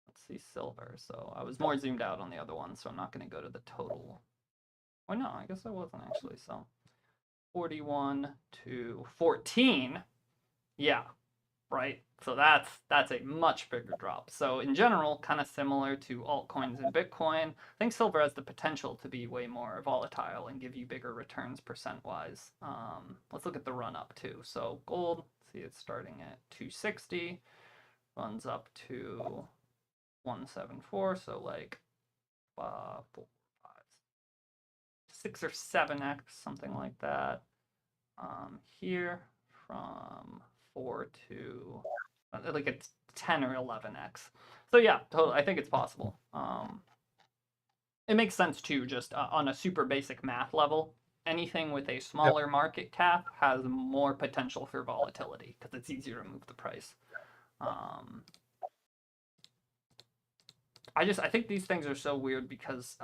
Let's see silver. So I was more zoomed out on the other one, so I'm not going to go to the total. Oh no, I guess I wasn't actually. So 41 to 14. Yeah, right? So that's a much bigger drop. So in general, kind of similar to altcoins and Bitcoin, I think silver has the potential to be way more volatile and give you bigger returns percent wise. Let's look at the run up too. So gold, see it's starting at 260, runs up to 174. So like 6 or 7x, something like that. Here from 4 to like it's 10 or 11x. So yeah, totally. I think it's possible. It makes sense too, just on a super basic math level. Anything with a Yep. smaller market cap has more potential for volatility because it's easier to move the price. Um, I think these things are so weird because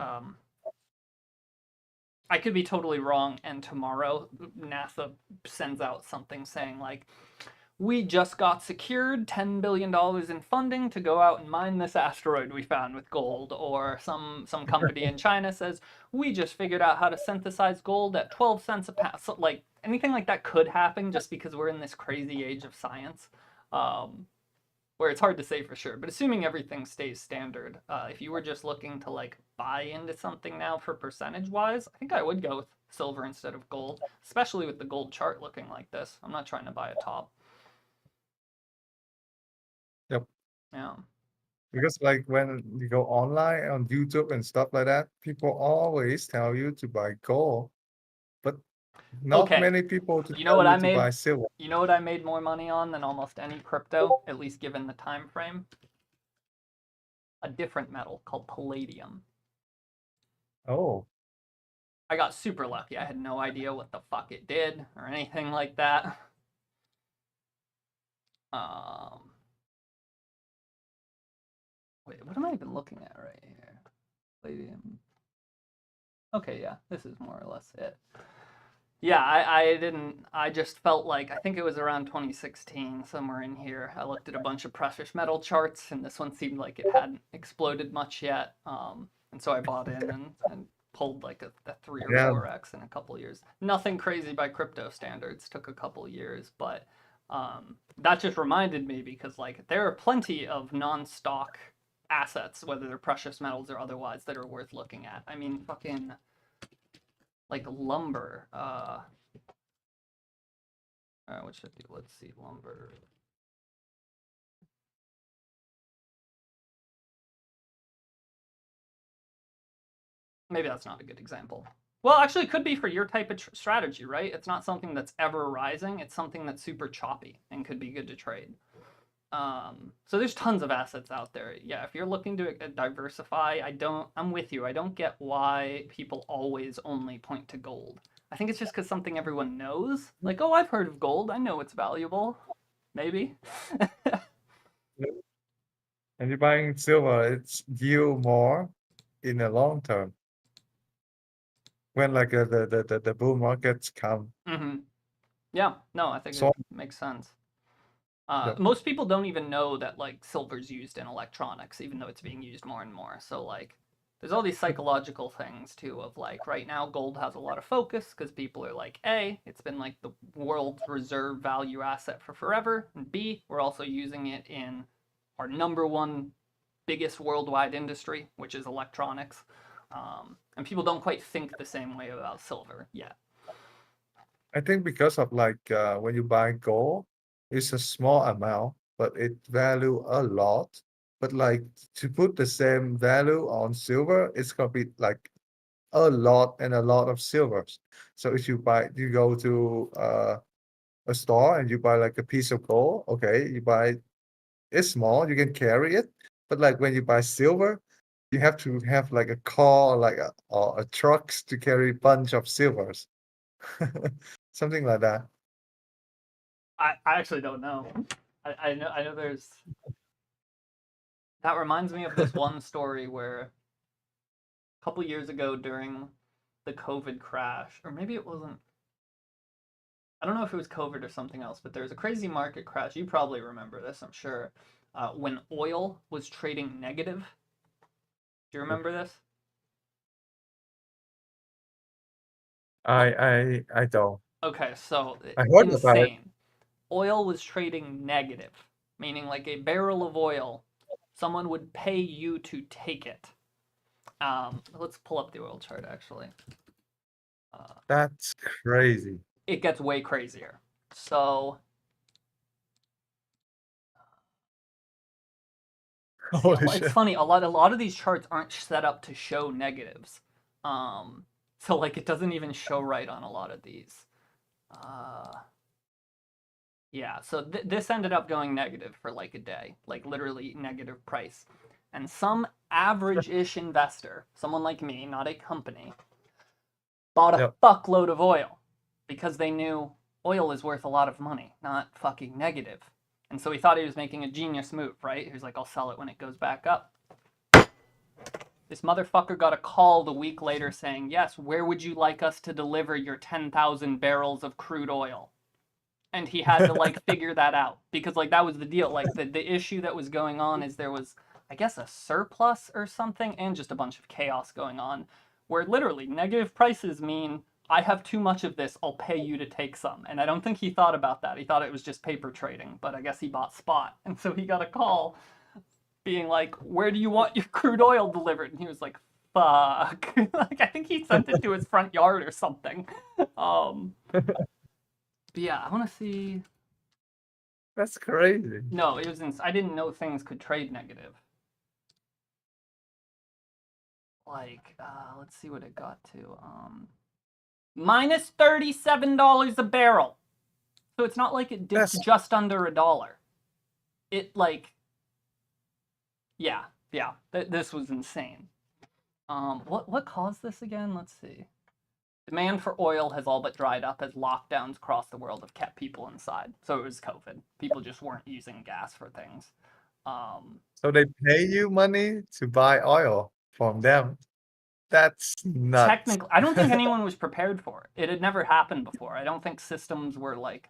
I could be totally wrong, and tomorrow NASA sends out something saying like, we just got secured $10 billion in funding to go out and mine this asteroid we found with gold. Or some company in China says, we just figured out how to synthesize gold at 12 cents a pound. So, like, anything like that could happen just because we're in this crazy age of science. Where it's hard to say for sure. But assuming everything stays standard, if you were just looking to like buy into something now for percentage wise, I think I would go with silver instead of gold, especially with the gold chart looking like this. I'm not trying to buy a top. Yep. Yeah. Because like when you go online on YouTube and stuff like that, people always tell you to buy gold, but not Okay, many people to you know tell what you I to buy made? silver. You know what I made more money on than almost any crypto, at least given the time frame? A different metal called palladium. Oh, I got super lucky. I had no idea what the fuck it did or anything like that. Um, wait, what am I even looking at right here? Palladium. Okay, yeah, this is more or less it. Yeah, I didn't. I just felt like I think it was around 2016, somewhere in here. I looked at a bunch of precious metal charts, and this one seemed like it hadn't exploded much yet. And so I bought in and pulled like a 3 or 4x in a couple years. Nothing crazy by crypto standards. Took a couple years, but that just reminded me because like there are plenty of non-stock assets, whether they're precious metals or otherwise, that are worth looking at. I mean, fucking like lumber. What should I do? Let's see, lumber. Maybe that's not a good example. Well, actually, it could be for your type of strategy, right? It's not something that's ever rising. It's something that's super choppy and could be good to trade. So there's tons of assets out there. Yeah, if you're looking to diversify, I'm with you. I don't get why people always only point to gold. I think it's just because something everyone knows. Like, oh, I've heard of gold. I know it's valuable. Maybe. and you're buying silver, it's yield more in the long term when like the bull markets come. Mm-hmm. Yeah, no, I think So it makes sense. yeah, Most people don't even know that like silver's used in electronics, even though it's being used more and more. So like, there's all these psychological things too of like right now gold has a lot of focus because people are like, A, it's been like the world's reserve value asset for forever, and B, we're also using it in our number one biggest worldwide industry, which is electronics. And people don't quite think the same way about silver yet. I think because of like when you buy gold, it's a small amount, but it value a lot. But like to put the same value on silver, it's gonna be like a lot and a lot of silvers. So if you go to a store and you buy like a piece of gold, okay, you buy it's small, you can carry it. But like when you buy silver, you have to have like a car, like or a trucks to carry a bunch of silvers. Something like that. I actually don't know. I know there's that reminds me of this one story where a couple years ago during the COVID crash, or maybe it wasn't. I don't know if it was COVID or something else, but there was a crazy market crash. You probably remember this, I'm sure. When oil was trading negative. Do you remember this? I don't. Okay, so I heard about it. insane. Oil was trading negative, meaning like a barrel of oil, someone would pay you to take it. Let's pull up the oil chart actually. Uh, That's crazy. it gets way crazier. So see, Holy it's shit. funny. A lot of these charts aren't set up to show negatives. So like it doesn't even show right on a lot of these. Uh, yeah. So this ended up going negative for like a day, like literally negative price. And some average-ish investor, someone like me, not a company, bought a Yep. fuckload of oil because they knew oil is worth a lot of money, not fucking negative. And so he thought he was making a genius move, right? He was like, I'll sell it when it goes back up. This motherfucker got a call the week later saying, yes, where would you like us to deliver your 10,000 barrels of crude oil? And he had to like figure that out because like that was the deal. Like the issue that was going on is there was, I guess, a surplus or something and just a bunch of chaos going on where literally negative prices mean I have too much of this, I'll pay you to take some. And I don't think he thought about that. He thought it was just paper trading, but I guess he bought spot. And so he got a call being like, "Where do you want your crude oil delivered?" And he was like, "Fuck!" Like I think he sent it to his front yard or something. But yeah, I want to see. That's crazy. No, it was. I didn't know things could trade negative. like, let's see what it got to. Minus $37 a barrel. So it's not like it dipped That's just under $1. It like, yeah, this was insane. What caused this again? Let's see. Demand for oil has all but dried up as lockdowns across the world have kept people inside. So it was COVID. People just weren't using gas for things. so they pay you money to buy oil from them. That's nuts. Technically, I don't think anyone was prepared for it. It had never happened before. I don't think systems were like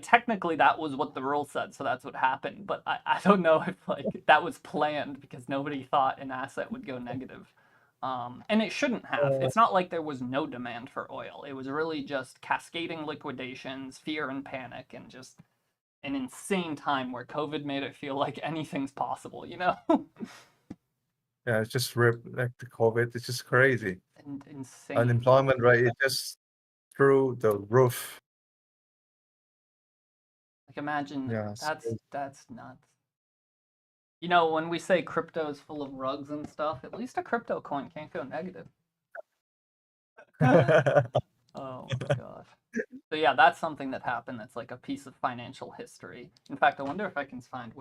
technically that was what the rule said, so that's what happened. But I don't know if like that was planned because nobody thought an asset would go negative. And it shouldn't have. Uh, It's not like there was no demand for oil. It was really just cascading liquidations, fear and panic, and just an insane time where COVID made it feel like anything's possible, you know? yeah, it's just rip like the COVID. It's just crazy. And insane. Unemployment rate is just through the roof. Like imagine Yeah, it's that's nuts. You know, when we say crypto is full of rugs and stuff, at least a crypto coin can't go negative. crazy. Oh my gosh. So yeah, that's something that happened that's like a piece of financial history. In fact, I wonder if I can find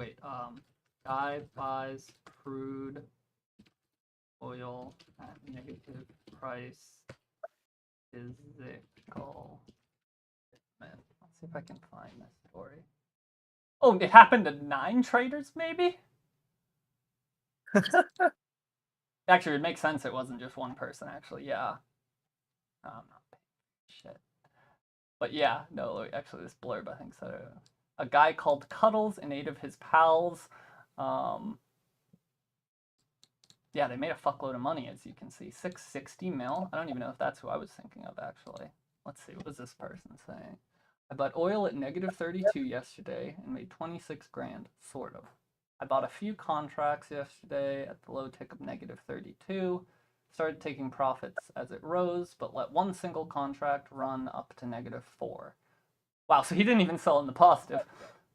guy buys crude oil at negative price physical. Man, let's see if I can find this story. Oh, it happened to 9 traders, maybe? Actually, it makes sense it wasn't just one person, actually, yeah. I'm not paying shit. But yeah, no, actually this blurb, I think, so. A guy called Cuddles and 8 of his pals. Yeah, they made a fuckload of money, as you can see. 660 mil. I don't even know if that's who I was thinking of, actually. Let's see, what was this person saying? I bought oil at negative 32 yesterday and made 26 grand, sort of. I bought a few contracts yesterday at the low tick of negative 32. Started taking profits as it rose, but let one single contract run up to negative 4. Wow, so he didn't even sell in the positive.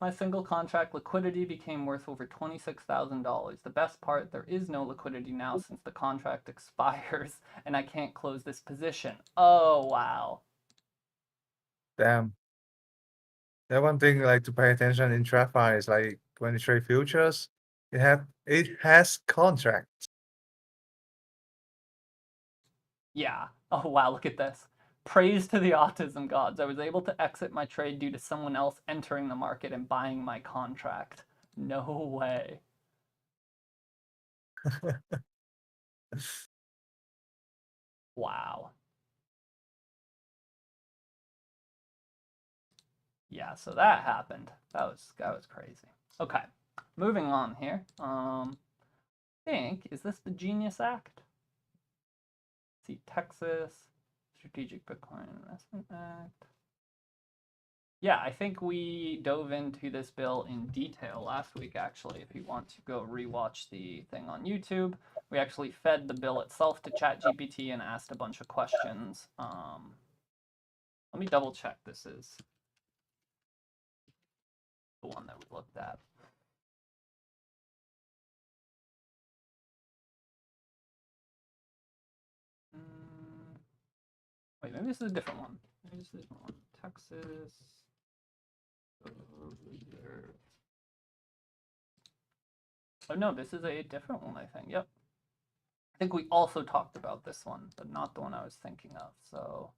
My single contract liquidity became worth over $26,000. The best part, there is no liquidity now since the contract expires and I can't close this position. Oh, wow. Damn. The one thing like to pay attention in TradFi is like when you trade futures, it has contracts. Yeah. Oh, wow, look at this. Praise to the autism gods. I was able to exit my trade due to someone else entering the market and buying my contract. No way. Wow. Yeah, so that happened. That was crazy. Okay. Moving on here. Is this the Genius Act? Let's see, Texas Strategic Bitcoin Investment Act. Yeah, I think we dove into this bill in detail last week, actually. If you want to go rewatch the thing on YouTube, we actually fed the bill itself to ChatGPT and asked a bunch of questions. Let me double check this is the one that we looked at. Wait, maybe this is a different one. Maybe this is a different one. Texas. Oh no, this is a different one, I think. Yep. I think we also talked about this one, but not the one I was thinking of. So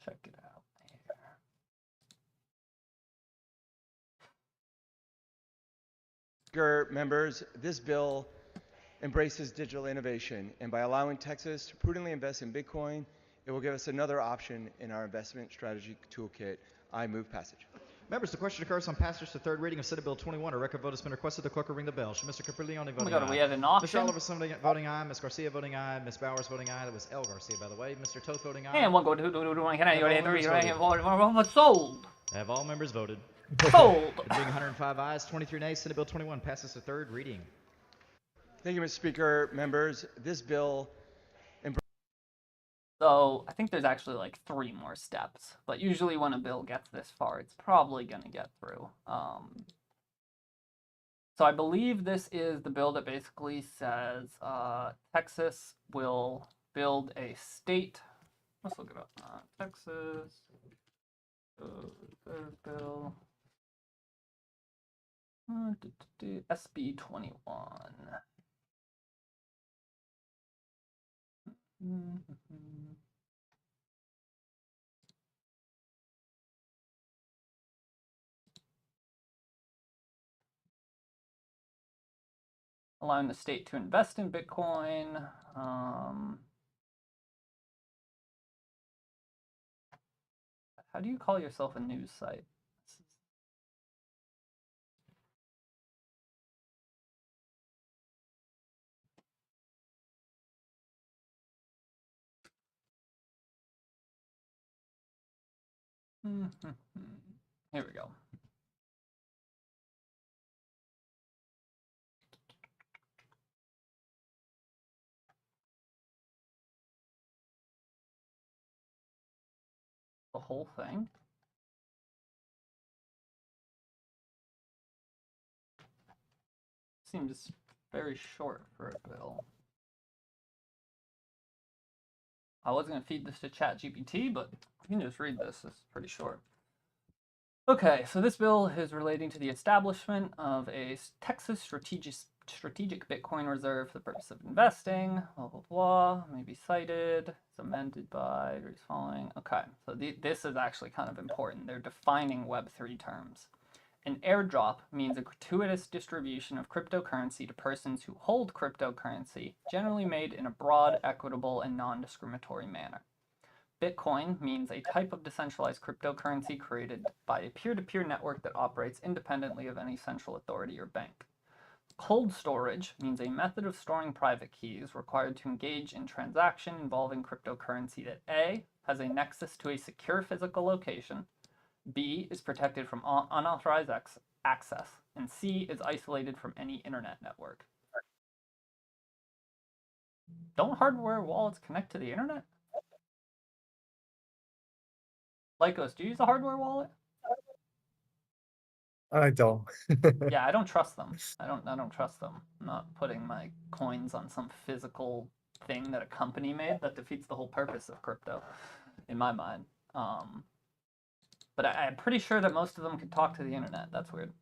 check it out here. Members, this bill embraces digital innovation, and by allowing Texas to prudently invest in Bitcoin, it will give us another option in our investment strategy toolkit. I move passage. Members, the question occurs on passage to third reading of Senate Bill 21. A record vote has been requested. The clerk will ring the bell. Should Mr. Capriglione voting God, aye? we had an Mr. option. Oliver voting aye. Ms. Garcia voting aye. Ms. Bowers voting aye. That was L. Garcia, by the way. Mr. Toth voting aye. And one go sold. Have all members voted? Sold. There being 105 ayes, 23 nays, Senate Bill 21 passes to third reading. Thank you, Mr. Speaker. Members, this bill. So I think there's actually like 3 more steps, but usually when a bill gets this far, it's probably going to get through. So I believe this is the bill that basically says Texas will build a state. Let's look it up. Texas bill. SB 21. Allowing the state to invest in Bitcoin. How do you call yourself a news site? Here we go. The whole thing. Seems very short for a bill. I was going to feed this to ChatGPT, but you can just read this. It's pretty short. Okay, so this bill is relating to the establishment of a Texas strategic Bitcoin reserve for the purpose of investing, blah, blah, blah, may be cited, it's amended by, or following. Okay, so this is actually kind of important. They're defining Web3 terms. An airdrop means a gratuitous distribution of cryptocurrency to persons who hold cryptocurrency, generally made in a broad, equitable, and non-discriminatory manner. Bitcoin means a type of decentralized cryptocurrency created by a peer-to-peer network that operates independently of any central authority or bank. Cold storage means a method of storing private keys required to engage in transaction involving cryptocurrency that A, has a nexus to a secure physical location, B, is protected from unauthorized access, and C, is isolated from any internet network. Don't hardware wallets connect to the internet? Lycos, do you use a hardware wallet? I don't. Yeah, I don't trust them. I don't trust them. I'm not putting my coins on some physical thing that a company made. That defeats the whole purpose of crypto, in my mind. But I'm pretty sure that most of them can talk to the internet. That's weird.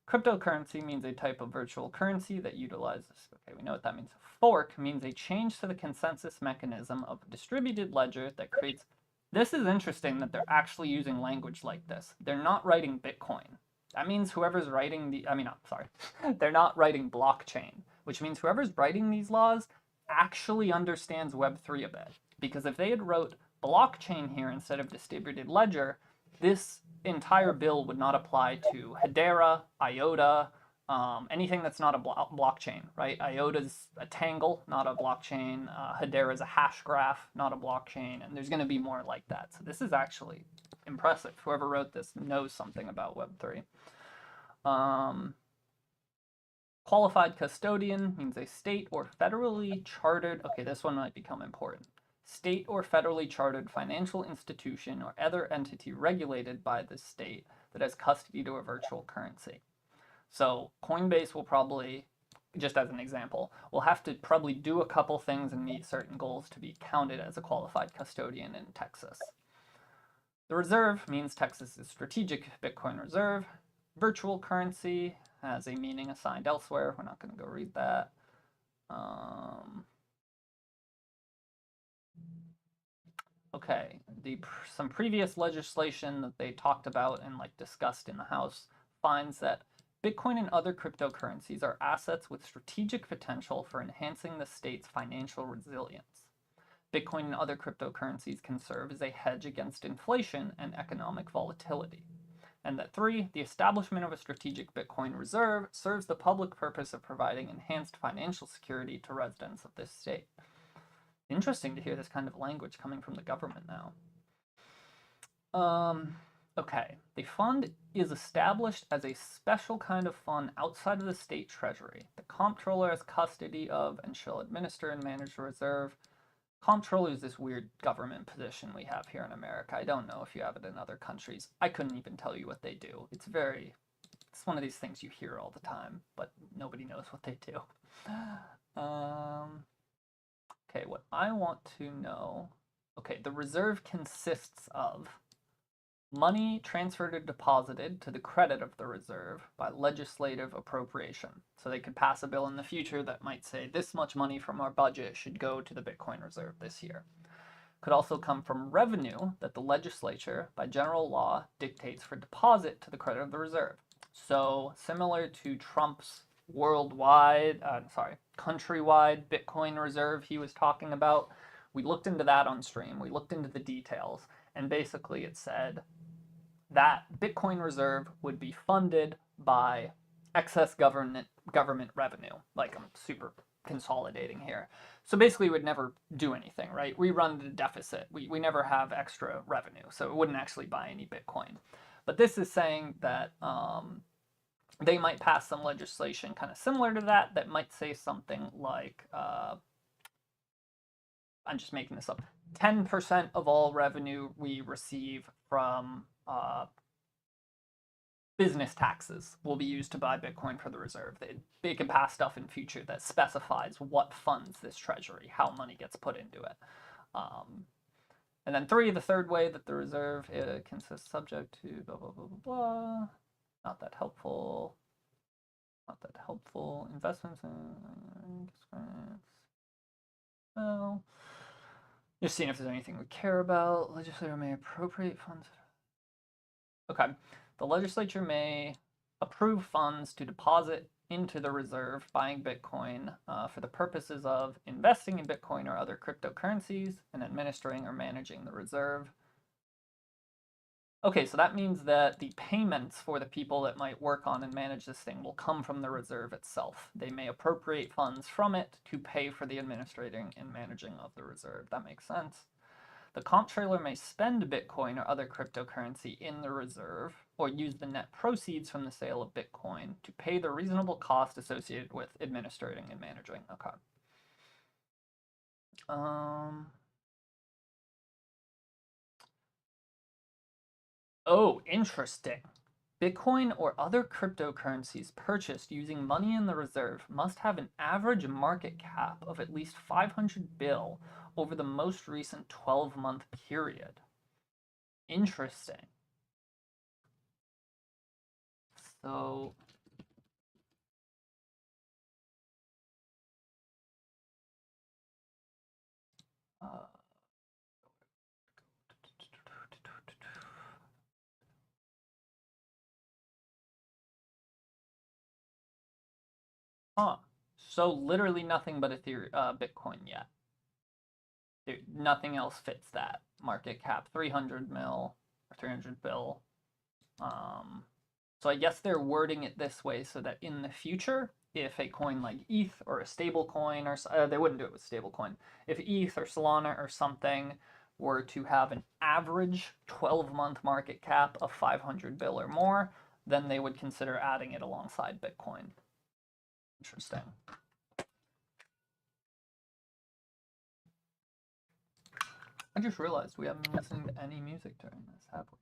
Cryptocurrency means a type of virtual currency that utilizes, okay, we know what that means. Fork means a change to the consensus mechanism of a distributed ledger that creates, this is interesting that they're actually using language like this. They're not writing Bitcoin. That means whoever's writing they're not writing blockchain, which means whoever's writing these laws actually understands Web3 a bit. Because if they had wrote blockchain here instead of distributed ledger, this entire bill would not apply to Hedera, IOTA, anything that's not a blockchain, right? IOTA's a tangle, not a blockchain. Hedera's a hash graph, not a blockchain. And there's going to be more like that. So this is actually impressive. Whoever wrote this knows something about Web3. Qualified custodian means a state or federally chartered, okay, this one might become important. State or federally chartered financial institution or other entity regulated by the state that has custody to a virtual currency. So Coinbase will probably, just as an example, will have to probably do a couple things and meet certain goals to be counted as a qualified custodian in Texas. The reserve means Texas's strategic Bitcoin reserve. Virtual currency has a meaning assigned elsewhere. We're not going to go read that. Okay, some previous legislation that they talked about and discussed in the House finds that Bitcoin and other cryptocurrencies are assets with strategic potential for enhancing the state's financial resilience. Bitcoin and other cryptocurrencies can serve as a hedge against inflation and economic volatility. And that 3, the establishment of a strategic Bitcoin reserve serves the public purpose of providing enhanced financial security to residents of this state. Interesting to hear this kind of language coming from the government now. Okay, the fund is established as a special kind of fund outside of the state treasury. The comptroller has custody of and shall administer and manage the reserve. Comptroller is this weird government position we have here in America. I don't know if you have it in other countries. I couldn't even tell you what they do. It's very It's one of these things you hear all the time, but nobody knows what they do. Okay, what I want to know. Okay, the reserve consists of money transferred or deposited to the credit of the reserve by legislative appropriation. So they could pass a bill in the future that might say this much money from our budget should go to the Bitcoin reserve this year. Could also come from revenue that the legislature, by general law, dictates for deposit to the credit of the reserve. So similar to Trump's countrywide Bitcoin reserve he was talking about, we looked into that on stream. We looked into the details, and basically it said that Bitcoin reserve would be funded by excess government revenue. Like, I'm super consolidating here. So basically, we would never do anything, right? We run the deficit. We never have extra revenue, so it wouldn't actually buy any Bitcoin. But this is saying that they might pass some legislation kind of similar to that that might say something like, I'm just making this up, 10% of all revenue we receive from business taxes will be used to buy Bitcoin for the reserve. They can pass stuff in future that specifies what funds this treasury, how money gets put into it. And then 3, the third way that the reserve consists subject to blah, blah, blah, blah, blah. Not that helpful. Not that helpful. Investments and well, just seeing if there's anything we care about. Legislature may appropriate funds. Okay. The legislature may approve funds to deposit into the reserve, buying Bitcoin for the purposes of investing in Bitcoin or other cryptocurrencies and administering or managing the reserve. Okay, so that means that the payments for the people that might work on and manage this thing will come from the reserve itself. They may appropriate funds from it to pay for the administrating and managing of the reserve. That makes sense. The comptroller may spend Bitcoin or other cryptocurrency in the reserve or use the net proceeds from the sale of Bitcoin to pay the reasonable cost associated with administrating and managing. Okay. Oh, interesting. Bitcoin or other cryptocurrencies purchased using money in the reserve must have an average market cap of at least 500 bill over the most recent 12-month period. Interesting. So so literally nothing but Bitcoin yet. Nothing else fits that market cap. 300 mil or 300 bill. So I guess they're wording it this way so that in the future, if a coin like ETH or a stable coin, or they wouldn't do it with stable coin, if ETH or Solana or something were to have an average 12-month market cap of 500 bill or more, then they would consider adding it alongside Bitcoin. Interesting. I just realized we haven't been listening to any music during this, have we?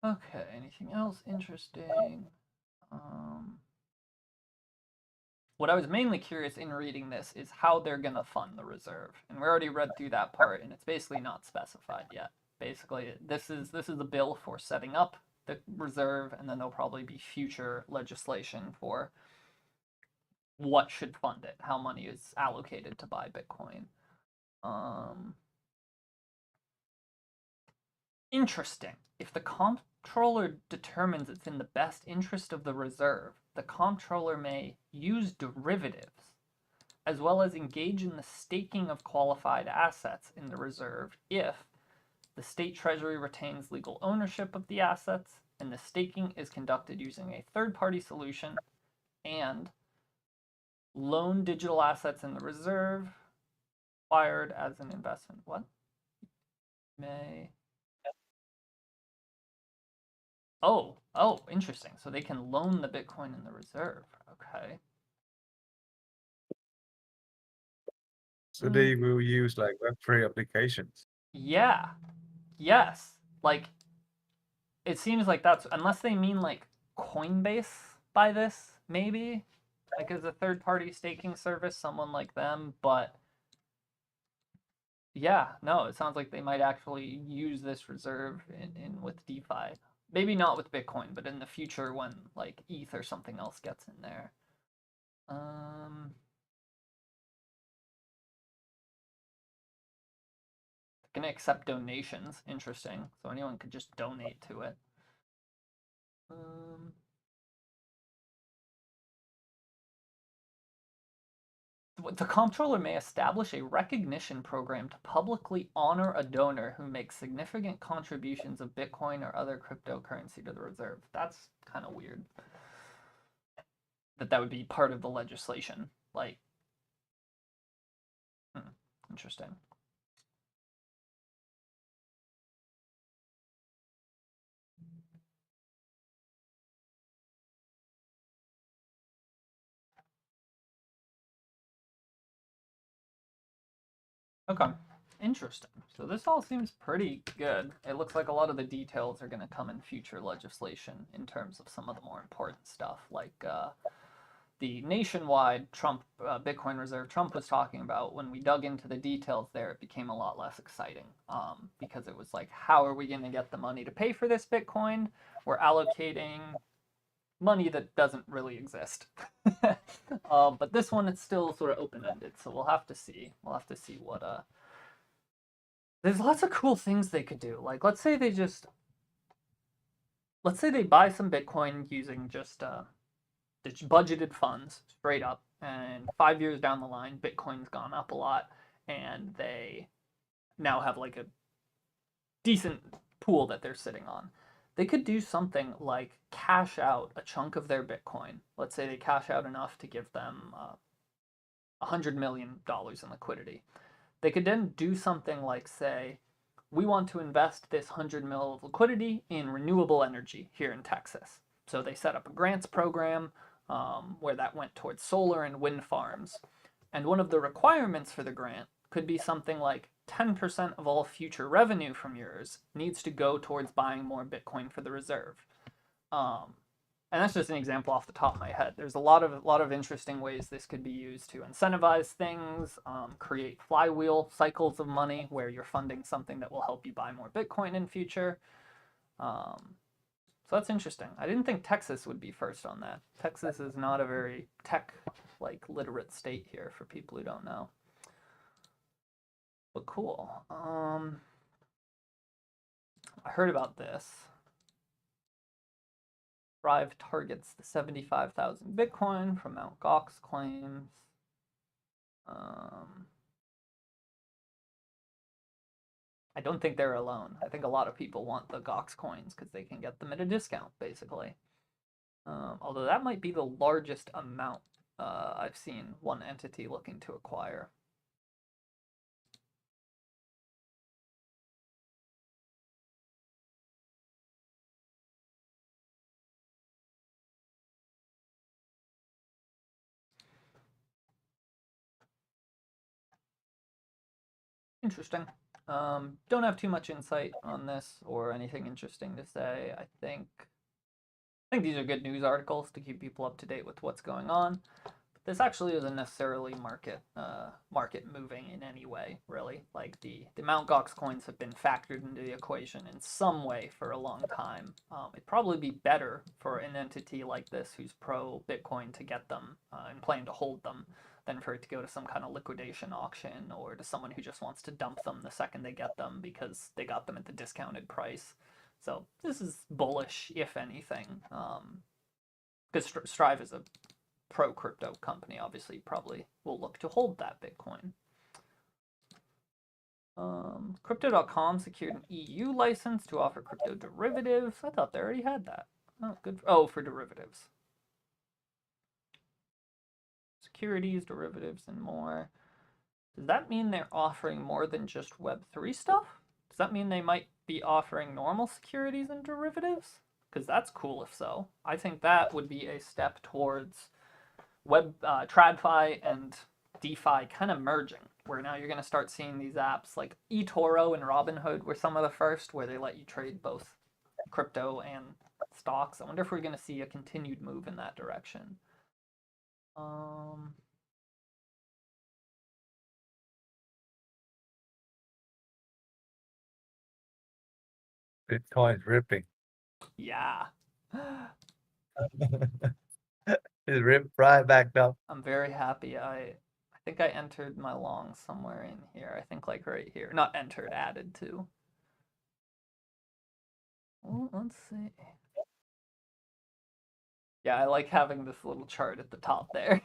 Okay, anything else interesting? What I was mainly curious in reading this is how they're going to fund the reserve. And we already read through that part, and it's basically not specified yet. Basically, this is the bill for setting up the reserve, and then there'll probably be future legislation for what should fund it, how money is allocated to buy Bitcoin. Interesting. If the comptroller determines it's in the best interest of the reserve, the comptroller may use derivatives as well as engage in the staking of qualified assets in the reserve if the state treasury retains legal ownership of the assets and the staking is conducted using a third-party solution, and loan digital assets in the reserve acquired as an investment. What? May. Oh, interesting. So they can loan the Bitcoin in the reserve. Okay. So they will use like Web3 applications. Yeah. Yes. Like, it seems like that's, unless they mean like Coinbase by this, maybe, like as a third-party staking service, someone like them. But yeah, no, it sounds like they might actually use this reserve in with DeFi. Maybe not with Bitcoin, but in the future when like ETH or something else gets in there. Gonna accept donations. Interesting. So anyone could just donate to it. The comptroller may establish a recognition program to publicly honor a donor who makes significant contributions of Bitcoin or other cryptocurrency to the reserve. That's kind of weird. That would be part of the legislation. Like, interesting. Okay, interesting. So this all seems pretty good. It looks like a lot of the details are going to come in future legislation in terms of some of the more important stuff, like the nationwide Trump Bitcoin reserve Trump was talking about. When we dug into the details there, it became a lot less exciting because it was like, how are we going to get the money to pay for this Bitcoin? We're allocating money that doesn't really exist. But this one, it's still sort of open-ended, so we'll have to see. We'll have to see what there's lots of cool things they could do. Like, let's say they buy some Bitcoin using just budgeted funds straight up, and 5 years down the line, Bitcoin's gone up a lot, and they now have like a decent pool that they're sitting on. They could do something like cash out a chunk of their Bitcoin. Let's say they cash out enough to give them $100 million in liquidity. They could then do something like say, we want to invest this 100 mil of liquidity in renewable energy here in Texas. So they set up a grants program where that went towards solar and wind farms. And one of the requirements for the grant could be something like 10% of all future revenue from yours needs to go towards buying more Bitcoin for the reserve. And that's just an example off the top of my head. There's a lot of interesting ways this could be used to incentivize things, create flywheel cycles of money where you're funding something that will help you buy more Bitcoin in future. So that's interesting. I didn't think Texas would be first on that. Texas is not a very tech literate state here for people who don't know. But cool. I heard about this. Thrive targets the 75,000 Bitcoin from Mt. Gox claims. I don't think they're alone. I think a lot of people want the Gox coins because they can get them at a discount, basically. Although that might be the largest amount I've seen one entity looking to acquire. Interesting. Don't have too much insight on this or anything interesting to say. I think these are good news articles to keep people up to date with what's going on. But this actually isn't necessarily market moving in any way, really. Like the Mt. Gox coins have been factored into the equation in some way for a long time. It'd probably be better for an entity like this who's pro Bitcoin to get them and plan to hold them than for it to go to some kind of liquidation auction or to someone who just wants to dump them the second they get them because they got them at the discounted price. So this is bullish, if anything, because Strive is a pro crypto company. Obviously, probably will look to hold that Bitcoin. Crypto.com secured an EU license to offer crypto derivatives. I thought they already had that. Oh, good. Oh, for derivatives. Securities, derivatives, and more. Does that mean they're offering more than just Web3 stuff? Does that mean they might be offering normal securities and derivatives? Because that's cool if so. I think that would be a step towards TradFi and DeFi kind of merging, where now you're going to start seeing these apps like eToro and Robinhood were some of the first, where they let you trade both crypto and stocks. I wonder if we're going to see a continued move in that direction. Bitcoin ripping. Yeah. It ripped right back up. I'm very happy. I think I entered my long somewhere in here. I think like right here. Not entered, added to. Well, let's see. Yeah, I like having this little chart at the top there.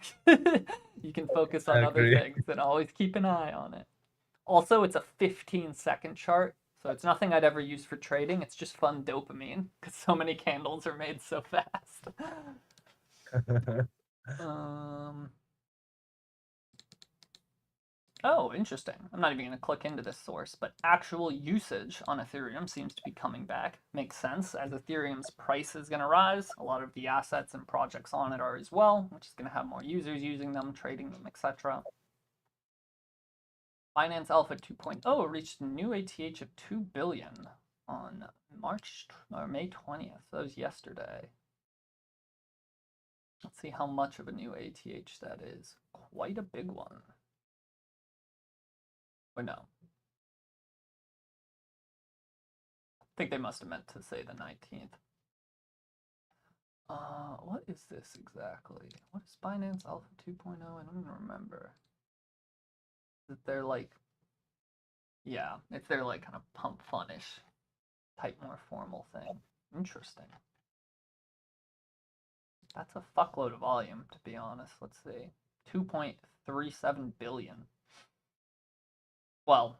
You can focus on I other agree. things and always keep an eye on it. Also, it's a 15-second chart, so it's nothing I'd ever use for trading. It's just fun dopamine because so many candles are made so fast. Oh, interesting. I'm not even going to click into this source, but actual usage on Ethereum seems to be coming back. Makes sense. As Ethereum's price is going to rise, a lot of the assets and projects on it are as well, which is going to have more users using them, trading them, etc. Binance Alpha 2.0 reached a new ATH of 2 billion on May 20th. That was yesterday. Let's see how much of a new ATH that is. Quite a big one. Or no. I think they must have meant to say the 19th. What is this exactly? What is Binance Alpha 2.0? I don't even remember. Is it their like, yeah, it's their like kind of pump funish type more formal thing. Interesting. That's a fuckload of volume, to be honest. Let's see. 2.37 billion. Well,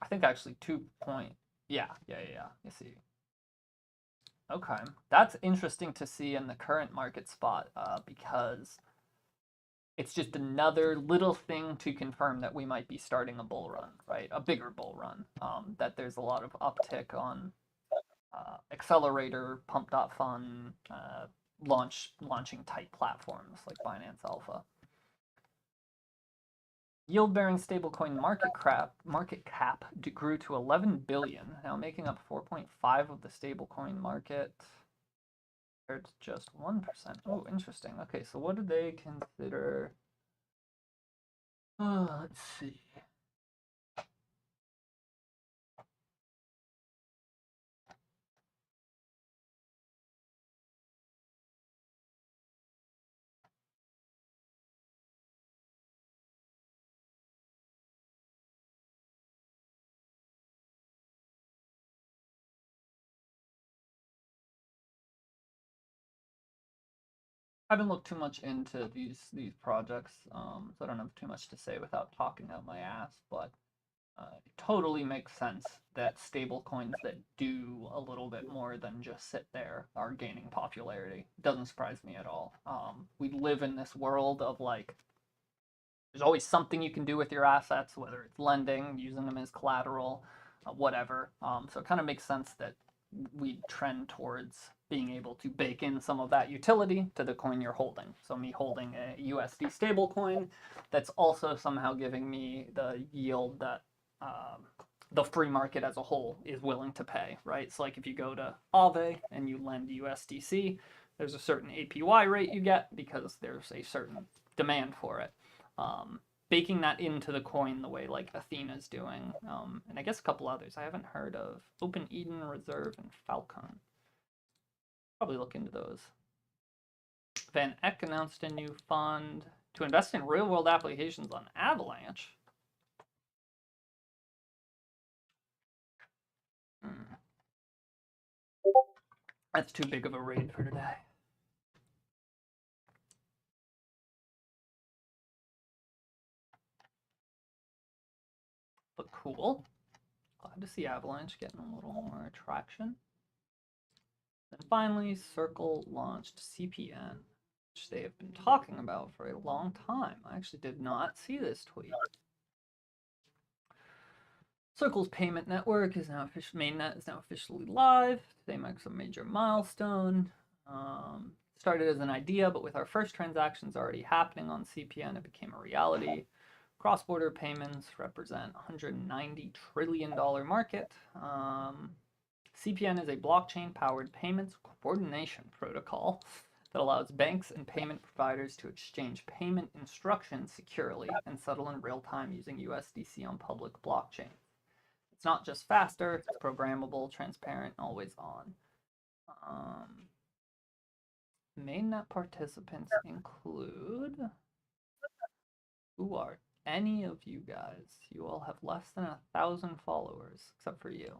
I think actually 2. Yeah. You see. Okay, that's interesting to see in the current market spot because it's just another little thing to confirm that we might be starting a bull run, right? A bigger bull run. That there's a lot of uptick on accelerator, pump.fun, launching type platforms like Binance Alpha. Yield-bearing stablecoin market cap grew to 11 billion, now making up 4.5 of the stablecoin market. Compared to just 1%. Oh, interesting. Okay, so what do they consider? Let's see. I haven't looked too much into these projects, so I don't have too much to say without talking out my ass. But it totally makes sense that stable coins that do a little bit more than just sit there are gaining popularity. It doesn't surprise me at all. We live in this world of like, there's always something you can do with your assets, whether it's lending, using them as collateral, whatever. So it kind of makes sense that we trend towards being able to bake in some of that utility to the coin you're holding. So me holding a USD stablecoin that's also somehow giving me the yield that the free market as a whole is willing to pay, right? So like if you go to Aave and you lend USDC, there's a certain APY rate you get because there's a certain demand for it. Baking that into the coin the way like Athena's doing, and I guess a couple others. I haven't heard of Open Eden, Reserve, and Falcon. Probably look into those. Van Eck announced a new fund to invest in real-world applications on Avalanche. That's too big of a read for today. But cool. Glad to see Avalanche getting a little more traction. And finally, Circle launched CPN, which they have been talking about for a long time. I actually did not see this tweet. Circle's payment network is now mainnet is now officially live. Today marks a major milestone. Started as an idea, but with our first transactions already happening on CPN, it became a reality. Cross-border payments represent $190 trillion market. CPN is a blockchain-powered payments coordination protocol that allows banks and payment providers to exchange payment instructions securely and settle in real time using USDC on public blockchain. It's not just faster, it's programmable, transparent, always on. Mainnet participants include... Who are any of you guys? You all have less than 1,000 followers, except for you.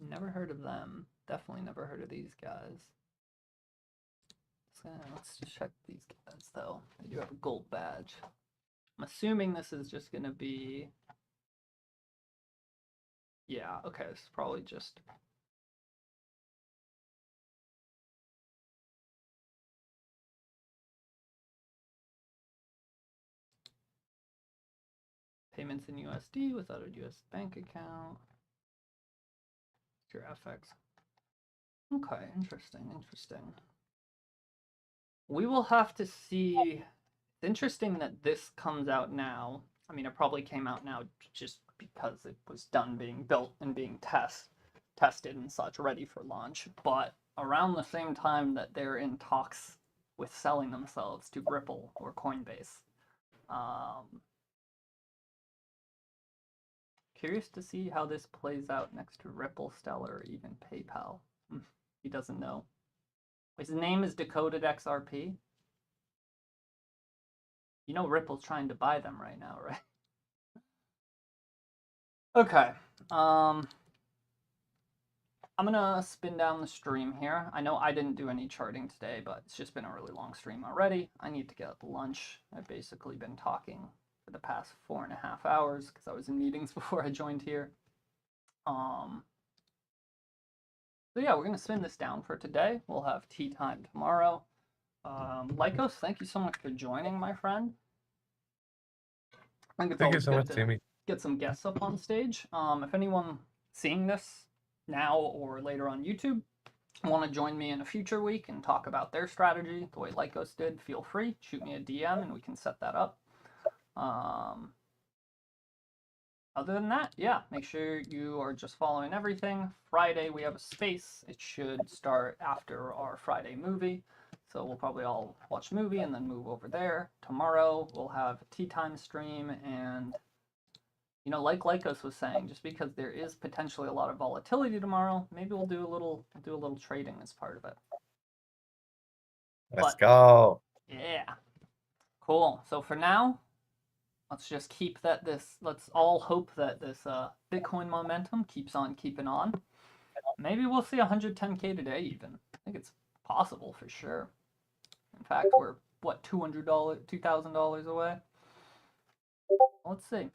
Never heard of them. Definitely never heard of these guys. So let's just check these guys though. They do have a gold badge. I'm assuming this is just gonna be... Yeah, okay, this is probably just... Payments in USD without a US bank account. Your FX. Okay, interesting, interesting. We will have to see. It's interesting that this comes out now. I mean, it probably came out now just because it was done being built and being tested and such, ready for launch. But around the same time that they're in talks with selling themselves to Ripple or Coinbase. Curious to see how this plays out next to Ripple, Stellar, or even PayPal. He doesn't know. His name is Decoded XRP. You know Ripple's trying to buy them right now, right? Okay. I'm gonna spin down the stream here. I know I didn't do any charting today, but it's just been a really long stream already. I need to get up to lunch. I've basically been talking for the past 4.5 hours because I was in meetings before I joined here. So yeah, we're gonna spin this down for today. We'll have tea time tomorrow. Lycos, thank you so much for joining, my friend. I think it's Thank you always so good much, to Timmy. get some guests up on stage. If anyone seeing this now or later on YouTube want to join me in a future week and talk about their strategy the way Lycos did, feel free. Shoot me a DM and we can set that up. Other than that, yeah, make sure you are just following everything. Friday, we have a space. It should start after our Friday movie. So we'll probably all watch movie and then move over there. Tomorrow, we'll have a tea time stream. And, you know, like Lycos was saying, just because there is potentially a lot of volatility tomorrow, maybe we'll do a little trading as part of it. Let's go. Yeah. Cool. So for now, let's just keep that let's all hope that this Bitcoin momentum keeps on keeping on. Maybe we'll see 110K today even. I think it's possible for sure. In fact, we're, what, $2,000 away? Let's see.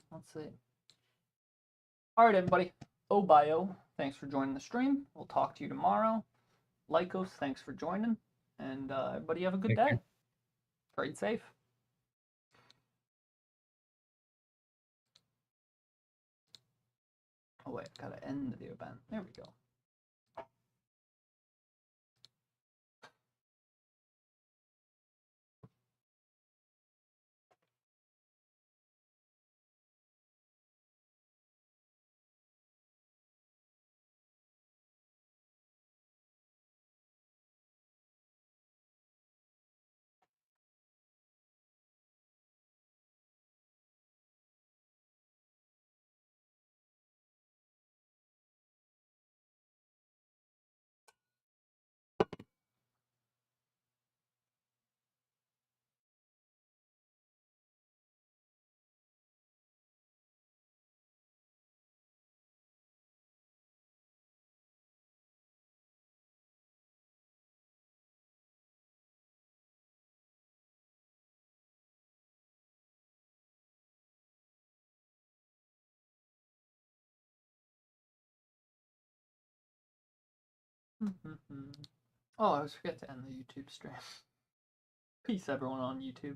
All right, everybody. Obio, thanks for joining the stream. We'll talk to you tomorrow. Lycos, thanks for joining. And everybody have a good day. Trade safe. Oh wait, gotta end the event. There we go. Oh, I always forget to end the YouTube stream. Peace, everyone on YouTube.